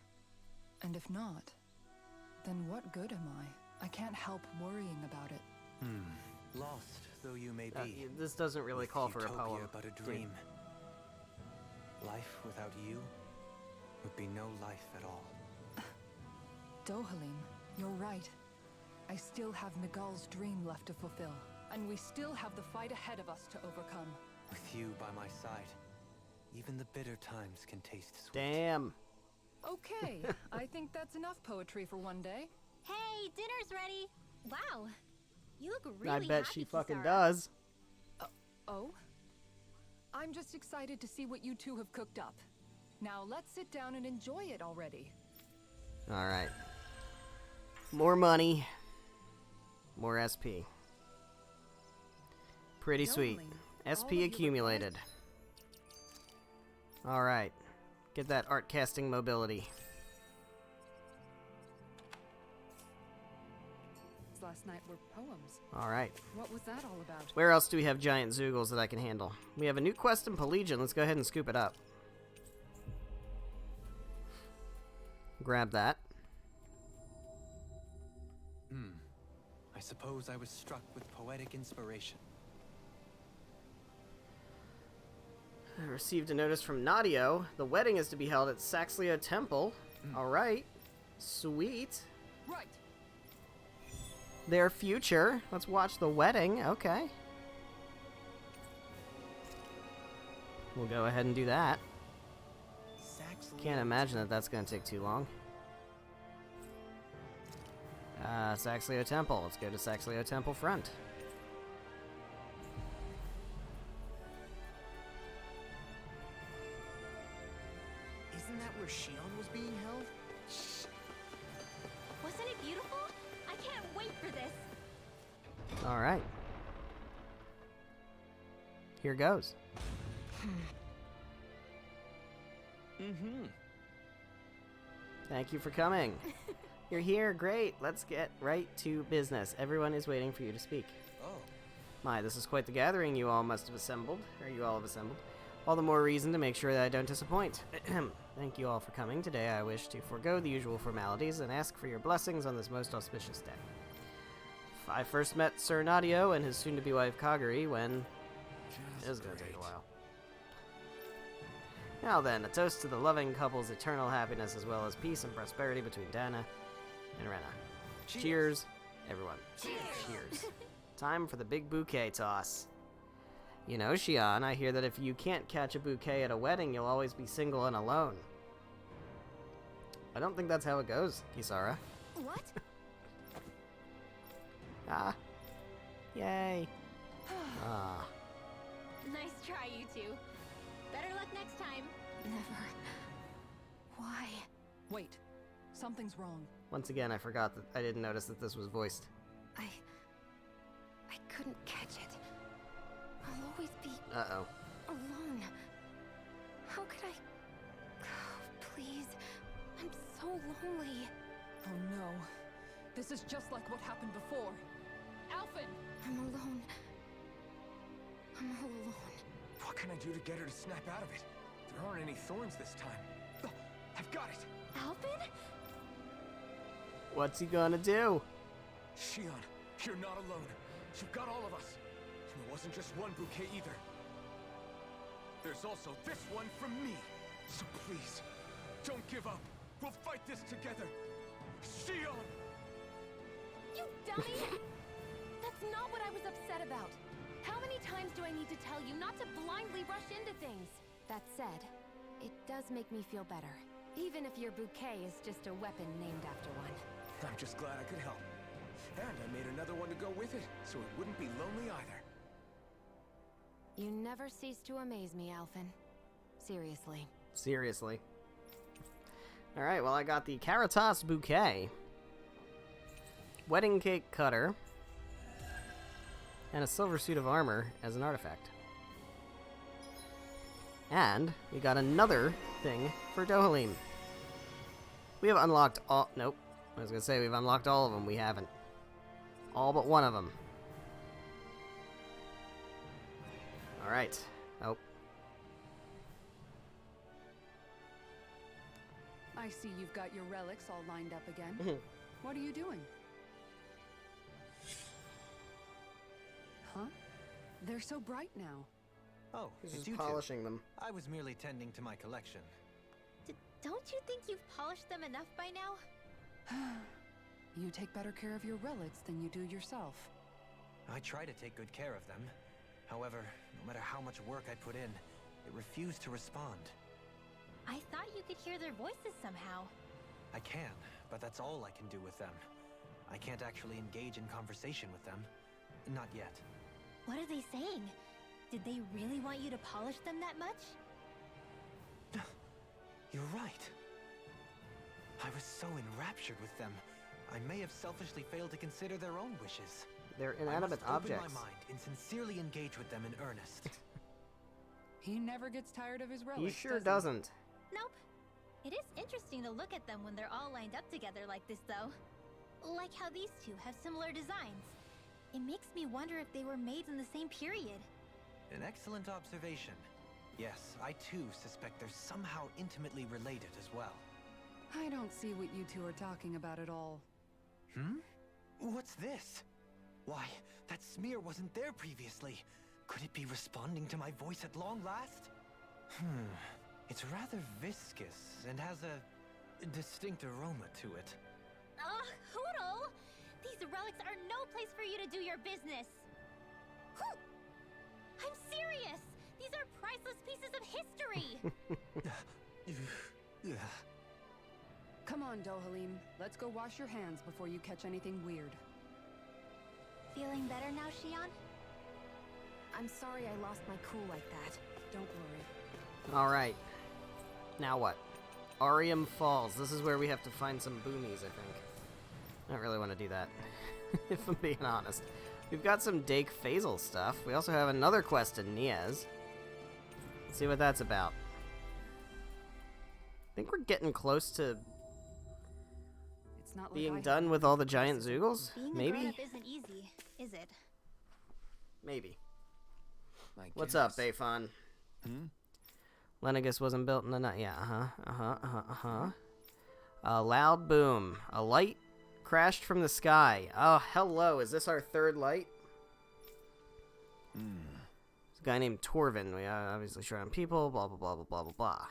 [SPEAKER 2] And if not, then what good am I? I can't help worrying about it.
[SPEAKER 5] Lost though you may be.
[SPEAKER 1] This doesn't really
[SPEAKER 5] with
[SPEAKER 1] call for a
[SPEAKER 5] utopia
[SPEAKER 1] poem.
[SPEAKER 5] but a dream. Life without you would be no life at all.
[SPEAKER 2] Dohalim, you're right. I still have Nagal's dream left to fulfill. And we still have the fight ahead of us to overcome.
[SPEAKER 5] With you by my side, even the bitter times can taste sweet.
[SPEAKER 1] Damn.
[SPEAKER 2] Okay, I think that's enough poetry for one day.
[SPEAKER 6] Hey, dinner's ready. Wow, you look really
[SPEAKER 1] I bet
[SPEAKER 6] happy,
[SPEAKER 1] she fucking
[SPEAKER 6] Kisara.
[SPEAKER 1] does.
[SPEAKER 2] Oh? I'm just excited to see what you two have cooked up. Now let's sit down and enjoy it already.
[SPEAKER 1] Alright. More money. More SP. Pretty sweet.
[SPEAKER 2] Dohalim, all
[SPEAKER 1] SP
[SPEAKER 2] of your
[SPEAKER 1] accumulated. Alright. Get that art casting mobility.
[SPEAKER 2] Last night were poems.
[SPEAKER 1] Alright.
[SPEAKER 2] What was that all about?
[SPEAKER 1] Where else do we have giant Zoogles that I can handle? We have a new quest in Pelagian. Let's go ahead and scoop it up. Grab that.
[SPEAKER 5] I suppose I was struck with poetic inspiration.
[SPEAKER 1] I received a notice from Nadio. The wedding is to be held at Saxleo Temple. Alright. Sweet.
[SPEAKER 2] Right.
[SPEAKER 1] Their future. Let's watch the wedding. Okay. We'll go ahead and do that. Can't imagine that that's going to take too long. Saxleo Temple. Let's go to Saxleo Temple front.
[SPEAKER 4] Isn't that where Shion was being held?
[SPEAKER 6] Wasn't it beautiful? I can't wait for this.
[SPEAKER 1] Alright. Here goes. Thank you for coming. You're here, great. Let's get right to business. Everyone is waiting for you to speak.
[SPEAKER 5] Oh.
[SPEAKER 1] My, this is quite the gathering you all must have assembled. Or you all have assembled. All the more reason to make sure that I don't disappoint. Thank you all for coming. Today I wish to forego the usual formalities and ask for your blessings on this most auspicious day. I first met Sir Nadio and his soon-to-be wife Kaguri when... It was going to take a while. Now then, a toast to the loving couple's eternal happiness as well as peace and prosperity between Dana and Rena. Cheers, everyone. Cheers. Time for the big bouquet toss. You know, Shion, I hear that if you can't catch a bouquet at a wedding, you'll always be single and alone. I don't think that's how it goes, Kisara.
[SPEAKER 6] What?
[SPEAKER 1] Ah. Yay. Ah.
[SPEAKER 6] Nice try, you two. Better luck next time.
[SPEAKER 7] Never. Why?
[SPEAKER 2] Wait. Something's wrong.
[SPEAKER 1] Once again, I forgot that I didn't notice that this was voiced.
[SPEAKER 7] I couldn't catch it. I'll always be
[SPEAKER 1] Uh-oh.
[SPEAKER 7] alone. How could I... Oh, please. I'm so lonely.
[SPEAKER 2] Oh no. This is just like what happened before. Alphen!
[SPEAKER 7] I'm alone. I'm all alone.
[SPEAKER 3] What can I do to get her to snap out of it? There aren't any thorns this time. Oh, I've got it!
[SPEAKER 6] Alphen?
[SPEAKER 1] What's he gonna do?
[SPEAKER 3] Shion, you're not alone. You've got all of us. And it wasn't just one bouquet either. There's also this one from me. So please, don't give up. We'll fight this together. Shion!
[SPEAKER 7] You dummy! That's not what I was upset about. How many times do I need to tell you not to blindly rush into things? That said, it does make me feel better. Even if your bouquet is just a weapon named after one.
[SPEAKER 3] I'm just glad I could help. And I made another one to go with it, so it wouldn't be lonely either.
[SPEAKER 7] You never cease to amaze me, Alphen. Seriously.
[SPEAKER 1] Seriously. Alright, well, I got the Caritas Bouquet, Wedding Cake Cutter, and a silver suit of armor as an artifact. And we got another thing for Dohalim. We have unlocked all... Nope. I was gonna say we've unlocked all of them. We haven't. All but one of them. Alright. Oh.
[SPEAKER 2] I see you've got your relics all lined up again. What are you doing? Huh? They're so bright now.
[SPEAKER 5] Oh,
[SPEAKER 1] He's
[SPEAKER 5] it's
[SPEAKER 1] just
[SPEAKER 5] you
[SPEAKER 1] polishing them.
[SPEAKER 5] two. I was merely tending to my collection.
[SPEAKER 6] Don't you think you've polished them enough by now?
[SPEAKER 2] You take better care of your relics than you do yourself.
[SPEAKER 5] I try to take good care of them. However, no matter how much work I put in, it refused to respond.
[SPEAKER 6] I thought you could hear their voices somehow.
[SPEAKER 5] I can, but that's all I can do with them. I can't actually engage in conversation with them. Not yet.
[SPEAKER 6] What are they saying? Did they really want you to polish them that much?
[SPEAKER 5] You're right. I was so enraptured with them, I may have selfishly failed to consider their own wishes.
[SPEAKER 1] They're inanimate
[SPEAKER 5] I must
[SPEAKER 1] objects.
[SPEAKER 5] open my mind and sincerely engage with them in earnest.
[SPEAKER 2] He never gets tired of his relics,
[SPEAKER 1] He sure
[SPEAKER 2] does he?
[SPEAKER 1] doesn't.
[SPEAKER 6] Nope. It is interesting to look at them when they're all lined up together like this, though. Like how these two have similar designs. It makes me wonder if they were made in the same period.
[SPEAKER 5] An excellent observation. Yes, I too suspect they're somehow intimately related as well.
[SPEAKER 2] I don't see what you two are talking about at all.
[SPEAKER 5] Hmm? What's this? Why, that smear wasn't there previously. Could it be responding to my voice at long last? It's rather viscous and has a distinct aroma to it.
[SPEAKER 6] Ugh, Hoodle! These relics are no place for you to do your business! Whew! I'm serious! These are priceless pieces of history!
[SPEAKER 2] Come on, Dohalim. Let's go wash your hands before you catch anything weird.
[SPEAKER 6] Feeling better now, Shion?
[SPEAKER 7] I'm sorry I lost my cool like that.
[SPEAKER 2] Don't worry.
[SPEAKER 1] Alright. Now what? Arium Falls. This is where we have to find some boomies, I think. I don't really want to do that, if I'm being honest. We've got some Dake Phasal stuff. We also have another quest in Niaz. Let's see what that's about. I think we're getting close to
[SPEAKER 2] It's not like
[SPEAKER 1] being
[SPEAKER 2] I
[SPEAKER 1] done
[SPEAKER 2] have
[SPEAKER 1] with all the giant Zoogles?
[SPEAKER 6] Being a
[SPEAKER 1] Maybe?
[SPEAKER 6] grown-up isn't easy, is it?
[SPEAKER 1] Maybe.
[SPEAKER 3] I
[SPEAKER 1] What's up,
[SPEAKER 3] guess.
[SPEAKER 1] Bayfon?
[SPEAKER 3] Hmm?
[SPEAKER 1] Lenegus wasn't built in the night. Yeah, A loud boom. A light crashed from the sky. Oh, hello. Is this our third light? There's a guy named Torvin. We are obviously short on people. Blah, blah, blah, blah, blah, blah, blah.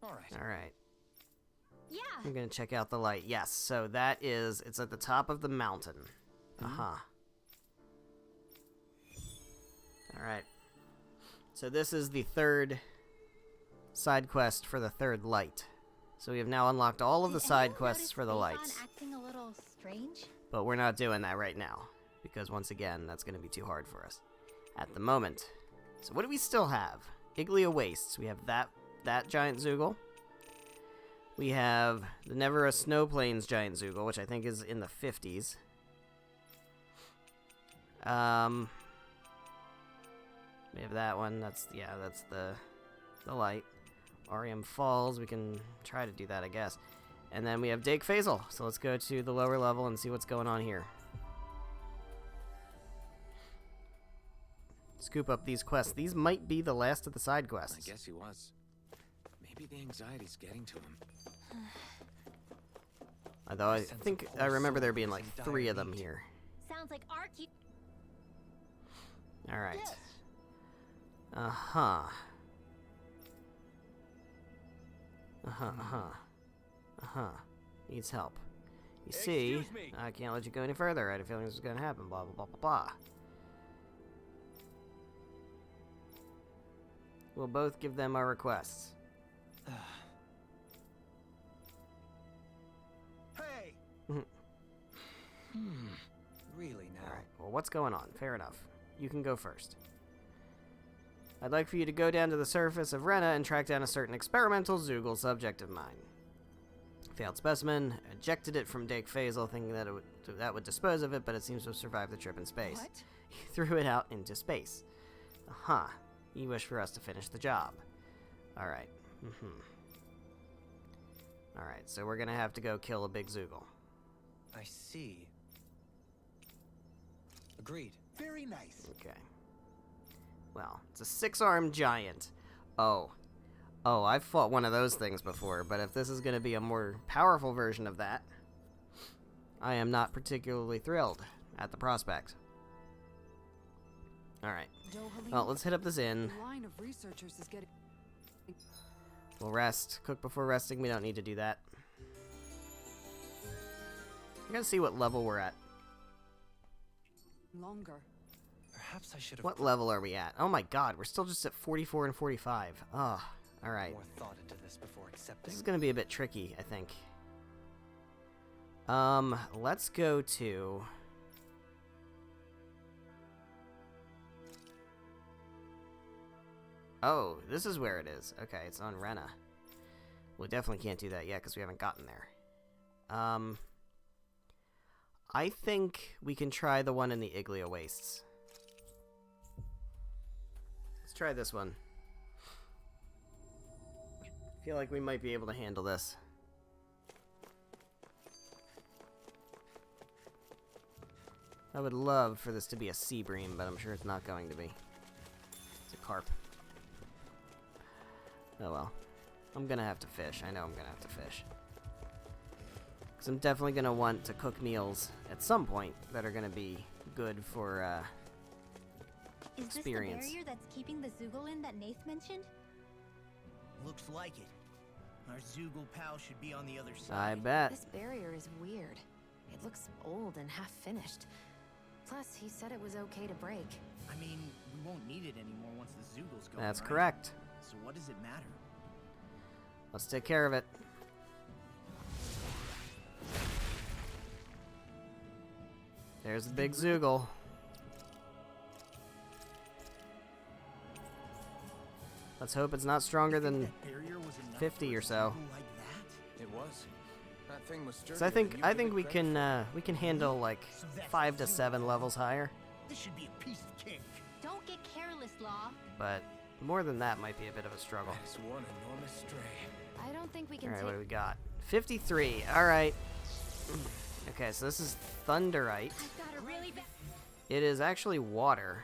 [SPEAKER 3] Alright.
[SPEAKER 1] Alright.
[SPEAKER 6] Yeah!
[SPEAKER 1] I'm gonna check out the light. Yes, so that is... It's at the top of the mountain. Alright. So this is the third side quest for the third light. So we have now unlocked all of the
[SPEAKER 6] Did
[SPEAKER 1] side
[SPEAKER 6] anyone
[SPEAKER 1] quests
[SPEAKER 6] notice
[SPEAKER 1] for the
[SPEAKER 6] Bayfon
[SPEAKER 1] lights.
[SPEAKER 6] acting a little strange?
[SPEAKER 1] But we're not doing that right now. Because once again, that's going to be too hard for us. at the moment. So what do we still have? Iglia Wastes. We have that giant Zoogle. We have the Nevera Snow Plains giant Zoogle, which I think is in the 50s. We have that one. That's the light. Arium Falls. We can try to do that, I guess. And then we have Dake Faisal. So let's go to the lower level and see what's going on here. Scoop up these quests. These might be the last of the side quests.
[SPEAKER 3] I guess he was. Maybe the anxiety's getting to him.
[SPEAKER 1] Although I think I remember there being like 3 of them here.
[SPEAKER 6] Sounds like our key.
[SPEAKER 1] All right.
[SPEAKER 6] Yes.
[SPEAKER 1] Needs help. You see, I can't let you go any further. I had a feeling this was going to happen. Blah, blah, blah, blah, blah. We'll both give them our requests.
[SPEAKER 5] Hey! Really now?
[SPEAKER 1] Alright, well, what's going on? Fair enough. You can go first. I'd like for you to go down to the surface of Rena and track down a certain experimental Zoogle subject of mine. Failed specimen, ejected it from Dake Faisal, thinking that that would dispose of it, but it seems to have survived the trip in space.
[SPEAKER 2] What?
[SPEAKER 1] He threw it out into space. You wish for us to finish the job. Alright. Alright, so we're gonna have to go kill a big Zoogle.
[SPEAKER 5] I see. Agreed.
[SPEAKER 9] Very nice.
[SPEAKER 1] Okay. Well, it's a 6-armed giant. Oh, I've fought one of those things before, but if this is going to be a more powerful version of that, I am not particularly thrilled at the prospect. Alright. Well, let's hit up this inn.
[SPEAKER 2] The line of researchers is getting
[SPEAKER 1] We'll rest. Cook before resting. We don't need to do that. I gotta see what level we're at.
[SPEAKER 2] longer.
[SPEAKER 5] Perhaps I should have
[SPEAKER 1] What level are we at? Oh my god, we're still just at 44 and 45. Ugh. Alright.
[SPEAKER 5] more thought into this before accepting.
[SPEAKER 1] This is gonna be a bit tricky, I think. Let's go to... Oh, this is where it is. Okay, it's on Rena. We definitely can't do that yet because we haven't gotten there. I think we can try the one in the Iglia Wastes. Let's try this one. I feel like we might be able to handle this. I would love for this to be a sea bream, but I'm sure it's not going to be. It's a carp. Oh well. I'm gonna have to fish. I know I'm gonna have to fish. Because I'm definitely gonna want to cook meals at some point that are gonna be good for, experience.
[SPEAKER 6] Is this the barrier that's keeping the Zoogle in that Nath mentioned?
[SPEAKER 4] Looks like it. Our Zoogle pal should be on the other side.
[SPEAKER 1] I bet.
[SPEAKER 7] This barrier is weird. It looks old and half-finished. Plus, he said it was okay to break.
[SPEAKER 4] I mean, we won't need it anymore once the Zoogle's gone.
[SPEAKER 1] That's
[SPEAKER 4] right?
[SPEAKER 1] correct.
[SPEAKER 4] So what does it matter?
[SPEAKER 1] Let's take care of it. There's the big Zoogle. Let's hope it's not stronger than
[SPEAKER 4] That barrier was enough
[SPEAKER 1] 50
[SPEAKER 4] for
[SPEAKER 1] or
[SPEAKER 4] a
[SPEAKER 1] so.
[SPEAKER 4] Zoogle like that?
[SPEAKER 3] It was. That thing was sturdier
[SPEAKER 1] So I
[SPEAKER 3] than you
[SPEAKER 1] think
[SPEAKER 3] give it
[SPEAKER 1] we
[SPEAKER 3] credit
[SPEAKER 1] can handle like
[SPEAKER 4] So that's
[SPEAKER 1] 5 to
[SPEAKER 4] the
[SPEAKER 1] 7
[SPEAKER 4] Zoogle.
[SPEAKER 1] levels higher,
[SPEAKER 4] This should be a piece of cake.
[SPEAKER 6] Don't get careless, Law.
[SPEAKER 1] but more than that might be a bit of a struggle.
[SPEAKER 3] for. That is one enormous stray.
[SPEAKER 7] I don't think we can
[SPEAKER 1] All right,
[SPEAKER 7] take...
[SPEAKER 1] what do we got? 53. All right. Okay, so this is Thunderite.
[SPEAKER 6] I've got a really bad...
[SPEAKER 1] It is actually water.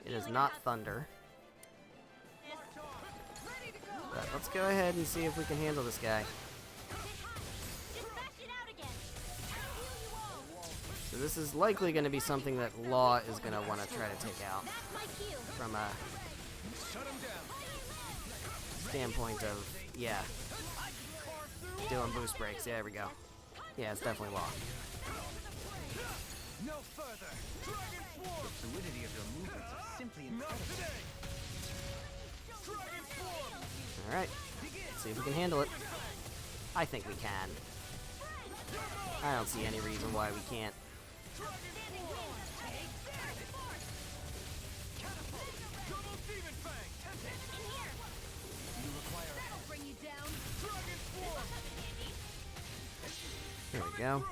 [SPEAKER 1] It is not thunder. But let's go ahead and see if we can handle this guy.
[SPEAKER 6] Just bash it out again. I'll heal you all.
[SPEAKER 1] So this is likely going to be something that Law is going to want to try to take out
[SPEAKER 6] That's my cue.
[SPEAKER 1] from a standpoint of, yeah, doing boost breaks. Yeah, there we go. Yeah, it's definitely Law.
[SPEAKER 5] No further. The fluidity of your movements is simply incredible.
[SPEAKER 1] Alright, let's see if we can handle it. I think we can. I don't see any reason why we can't. There we go.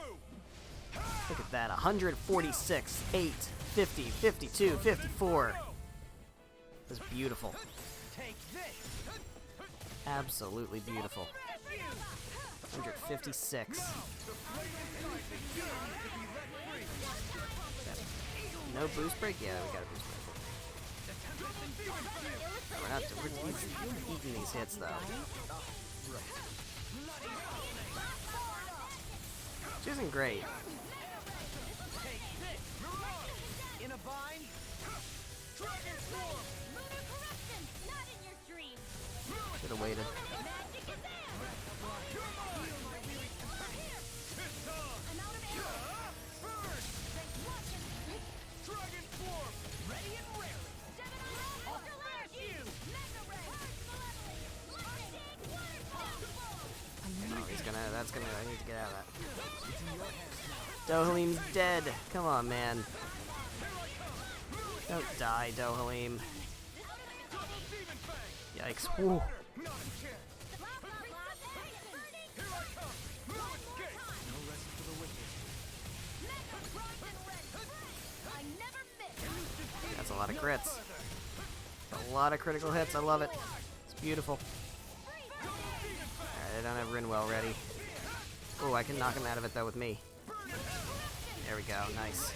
[SPEAKER 1] Look at that. 146, 8, 50, 52, 54. That's beautiful. Absolutely beautiful. 156. No boost break? Yeah, we got a boost break. We're eating these hits, though. Which isn't great. Should have waited. I need to get out of that. Dohalim's dead. Come on, man. Don't die, Dohalim. Yikes. Woo. That's a lot of crits. A lot of critical hits. I love it. It's beautiful. Alright, I don't have Rinwell ready. Oh, I can knock him out of it, though, with me. There we go. Nice.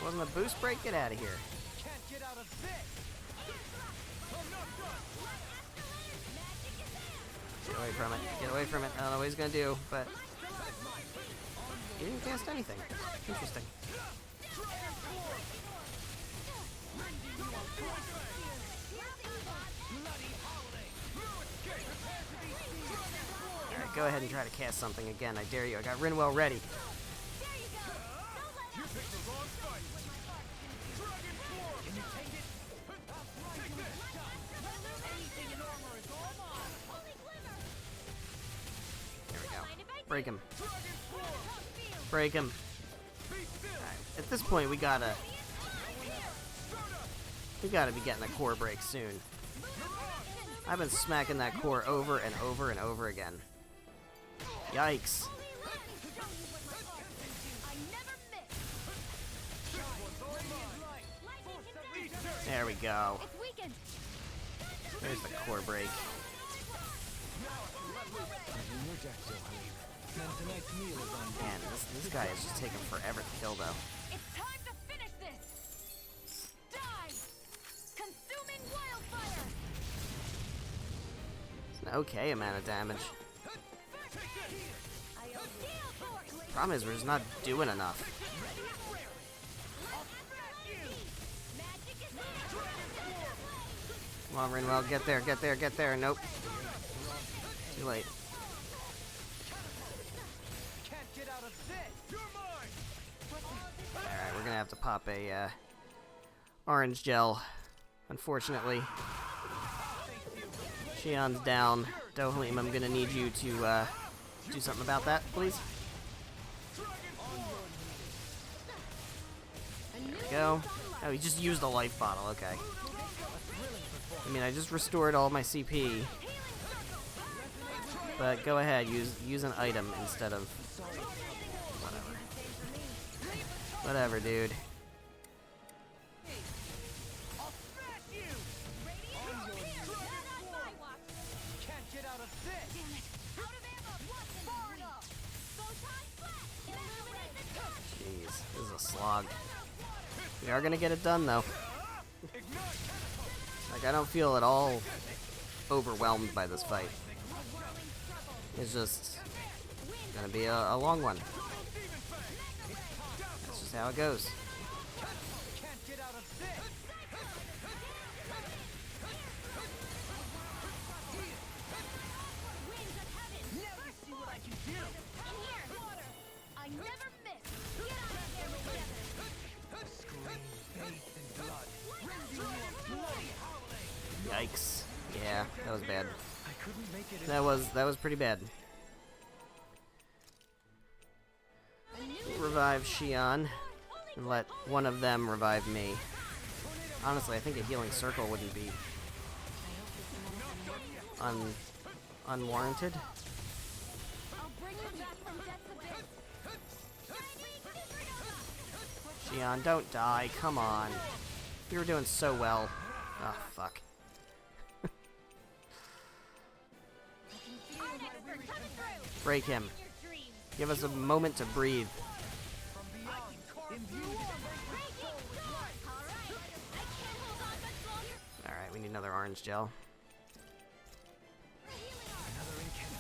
[SPEAKER 1] Wasn't a boost break? Get out of here. Get away from it. Get away from it. I don't know what he's gonna do, but he didn't cast anything. Interesting. Alright, go ahead and try to cast something again. I dare you. I got Rinwell ready. There we go. Break him. Break him. Alright, at this point we gotta be getting a core break soon. I've been smacking that core over and over and over again. Yikes. There we go. There's the core break. Man, this guy is just taking forever to kill, though.
[SPEAKER 2] It's time to finish this. Dive! Consuming wildfire!
[SPEAKER 1] It's an okay amount of damage. Problem is, we're just not doing enough. Come on, Rinwell, get there, get there, get there. Nope. Too late. Alright, we're gonna have to pop a orange gel, unfortunately. Shion's down. Dohalim, I'm gonna need you to do something about that, please. There we go. Oh, he just used a life bottle, okay. I mean, I just restored all my CP. But go ahead, use an item instead of whatever. Whatever, dude. Jeez, this is a slog. We are gonna get it done, though. Like, I don't feel at all overwhelmed by this fight. It's just gonna be a long one. That's just how it goes. Yikes. Yeah, that was bad. That was pretty bad. revive Xion and let one of them revive me. Honestly, I think a healing circle wouldn't be unwarranted. Xion, don't die. Come on. You were doing so well. Oh, fuck. Break him. Give us a moment to breathe. Alright, we need another orange gel.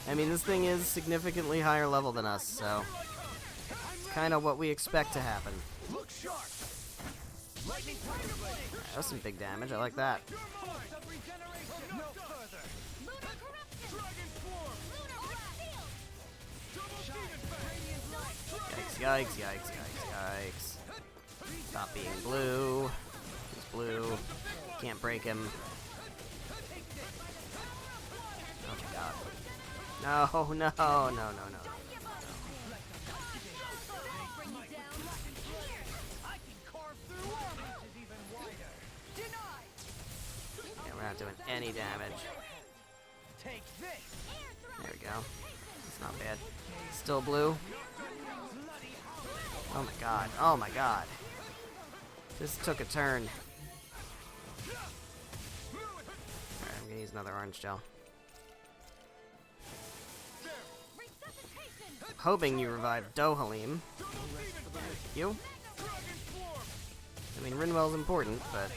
[SPEAKER 1] I mean, this thing is significantly higher level than us, so it's kind of what we expect to happen. That was some big damage. I like that. Yikes, yikes, yikes, yikes, yikes. Stop being blue. He's blue. Can't break him. Oh my god. No, no, no, no, no. Yeah, we're not doing any damage. There we go. It's not bad. Still blue. Oh my god. Oh my god. This took a turn. Alright, I'm gonna use another orange gel. Hoping you revived Dohalim. You? I mean, Rinwell's important, but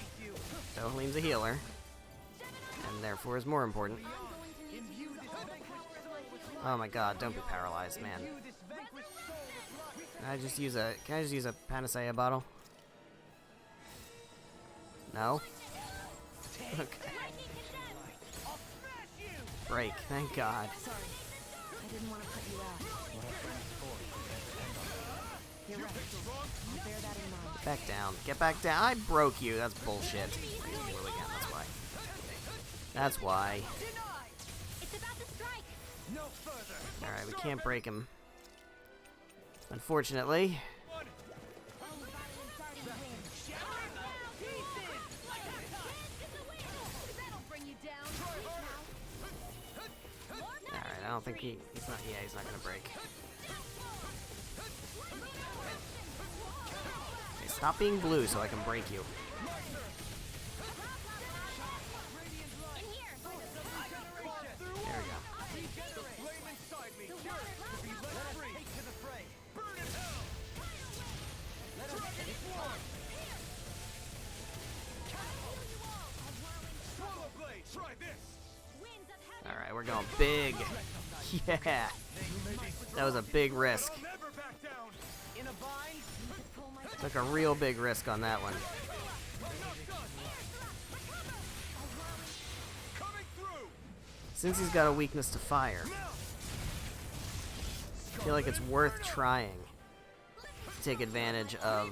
[SPEAKER 1] Dohalim's a healer. And therefore is more important. Oh my god, don't be paralyzed, man. Can I just use a Panacea bottle? No? Okay. Break, thank god.
[SPEAKER 7] Sorry. I didn't want to put you out. You're right. I'll bear that in mind.
[SPEAKER 1] Back down. Get back down. I broke you. That's bullshit. Blue again, that's why. That's why. Alright, we can't break him. Unfortunately. Alright, I don't think he's not gonna break. Okay, stop being blue so I can break you. There we go. Alright, we're going big. Yeah. That was a big risk. Took a real big risk on that one. Since he's got a weakness to fire, I feel like it's worth trying to take advantage of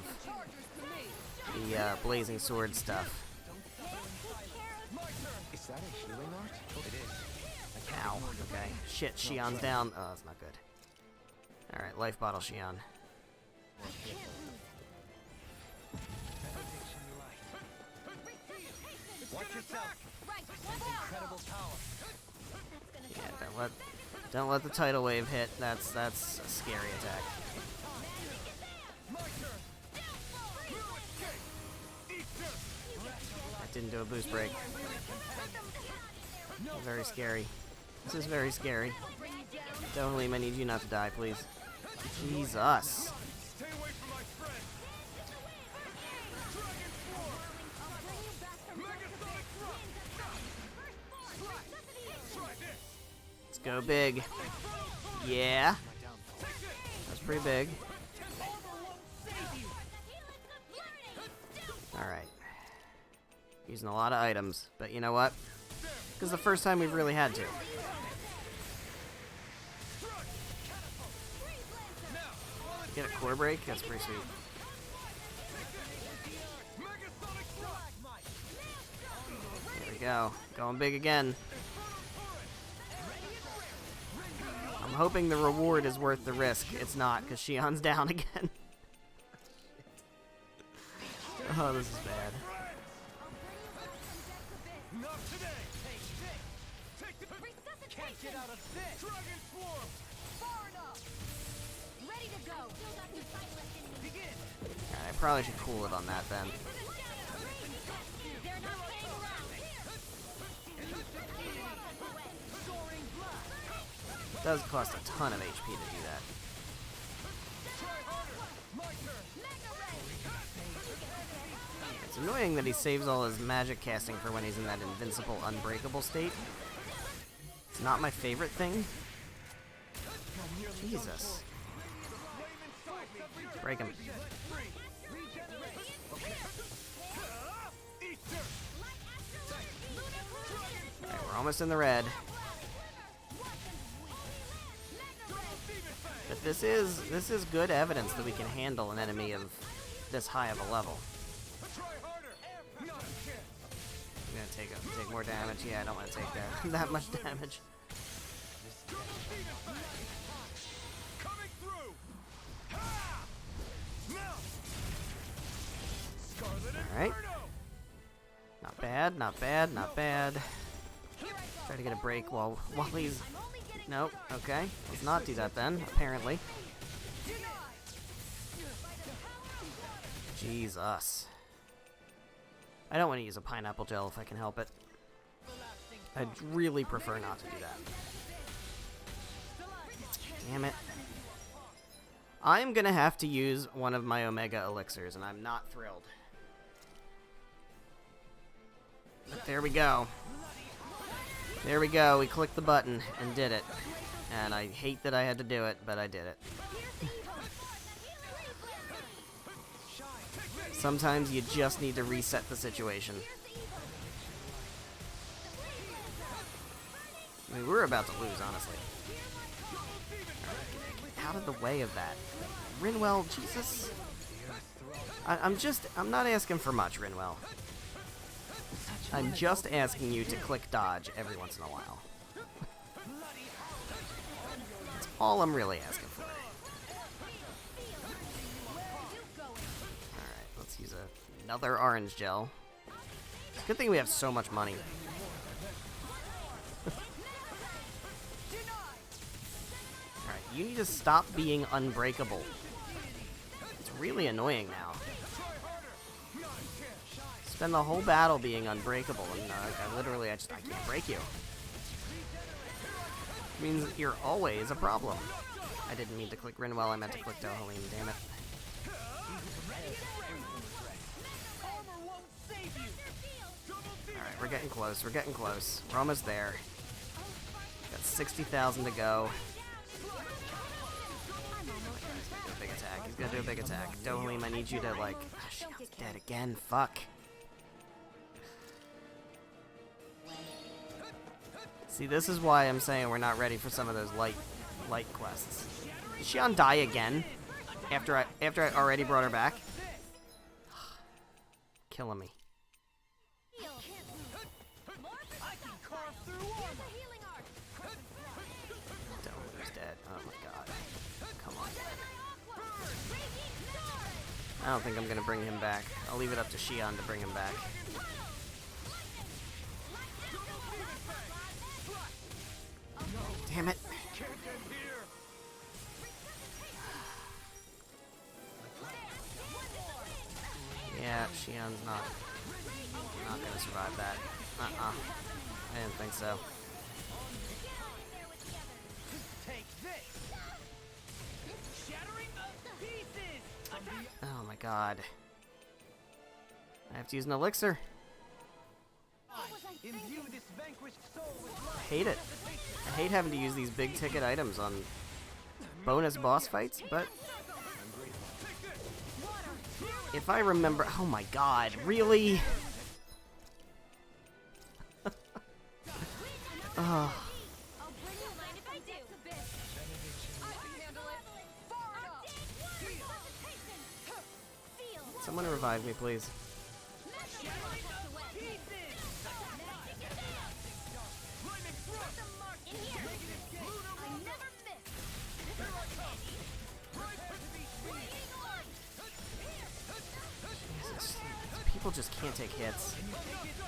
[SPEAKER 1] the blazing sword stuff.
[SPEAKER 3] Is that a healing art? It is.
[SPEAKER 1] Ow. Okay. Shit, Xion's down. Oh, that's not good. Alright, life bottle Xion.
[SPEAKER 5] Watch yourself. Incredible power.
[SPEAKER 1] Yeah, don't let the tidal wave hit. That's a scary attack. That didn't do a boost break. Very scary. This is very scary. Dohalim, I need you not to die, please. Jesus. Let's go big. Yeah. That's pretty big. Alright. Using a lot of items, but you know what? Because the first time we've really had to. Get a core break? That's pretty sweet. There we go. Going big again. I'm hoping the reward is worth the risk. It's not, because Xion's down again. Oh, this is bad.
[SPEAKER 3] Not today. Take the can't get out of this. Dragon swarm.
[SPEAKER 6] Far enough. Ready to go. Begin.
[SPEAKER 1] Alright, I probably should cool it on that then.
[SPEAKER 6] They're not playing around.
[SPEAKER 1] It does cost a ton of HP to do that. It's annoying that he saves all his magic casting for when he's in that invincible, unbreakable state. It's not my favorite thing. Jesus. Break him. Alright, we're almost in the red. But this is good evidence that we can handle an enemy of this high of a level. I'm gonna take more damage. Yeah, I don't want to take that much damage. Alright. Not bad, not bad, not bad. Try to get a break while he's... Nope, okay. Let's not do that then, apparently. Jesus. I don't want to use a pineapple gel if I can help it. I'd really prefer not to do that. Damn it. I'm gonna have to use one of my Omega elixirs, and I'm not thrilled. But there we go. There we go. We clicked the button and did it. And I hate that I had to do it, but I did it. Sometimes you just need to reset the situation. I mean, we're about to lose, honestly. Get out of the way of that. Rinwell, Jesus. I'm not asking for much, Rinwell. I'm just asking you to click dodge every once in a while. That's all I'm really asking for. Alright, let's use another orange gel. Good thing we have so much money. Alright, you need to stop being unbreakable. It's really annoying now. Spend the whole battle being unbreakable, and I can't break you. It means you're always a problem. I didn't mean to click Rinwell, I meant to click Dohalim, damn it. Alright, we're getting close, we're getting close. We're almost there. Got 60,000 to go. He's gonna do a big attack. Dohalim, I need you to, like... Oh, Shion's dead again, fuck. See, this is why I'm saying we're not ready for some of those light quests. Did Shion die again? After I already brought her back? Killing me. Dohalim's dead. Oh my god. Come on. I don't think I'm gonna bring him back. I'll leave it up to Shion to bring him back. Damn it. Yeah, Shion's not gonna survive that. I didn't think so. Oh my god. I have to use an elixir. I hate it. I hate having to use these big ticket items on bonus boss fights, but if I remember... Oh my god, really? Oh. Someone revive me, please. people just can't take hits.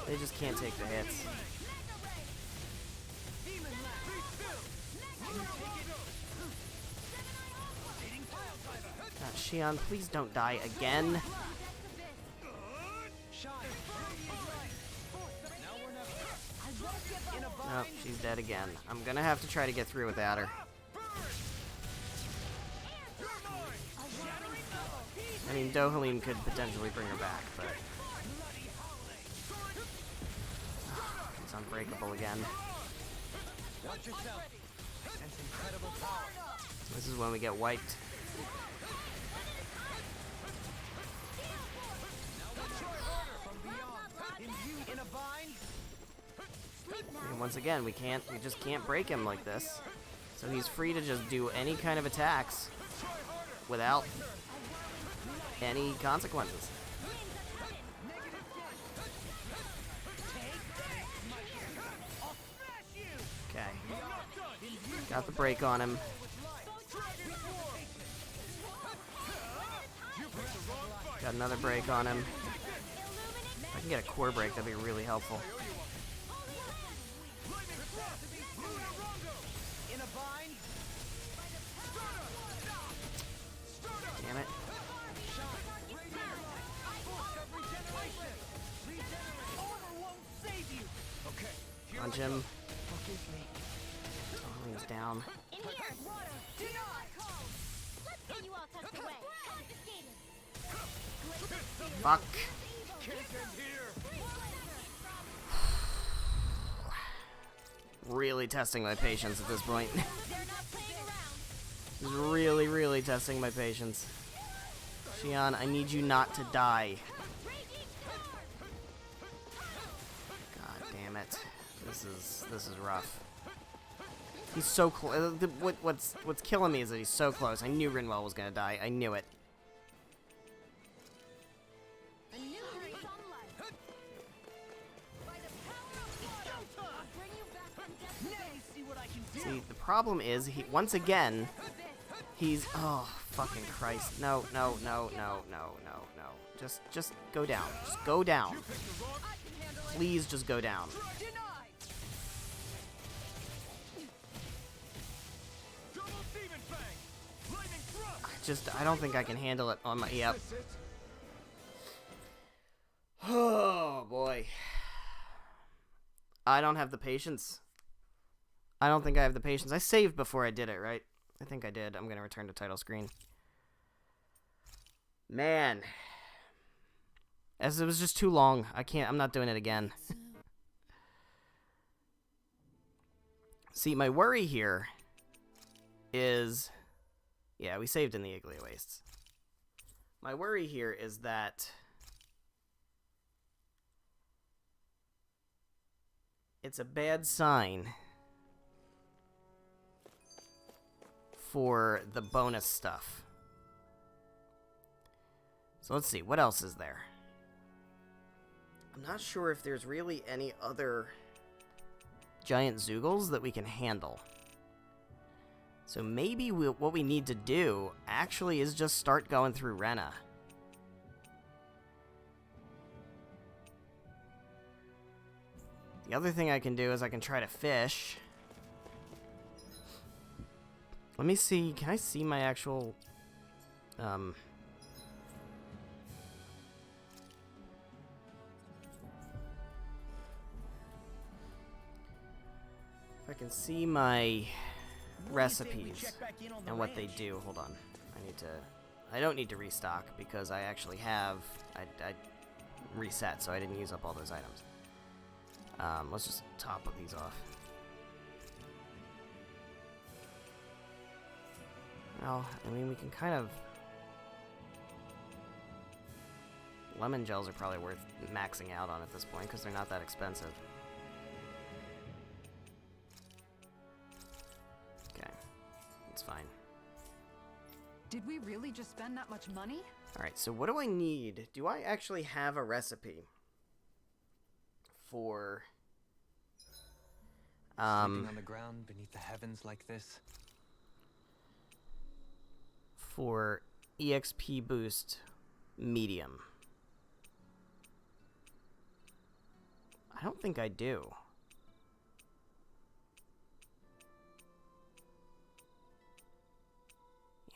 [SPEAKER 1] They just can't take the hits. God, Xion, please don't die again. Nope, she's dead again. I'm gonna have to try to get through without her. I mean, Dohalim could potentially bring her back, but... It's unbreakable again. This is when we get wiped. And once again, we just can't break him like this. So he's free to just do any kind of attacks without any consequences. Okay. Got the break on him. Got another break on him. If I can get a core break, that'd be really helpful. Damn it. Punch him. Oh, he's down. Fuck. Really testing my patience at this point. Really, really testing my patience. Xion, I need you not to die. God damn it. This is rough. He's so close. What's killing me is that he's so close. I knew Rinwell was gonna die. I knew it. See, the problem is, once again, he's... Oh, fucking Christ. No. Just go down. Just go down. Please just go down. I don't think I can handle it on my... Yep. Oh, boy. I don't have the patience. I don't think I have the patience. I saved before I did it, right? I think I did. I'm going to return to title screen. Man. As it was just too long. I'm not doing it again. See, my worry here is... Yeah, we saved in the Iglia Wastes. My worry here is that... It's a bad sign for the bonus stuff. So let's see, what else is there? I'm not sure if there's really any other giant Zeugles that we can handle. So maybe what we need to do actually is just start going through Rena. The other thing I can do is I can try to fish. Let me see, can I see my actual... If I can see my recipes and what they do. Hold on. I don't need to restock because I actually have... I reset, so I didn't use up all those items. Let's just top these off. Well, I mean, we can kind of... Lemon gels are probably worth maxing out on at this point because they're not that expensive. Okay, it's fine.
[SPEAKER 2] Did we really just spend that much money?
[SPEAKER 1] Alright, so what do I need? Do I actually have a recipe for...
[SPEAKER 5] Sleeping on the ground beneath the heavens like this?
[SPEAKER 1] For EXP boost medium. I don't think I do.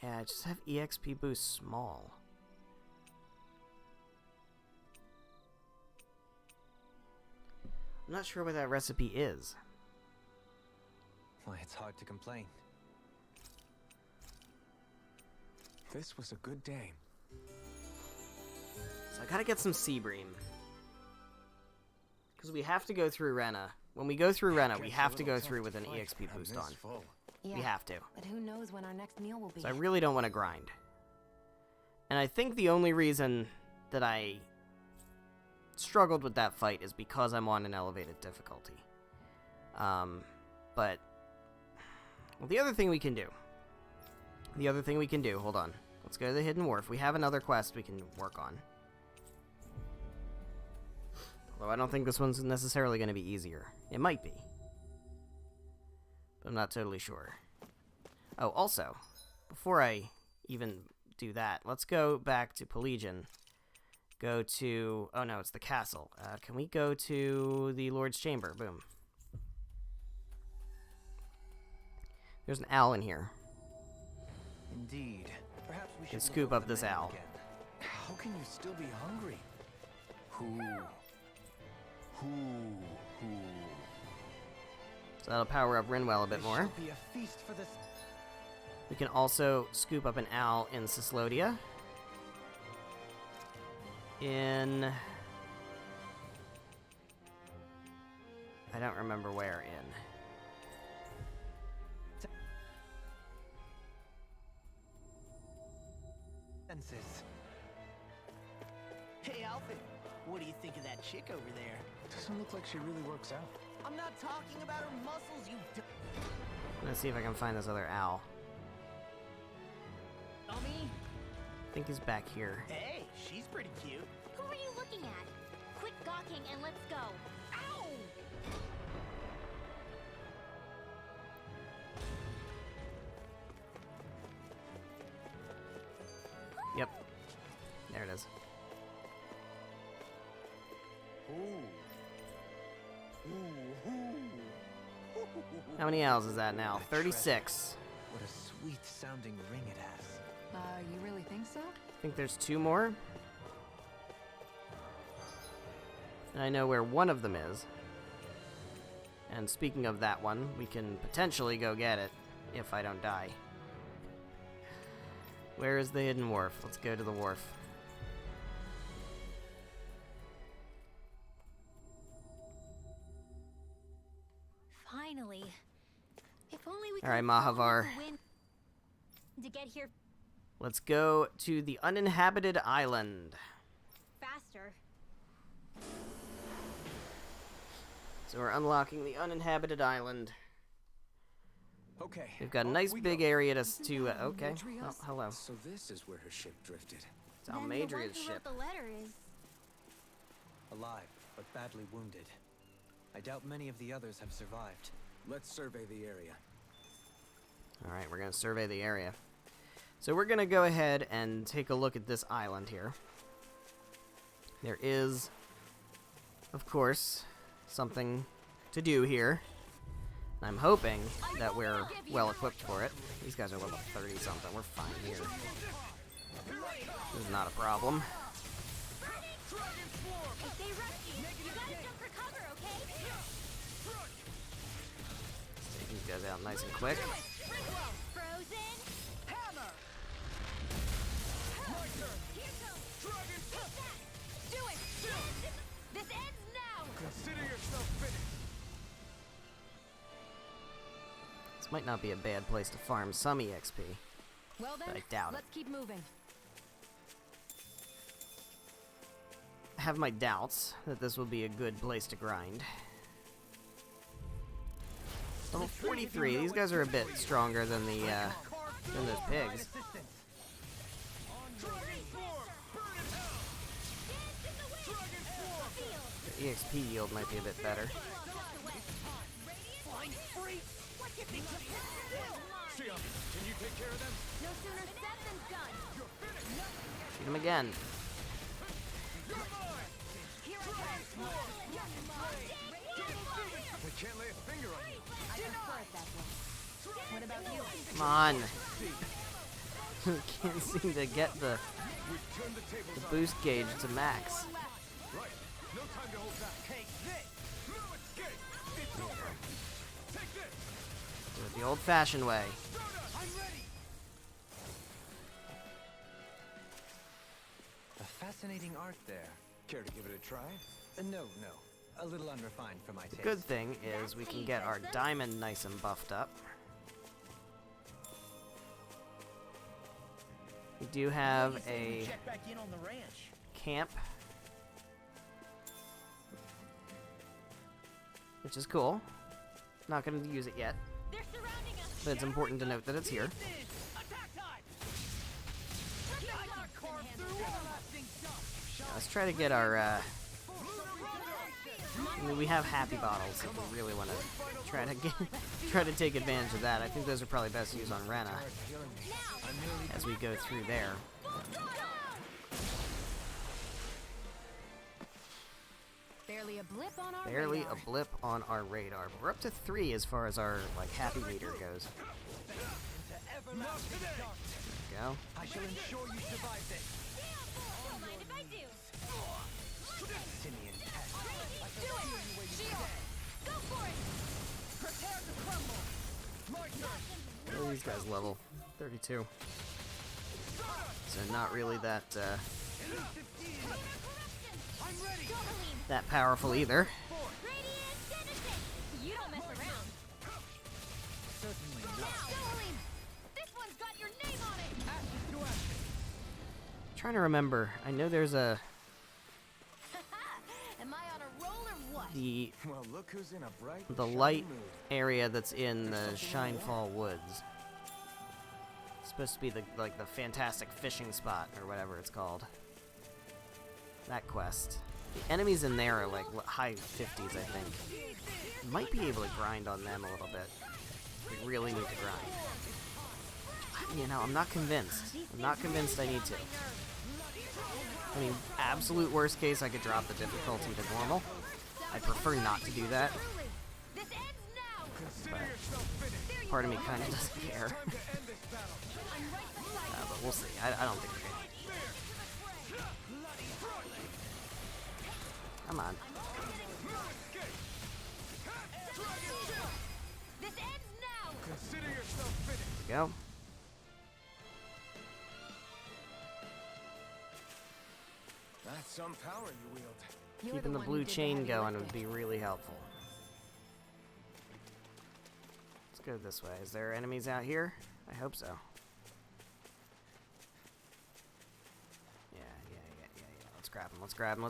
[SPEAKER 1] Yeah, I just have EXP boost small. I'm not sure what that recipe is.
[SPEAKER 5] Why, it's hard to complain.
[SPEAKER 3] This was a good day.
[SPEAKER 1] So I gotta get some sea bream. Because we have to go through Rena. When we go through Rena, we have to go through with an EXP boost on.
[SPEAKER 7] Yeah,
[SPEAKER 1] We have to.
[SPEAKER 7] but who knows when our next meal will be.
[SPEAKER 1] So I really don't want to grind. And I think the only reason that I struggled with that fight is because I'm on an elevated difficulty. But well, the other thing we can do. Hold on. Let's go to the Hidden Wharf. We have another quest we can work on. Although I don't think this one's necessarily going to be easier. It might be. But I'm not totally sure. Oh, also, before I even do that, let's go back to Pelagian. Go to... Oh no, it's the castle. Can we go to the Lord's Chamber? Boom. There's an owl in here.
[SPEAKER 5] Indeed. Perhaps we should
[SPEAKER 1] Scoop
[SPEAKER 5] look
[SPEAKER 1] up this
[SPEAKER 5] the menu
[SPEAKER 1] owl.
[SPEAKER 5] again.
[SPEAKER 3] How can you still be hungry? Who?
[SPEAKER 1] So that'll power up Rinwell a bit more.
[SPEAKER 5] Be a feast for this.
[SPEAKER 1] We can also scoop up an owl in Cyslodia. In... I don't remember where in.
[SPEAKER 4] Hey, Alfred, what do you think of that chick over there?
[SPEAKER 3] Doesn't look like she really works out.
[SPEAKER 4] I'm not talking about her muscles, you
[SPEAKER 1] Let's see if I can find this other owl.
[SPEAKER 4] dummy.
[SPEAKER 1] I think he's back here.
[SPEAKER 4] Hey, she's pretty cute.
[SPEAKER 6] Who are you looking at? Quit gawking and let's go.
[SPEAKER 4] Ow!
[SPEAKER 1] Yep. There it is. How many owls is that now? 36.
[SPEAKER 5] What a sweet sounding ring it has.
[SPEAKER 2] You really think so?
[SPEAKER 1] I think there's 2 more. And I know where one of them is. And speaking of that one, we can potentially go get it if I don't die. Where is the Hidden Wharf? Let's go to the wharf.
[SPEAKER 6] Finally. If only we
[SPEAKER 1] All right,
[SPEAKER 6] could
[SPEAKER 1] Mahavar.
[SPEAKER 6] to get here
[SPEAKER 1] Let's go to the uninhabited island.
[SPEAKER 6] faster.
[SPEAKER 1] So we're unlocking the uninhabited island.
[SPEAKER 3] Okay.
[SPEAKER 1] We've got a
[SPEAKER 3] off
[SPEAKER 1] nice
[SPEAKER 3] we
[SPEAKER 1] big
[SPEAKER 3] go.
[SPEAKER 1] area to okay. Oh,
[SPEAKER 2] Demetrius?
[SPEAKER 1] hello.
[SPEAKER 3] So this is where her ship drifted.
[SPEAKER 1] It's
[SPEAKER 6] Then the one
[SPEAKER 1] Almadria's
[SPEAKER 6] who
[SPEAKER 1] ship.
[SPEAKER 6] wrote the letter is
[SPEAKER 5] Alive, but badly wounded. I doubt many of the others have survived.
[SPEAKER 3] Let's survey the area.
[SPEAKER 1] Alright, we're going to survey the area. So we're going to go ahead and take a look at this island here. There is, of course, something to do here. I'm hoping that we're well equipped for it. These guys are level 30 something. We're fine here. This is not a problem.
[SPEAKER 6] if they rush you, you gotta jump for cover, okay?
[SPEAKER 1] Take these guys out nice and quick.
[SPEAKER 6] Frozen.
[SPEAKER 3] Hammer!
[SPEAKER 6] Here goes. Do it. This ends now.
[SPEAKER 3] Consider yourself finished.
[SPEAKER 1] This might not be a bad place to farm some EXP.
[SPEAKER 2] Well then,
[SPEAKER 1] I doubt it.
[SPEAKER 2] let's keep moving.
[SPEAKER 1] I have my doubts that this will be a good place to grind. Level 43. These guys are a bit stronger than the than those pigs. The EXP yield might be a bit better.
[SPEAKER 3] Sia, can you take care of them?
[SPEAKER 6] No sooner said than done.
[SPEAKER 1] Shoot him again.
[SPEAKER 6] Here I come.
[SPEAKER 3] can't lay a finger on you.
[SPEAKER 7] I prefer it that way. What about you?
[SPEAKER 1] Come on. Can't seem to get the
[SPEAKER 3] Turn the tables on.
[SPEAKER 1] boost gauge to max.
[SPEAKER 3] Right. No time to hold back. Take this. No escape. It's over. Take this.
[SPEAKER 1] Do it the old-fashioned way.
[SPEAKER 3] I'm ready.
[SPEAKER 5] A fascinating art there.
[SPEAKER 3] Care to give it a try?
[SPEAKER 5] No. A little unrefined for my taste.
[SPEAKER 1] Good thing is we can get our diamond nice and buffed up. We do have a
[SPEAKER 4] Check back in on the ranch.
[SPEAKER 1] camp, which is cool. Not going to use it yet,
[SPEAKER 6] They're surrounding us.
[SPEAKER 1] but it's important to note that it's here. Let's try to get our, I mean, we have happy bottles if we really want to try to take advantage of that. I think those are probably best used on Rena as we go through there.
[SPEAKER 7] Barely a blip on our
[SPEAKER 1] Barely
[SPEAKER 7] radar.
[SPEAKER 1] a blip on our radar. But we're up to 3 as far as our happy meter goes. There we go.
[SPEAKER 5] I shall ensure you survive this.
[SPEAKER 6] Don't mind if I do.
[SPEAKER 5] Simian pest.
[SPEAKER 6] Do it. Shield. Go for it. Prepare to crumble.
[SPEAKER 1] What are these guys level? 32. So not really that that powerful either.
[SPEAKER 6] You don't mess around.
[SPEAKER 5] Certainly not.
[SPEAKER 6] Dolan, this one's got your name on it.
[SPEAKER 1] Trying to remember. I know there's a
[SPEAKER 6] Am I on a roll or what?
[SPEAKER 1] the
[SPEAKER 3] Well, look who's in a bright, shiny
[SPEAKER 1] light
[SPEAKER 3] mood.
[SPEAKER 1] area that's in the Shinefall Woods. It's supposed to be the fantastic fishing spot or whatever it's called. That quest. The enemies in there are like high 50s, I think. Might be able to grind on them a little bit. We really need to grind. You know, I'm not convinced. I'm not convinced I need to. I mean, absolute worst case, I could drop the difficulty to normal. I prefer not to do that.
[SPEAKER 6] This ends now.
[SPEAKER 1] But part of me kind of doesn't care. But we'll see. I don't think we're gonna. Come on.
[SPEAKER 6] This ends now.
[SPEAKER 3] Consider yourself finished.
[SPEAKER 1] There we go.
[SPEAKER 3] That's some power you wield.
[SPEAKER 7] You're
[SPEAKER 1] Keeping the
[SPEAKER 7] one who
[SPEAKER 1] blue
[SPEAKER 7] did the
[SPEAKER 1] chain
[SPEAKER 7] heavy
[SPEAKER 1] going would
[SPEAKER 7] lifting.
[SPEAKER 1] be really helpful. Let's go this way. Is there enemies out here? I hope so. Yeah. Let's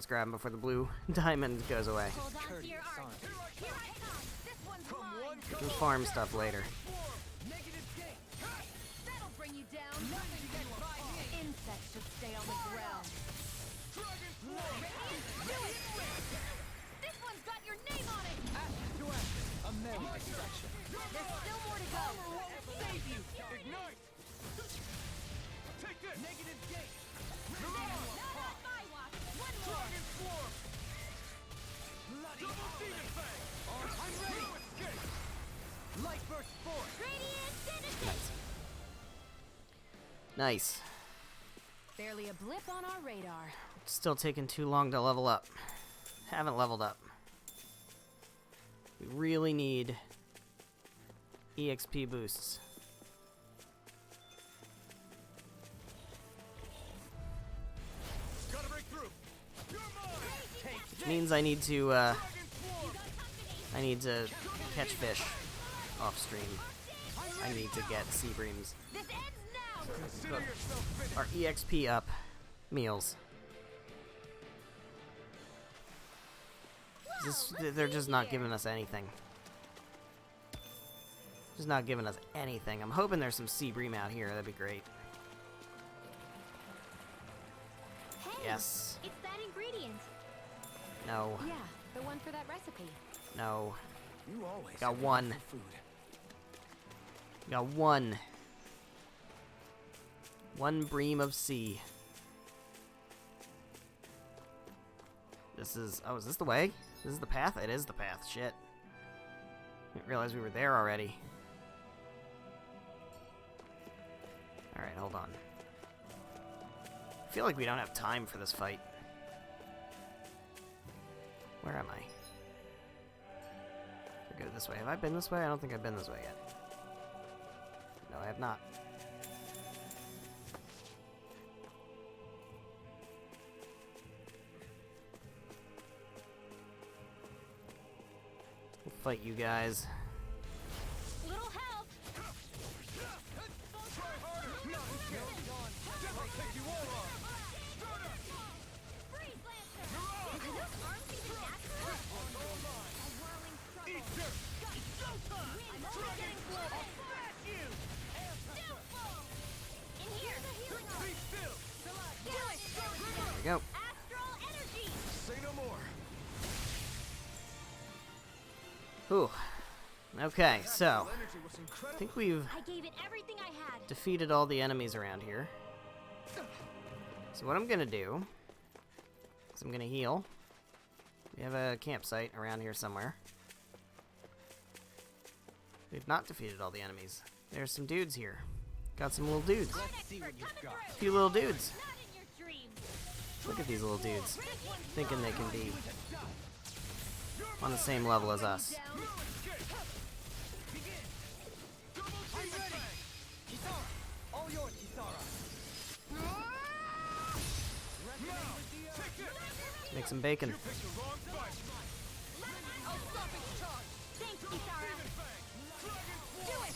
[SPEAKER 1] grab them before the blue diamond goes away.
[SPEAKER 6] Hold on to your art. Here I come. This one's mine.
[SPEAKER 1] We can farm stuff later.
[SPEAKER 6] That'll bring you down. Insects should stay on the ground. This one's got your name on it. There's still more to go.
[SPEAKER 3] Save you. Ignite. Take this. Negative gate.
[SPEAKER 6] Not on my watch. One more.
[SPEAKER 3] Double demon fang. I'm ready. No escape. Light burst force.
[SPEAKER 6] Radiant citizen.
[SPEAKER 1] Nice.
[SPEAKER 7] Barely a blip on our radar.
[SPEAKER 1] Still taking too long to level up. Haven't leveled up. We really need EXP boosts.
[SPEAKER 3] Gotta break through. You're mine.
[SPEAKER 1] Which means I need to catch fish off stream. I need to get sea breams.
[SPEAKER 6] This ends now.
[SPEAKER 3] Consider yourself finished.
[SPEAKER 1] Our EXP up meals. They're just not giving us anything. Just not giving us anything. I'm hoping there's some sea bream out here. That'd be great.
[SPEAKER 6] Hey,
[SPEAKER 1] Yes.
[SPEAKER 6] it's that ingredient.
[SPEAKER 1] No.
[SPEAKER 7] Yeah, the one for that recipe.
[SPEAKER 1] No.
[SPEAKER 3] You always
[SPEAKER 1] Got
[SPEAKER 3] have
[SPEAKER 1] one.
[SPEAKER 3] enough food.
[SPEAKER 1] Got one. One bream of sea. This is... Oh, is this the way? This is the path? It is the path. Shit. Didn't realize we were there already. Alright, hold on. I feel like we don't have time for this fight. Where am I? I go this way. Have I been this way? I don't think I've been this way yet. No, I have not. We'll fight you guys.
[SPEAKER 6] Little help! Freeze Lancer! Are those arms even natural? A whirling struggle. I'm only getting bloated. In here! The healing arm! Do it!
[SPEAKER 1] There we go.
[SPEAKER 6] Astral energy!
[SPEAKER 3] Say no more.
[SPEAKER 1] Ooh. Okay, so
[SPEAKER 3] Energy was
[SPEAKER 1] I
[SPEAKER 3] incredible.
[SPEAKER 1] think we've
[SPEAKER 6] I gave it everything I had.
[SPEAKER 1] defeated all the enemies around here. So what I'm gonna do is I'm gonna heal. We have a campsite around here somewhere. We've not defeated all the enemies. There's some dudes here. Got some little dudes.
[SPEAKER 4] Let's see what you've got.
[SPEAKER 1] A few little dudes.
[SPEAKER 6] Not in your dreams.
[SPEAKER 1] Look at these little dudes. Thinking they can be on the same level as us.
[SPEAKER 4] All yours, Kisara.
[SPEAKER 1] Let's make some bacon.
[SPEAKER 6] Thanks, Kisara. Do it!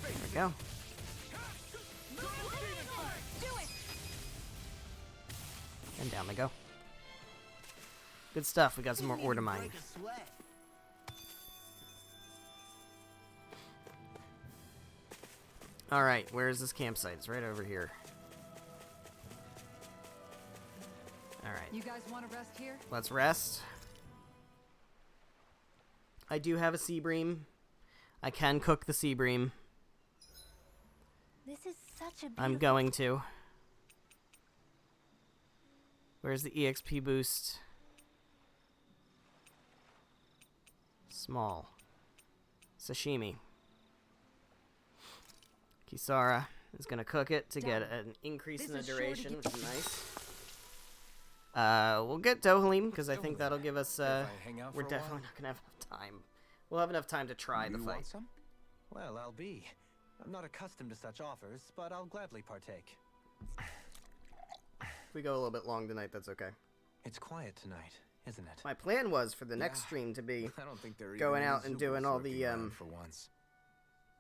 [SPEAKER 1] There we go.
[SPEAKER 6] Do it!
[SPEAKER 1] And down they go. Good stuff. We got some more ore to mine.
[SPEAKER 4] Break a sweat.
[SPEAKER 1] Alright, where is this campsite? It's right over here. Alright,
[SPEAKER 2] You guys want to rest here?
[SPEAKER 1] let's rest. I do have a sea bream. I can cook the sea bream.
[SPEAKER 6] This is such a beautiful...
[SPEAKER 1] I'm going to. Where's the EXP boost? Small. Sashimi. Kisara is going to cook it to get an increase in the
[SPEAKER 2] This is sure to
[SPEAKER 1] duration,
[SPEAKER 2] get-
[SPEAKER 1] which is nice. We'll get Dohalim, because I think that'll give us,
[SPEAKER 3] If I hang out
[SPEAKER 1] we're
[SPEAKER 3] for a while?
[SPEAKER 1] definitely not going to have enough time. We'll have enough time to try the
[SPEAKER 3] You
[SPEAKER 1] fight.
[SPEAKER 3] want some?
[SPEAKER 5] Well, I'll be. I'm not accustomed to such offers, but I'll gladly partake.
[SPEAKER 1] If we go a little bit long tonight, that's okay.
[SPEAKER 5] It's quiet tonight, isn't it?
[SPEAKER 1] My plan was for the next
[SPEAKER 3] Yeah.
[SPEAKER 1] stream to be
[SPEAKER 3] I don't think they're
[SPEAKER 1] going
[SPEAKER 3] even
[SPEAKER 1] out and
[SPEAKER 3] Zupas
[SPEAKER 1] doing all the,
[SPEAKER 3] lurking around for once.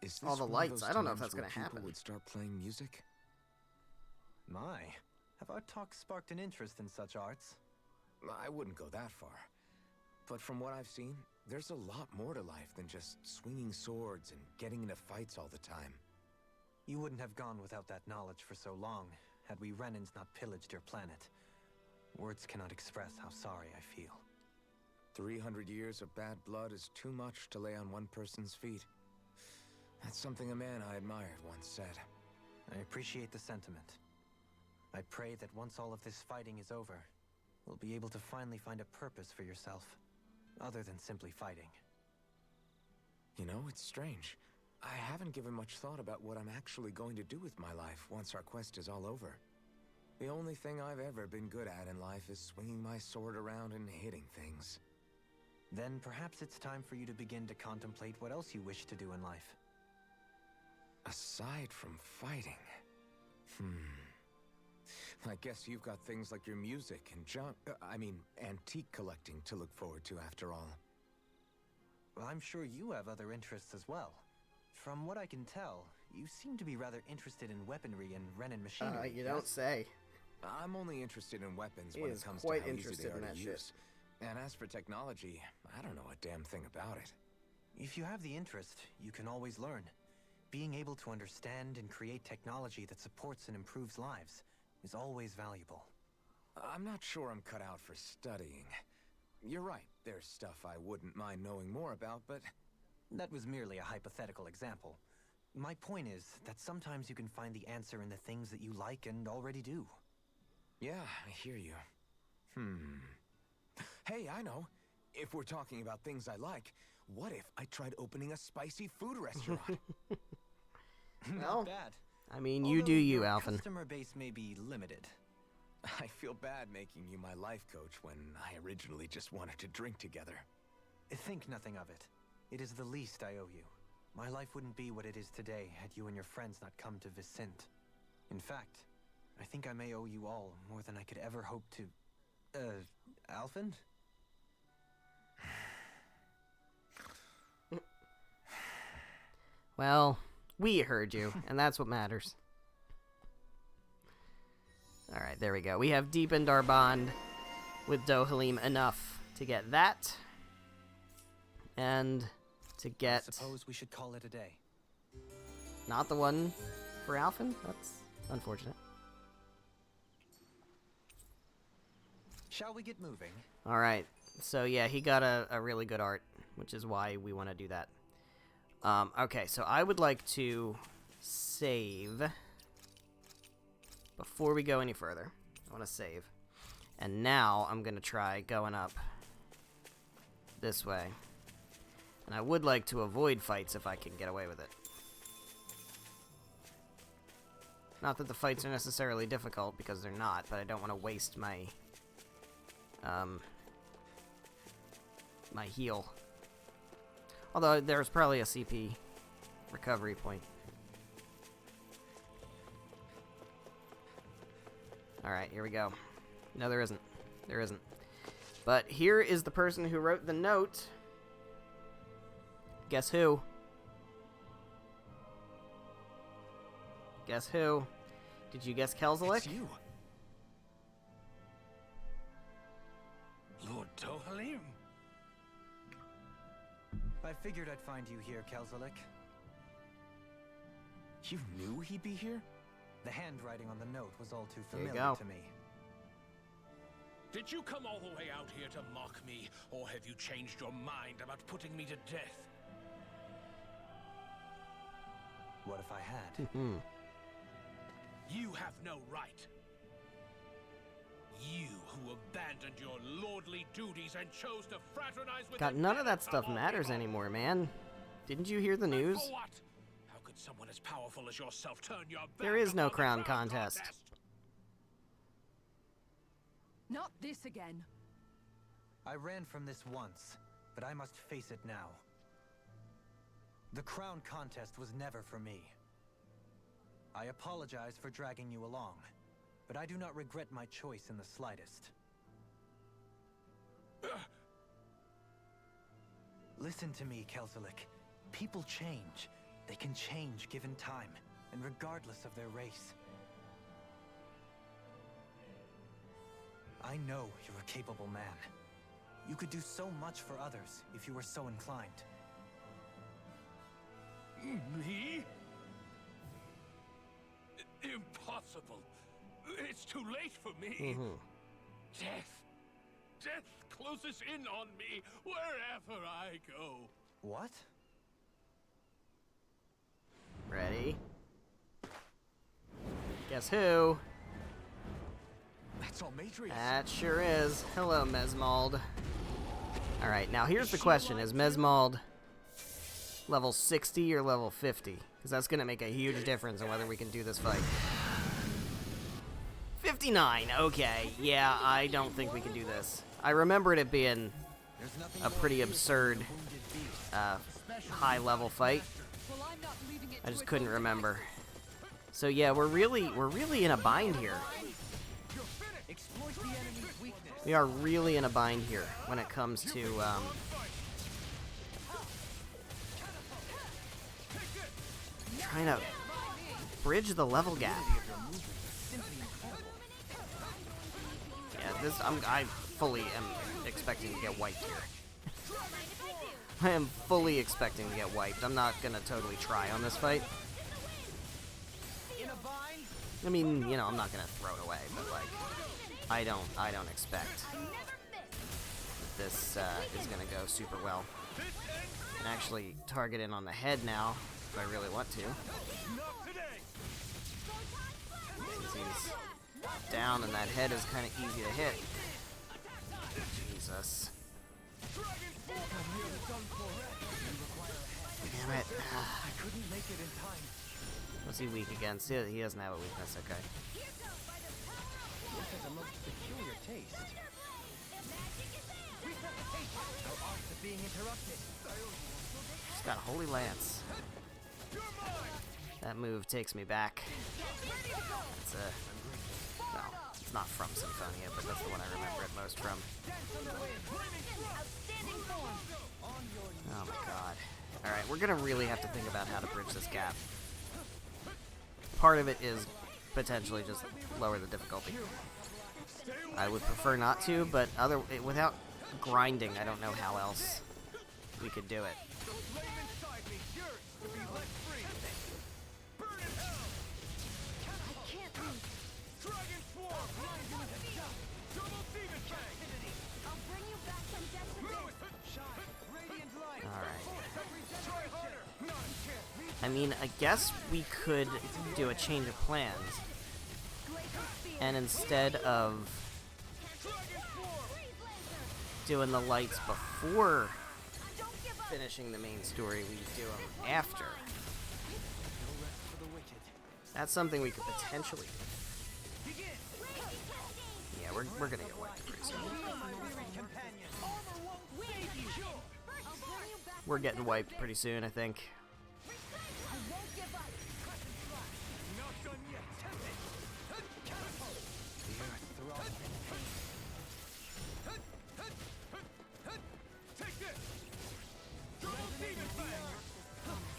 [SPEAKER 3] Is
[SPEAKER 1] all
[SPEAKER 3] this
[SPEAKER 1] the
[SPEAKER 3] one of
[SPEAKER 1] lights.
[SPEAKER 3] those
[SPEAKER 1] I don't know if
[SPEAKER 3] times
[SPEAKER 1] that's
[SPEAKER 3] where
[SPEAKER 1] gonna
[SPEAKER 3] people
[SPEAKER 1] happen.
[SPEAKER 3] would start playing music?
[SPEAKER 5] My, have our talks sparked an interest in such arts?
[SPEAKER 3] I wouldn't go that far. But from what I've seen, there's a lot more to life than just swinging swords and getting into fights all the time.
[SPEAKER 5] You wouldn't have gone without that knowledge for so long, had we Renans not pillaged your planet. Words cannot express how sorry I feel.
[SPEAKER 3] 300 years of bad blood is too much to lay on one person's feet. That's something a man I admired once said.
[SPEAKER 5] I appreciate the sentiment. I pray that once all of this fighting is over, you'll be able to finally find a purpose for yourself, other than simply fighting.
[SPEAKER 3] You know, it's strange. I haven't given much thought about what I'm actually going to do with my life once our quest is all over. The only thing I've ever been good at in life is swinging my sword around and hitting things.
[SPEAKER 5] Then perhaps it's time for you to begin to contemplate what else you wish to do in life.
[SPEAKER 3] Aside from fighting... I guess you've got things like your music and antique collecting to look forward to after all.
[SPEAKER 5] Well, I'm sure you have other interests as well. From what I can tell, you seem to be rather interested in weaponry and Renan machinery.
[SPEAKER 1] You don't say.
[SPEAKER 3] I'm only interested in weapons
[SPEAKER 1] He
[SPEAKER 3] when
[SPEAKER 1] is
[SPEAKER 3] it comes
[SPEAKER 1] quite
[SPEAKER 3] to how easy
[SPEAKER 1] interested
[SPEAKER 3] they are
[SPEAKER 1] in
[SPEAKER 3] to
[SPEAKER 1] that shit.
[SPEAKER 3] use. And as for technology, I don't know a damn thing about it.
[SPEAKER 5] If you have the interest, you can always learn. Being able to understand and create technology that supports and improves lives is always valuable.
[SPEAKER 3] I'm not sure I'm cut out for studying. You're right, there's stuff I wouldn't mind knowing more about, but...
[SPEAKER 5] That was merely a hypothetical example. My point is that sometimes you can find the answer in the things that you like and already do.
[SPEAKER 3] Yeah, I hear you. Hey, I know. If we're talking about things I like, what if I tried opening a spicy food restaurant?
[SPEAKER 1] Well,
[SPEAKER 5] Not bad.
[SPEAKER 1] I mean, you
[SPEAKER 5] Although
[SPEAKER 1] do you,
[SPEAKER 5] your
[SPEAKER 1] Alphen.
[SPEAKER 5] customer base may be limited.
[SPEAKER 3] I feel bad making you my life coach when I originally just wanted to drink together.
[SPEAKER 5] Think nothing of it. It is the least I owe you. My life wouldn't be what it is today had you and your friends not come to Vicent. In fact, I think I may owe you all more than I could ever hope to... Alphen?
[SPEAKER 1] Well, we heard you, and that's what matters. Alright, there we go. We have deepened our bond with Dohalim enough to get that. And to get...
[SPEAKER 5] I suppose we should call it a day.
[SPEAKER 1] Not the one for Alphen? That's unfortunate.
[SPEAKER 5] Shall we get moving?
[SPEAKER 1] Alright, so yeah, he got a really good art, which is why we want to do that. Okay, so I would like to save... Before we go any further, I want to save. And now I'm going to try going up this way. And I would like to avoid fights if I can get away with it. Not that the fights are necessarily difficult, because they're not, but I don't want to waste my... my heal. Although there's probably a CP recovery point. Alright, here we go. No, there isn't. There isn't. But here is the person who wrote the note. Guess who? Guess who? Did you guess Kelzelik?
[SPEAKER 9] It's you. Lord Dohalim.
[SPEAKER 5] I figured I'd find you here, Kelzelik.
[SPEAKER 3] You knew he'd be here?
[SPEAKER 5] The handwriting on the note was all too
[SPEAKER 1] There you
[SPEAKER 5] familiar
[SPEAKER 1] go.
[SPEAKER 5] to me.
[SPEAKER 9] Did you come all the way out here to mock me, or have you changed your mind about putting me to death?
[SPEAKER 5] What if I had?
[SPEAKER 9] You have no right. You who abandoned your lordly duties and chose to fraternize with
[SPEAKER 1] God,
[SPEAKER 9] the
[SPEAKER 1] none of that
[SPEAKER 9] dead
[SPEAKER 1] stuff
[SPEAKER 9] of all
[SPEAKER 1] matters
[SPEAKER 9] people.
[SPEAKER 1] anymore, man. Didn't you hear the
[SPEAKER 9] And
[SPEAKER 1] news?
[SPEAKER 9] for what? How could someone as powerful as yourself turn your back
[SPEAKER 1] There is no
[SPEAKER 9] upon the
[SPEAKER 1] crown contest.
[SPEAKER 2] Not this again.
[SPEAKER 5] I ran from this once, but I must face it now. The crown contest was never for me. I apologize for dragging you along, but I do not regret my choice in the slightest. Listen to me, Kelzelik. People change. They can change given time, and regardless of their race. I know you're a capable man. You could do so much for others if you were so inclined.
[SPEAKER 9] Me? Impossible. It's too late for me. Death. Death closes in on me wherever I go.
[SPEAKER 5] What?
[SPEAKER 1] Ready? Guess who?
[SPEAKER 3] That's all Matrius.
[SPEAKER 1] That sure is. Hello, Mesmald. Alright, now here's the question. Is Mesmald level 60 or level 50? Because that's going to make a huge difference in whether we can do this fight. 59, okay. Yeah, I don't think we can do this. I remembered it being a pretty absurd high-level fight. I just couldn't remember. So yeah, we're really in a bind here. We are really in a bind here when it comes to trying to bridge the level gap. Yeah, this I fully am expecting to get wiped here. I am fully expecting to get wiped. I'm not gonna totally try on this fight. I mean, you know, I'm not gonna throw it away, but like, I don't expect that this is gonna go super well. I can actually target it on the head now if I really want to. Since he's down and that head is kind of easy to hit. Jesus. this. Damn it. What's he weak against? He doesn't have a weakness, okay.
[SPEAKER 5] This has a most peculiar taste. Our arts are being interrupted.
[SPEAKER 1] She's got Holy Lance. That move takes me back. It's no, it's not from Symphonia, but that's the one I remember it most from. Oh my god. Alright, we're gonna really have to think about how to bridge this gap. Part of it is potentially just lower the difficulty. I would prefer not to, but without grinding, I don't know how else we could do it. I mean, I guess we could do a change of plans. And instead of doing the lights before finishing the main story, we do them after. That's something we could potentially do. Yeah, we're gonna get wiped pretty soon. We're getting wiped pretty soon, I think.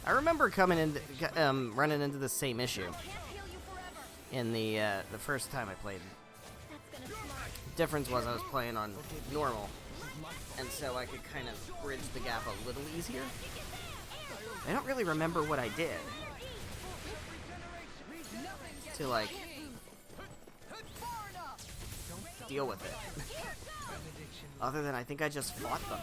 [SPEAKER 1] I remember coming in, running into the same issue in the first time I played. Difference was I was playing on normal, and so I could kind of bridge the gap a little easier. I don't really remember what I did to like deal with it, other than I think I just fought them.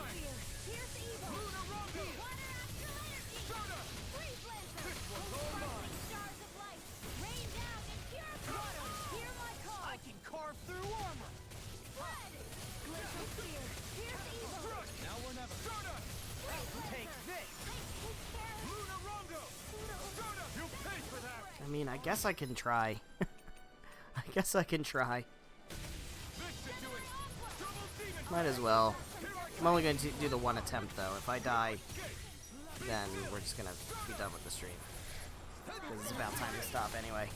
[SPEAKER 1] I mean, I guess I can try. I guess I can try. Might as well. I'm only going to do the one attempt, though. If I die, then we're just going to be done with the stream. Because it's about time to stop anyway.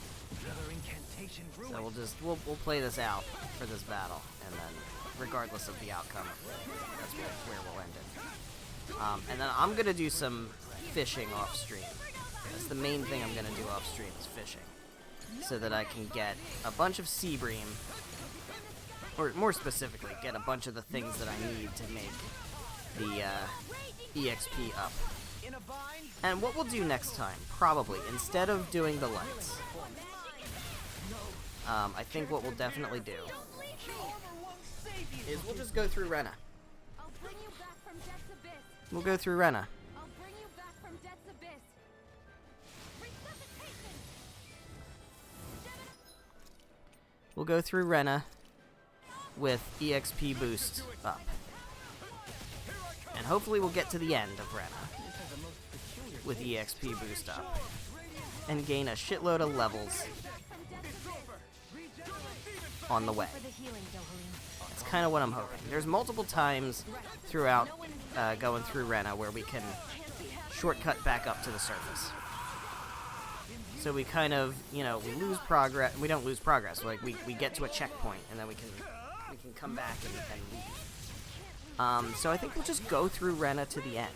[SPEAKER 1] So we'll play this out for this battle, and then regardless of the outcome, that's where we'll end it. And then I'm going to do some fishing off stream. That's the main thing I'm going to do off stream is fishing. So that I can get a bunch of sea bream, or more specifically, get a bunch of the things that I need to make the EXP up. And what we'll do next time, probably, instead of doing the lights, I think what we'll definitely do is we'll just go through Rena. We'll go through Rena. We'll go through Rena with EXP boost up. And hopefully we'll get to the end of Rena with EXP boost up. And gain a shitload of levels on the way. That's kind of what I'm hoping. There's multiple times throughout going through Rena where we can shortcut back up to the surface. So we kind of, you know, we lose progress. We don't lose progress. Like we get to a checkpoint and then we can come back and leave. So I think we'll just go through Rena to the end,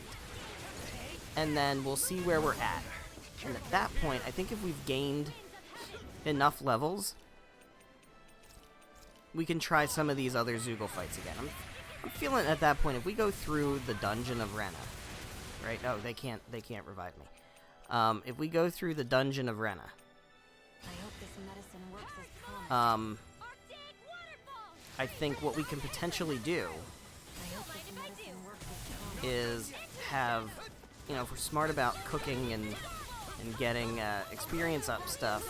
[SPEAKER 1] and then we'll see where we're at. And at that point, I think if we've gained enough levels, we can try some of these other Zoogle fights again. I'm feeling at that point if we go through the dungeon of Rena, right? No, they can't revive me. If we go through the dungeon of Rena, I think what we can potentially do is have, you know, if we're smart about cooking and getting experience up stuff,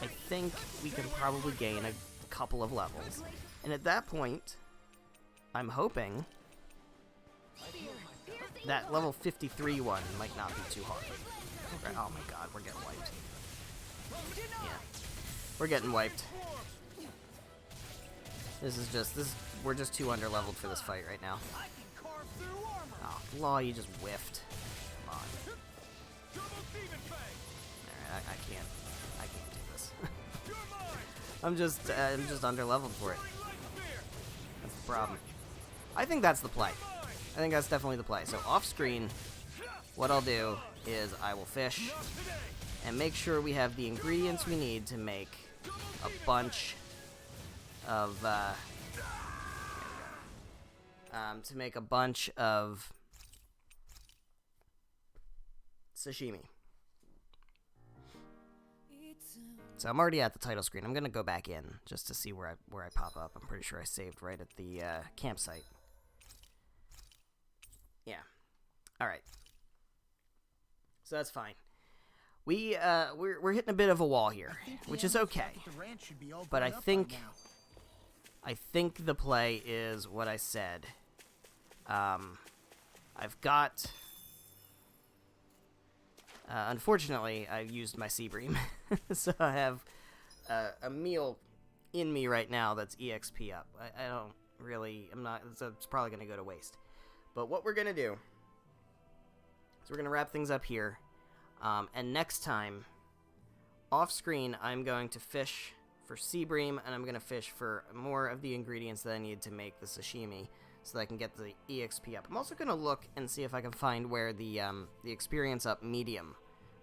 [SPEAKER 1] I think we can probably gain a couple of levels. And at that point, I'm hoping that level 53 one might not be too hard. Right, oh my god, we're getting wiped. Yeah. We're getting wiped. We're just too underleveled for this fight right now. Oh, Law, you just whiffed. Come on. Alright, I can't do this. I'm just underleveled for it. That's the problem. I think that's the play. I think that's definitely the play. So off screen, what I'll do is I will fish and make sure we have the ingredients we need to make a bunch of sashimi. So I'm already at the title screen. I'm gonna go back in just to see where I pop up. I'm pretty sure I saved right at the campsite. Yeah. All right. So that's fine. We're hitting a bit of a wall here, which is okay. But I think the play is what I said. I've got. Unfortunately, I used my Seabream, so I have a meal in me right now that's EXP up. I don't really. I'm not. So it's probably gonna go to waste. But what we're gonna do is we're gonna wrap things up here. And next time, off screen, I'm going to fish for Seabream, and I'm going to fish for more of the ingredients that I need to make the sashimi, so that I can get the EXP up. I'm also going to look and see if I can find where the experience up medium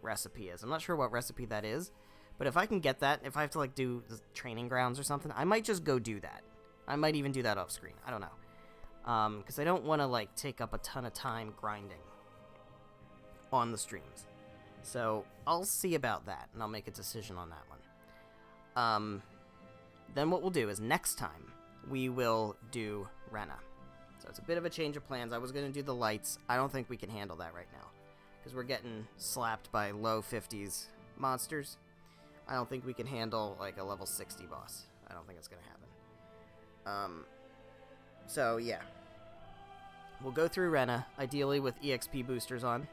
[SPEAKER 1] recipe is. I'm not sure what recipe that is, but if I can get that, if I have to like do the training grounds or something, I might just go do that. I might even do that off screen. I don't know. Because I don't want to like take up a ton of time grinding on the streams. So, I'll see about that, and I'll make a decision on that one. Then what we'll do is, next time, we will do Rena. So it's a bit of a change of plans. I was going to do the lights. I don't think we can handle that right now, because we're getting slapped by low 50s monsters. I don't think we can handle, like, a level 60 boss. I don't think it's going to happen. So, yeah. We'll go through Rena, ideally with EXP boosters on.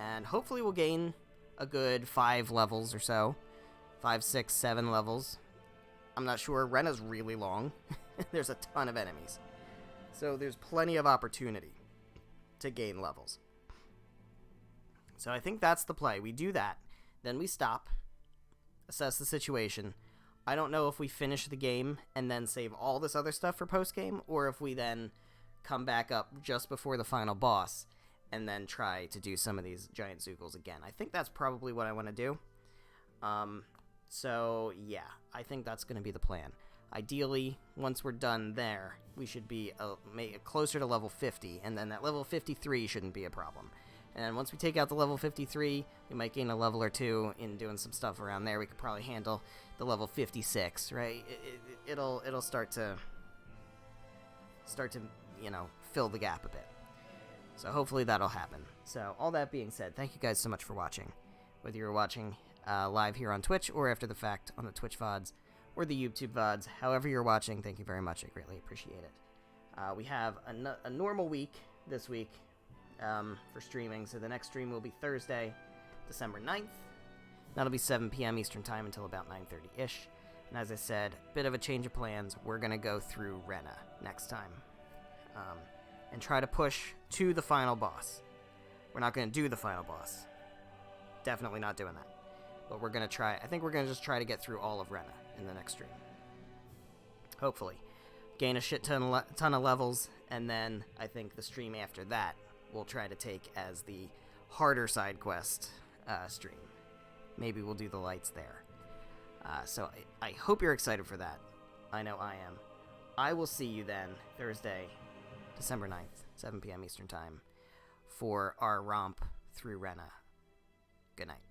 [SPEAKER 1] And hopefully we'll gain a good 5 levels or so. 5, 6, 7 levels. I'm not sure. Rena's really long. There's a ton of enemies. So there's plenty of opportunity to gain levels. So I think that's the play. We do that. Then we stop. Assess the situation. I don't know if we finish the game and then save all this other stuff for post-game, or if we then come back up just before the final boss and then try to do some of these giant Zoogles again. I think that's probably what I want to do. So, yeah, I think that's going to be the plan. Ideally, once we're done there, we should be closer to level 50, and then that level 53 shouldn't be a problem. And then once we take out the level 53, we might gain a level or two in doing some stuff around there. We could probably handle the level 56, right? It'll start to, you know, fill the gap a bit. So hopefully that'll happen. So all that being said, thank you guys so much for watching. Whether you're watching live here on Twitch or after the fact on the Twitch VODs or the YouTube VODs, however you're watching, thank you very much. I greatly appreciate it. We have a normal week this week for streaming. So the next stream will be Thursday, December 9th. That'll be 7 p.m. Eastern Time until about 9:30-ish. And as I said, bit of a change of plans. We're going to go through Rena next time. And try to push to the final boss. We're not going to do the final boss. Definitely not doing that. But we're going to try. I think we're going to just try to get through all of Rena in the next stream. Hopefully. Gain a shit ton of levels. And then I think the stream after that we'll try to take as the harder side quest stream. Maybe we'll do the lights there. So I hope you're excited for that. I know I am. I will see you then Thursday, December 9th, 7 p.m. Eastern Time, for our romp through Rena. Good night.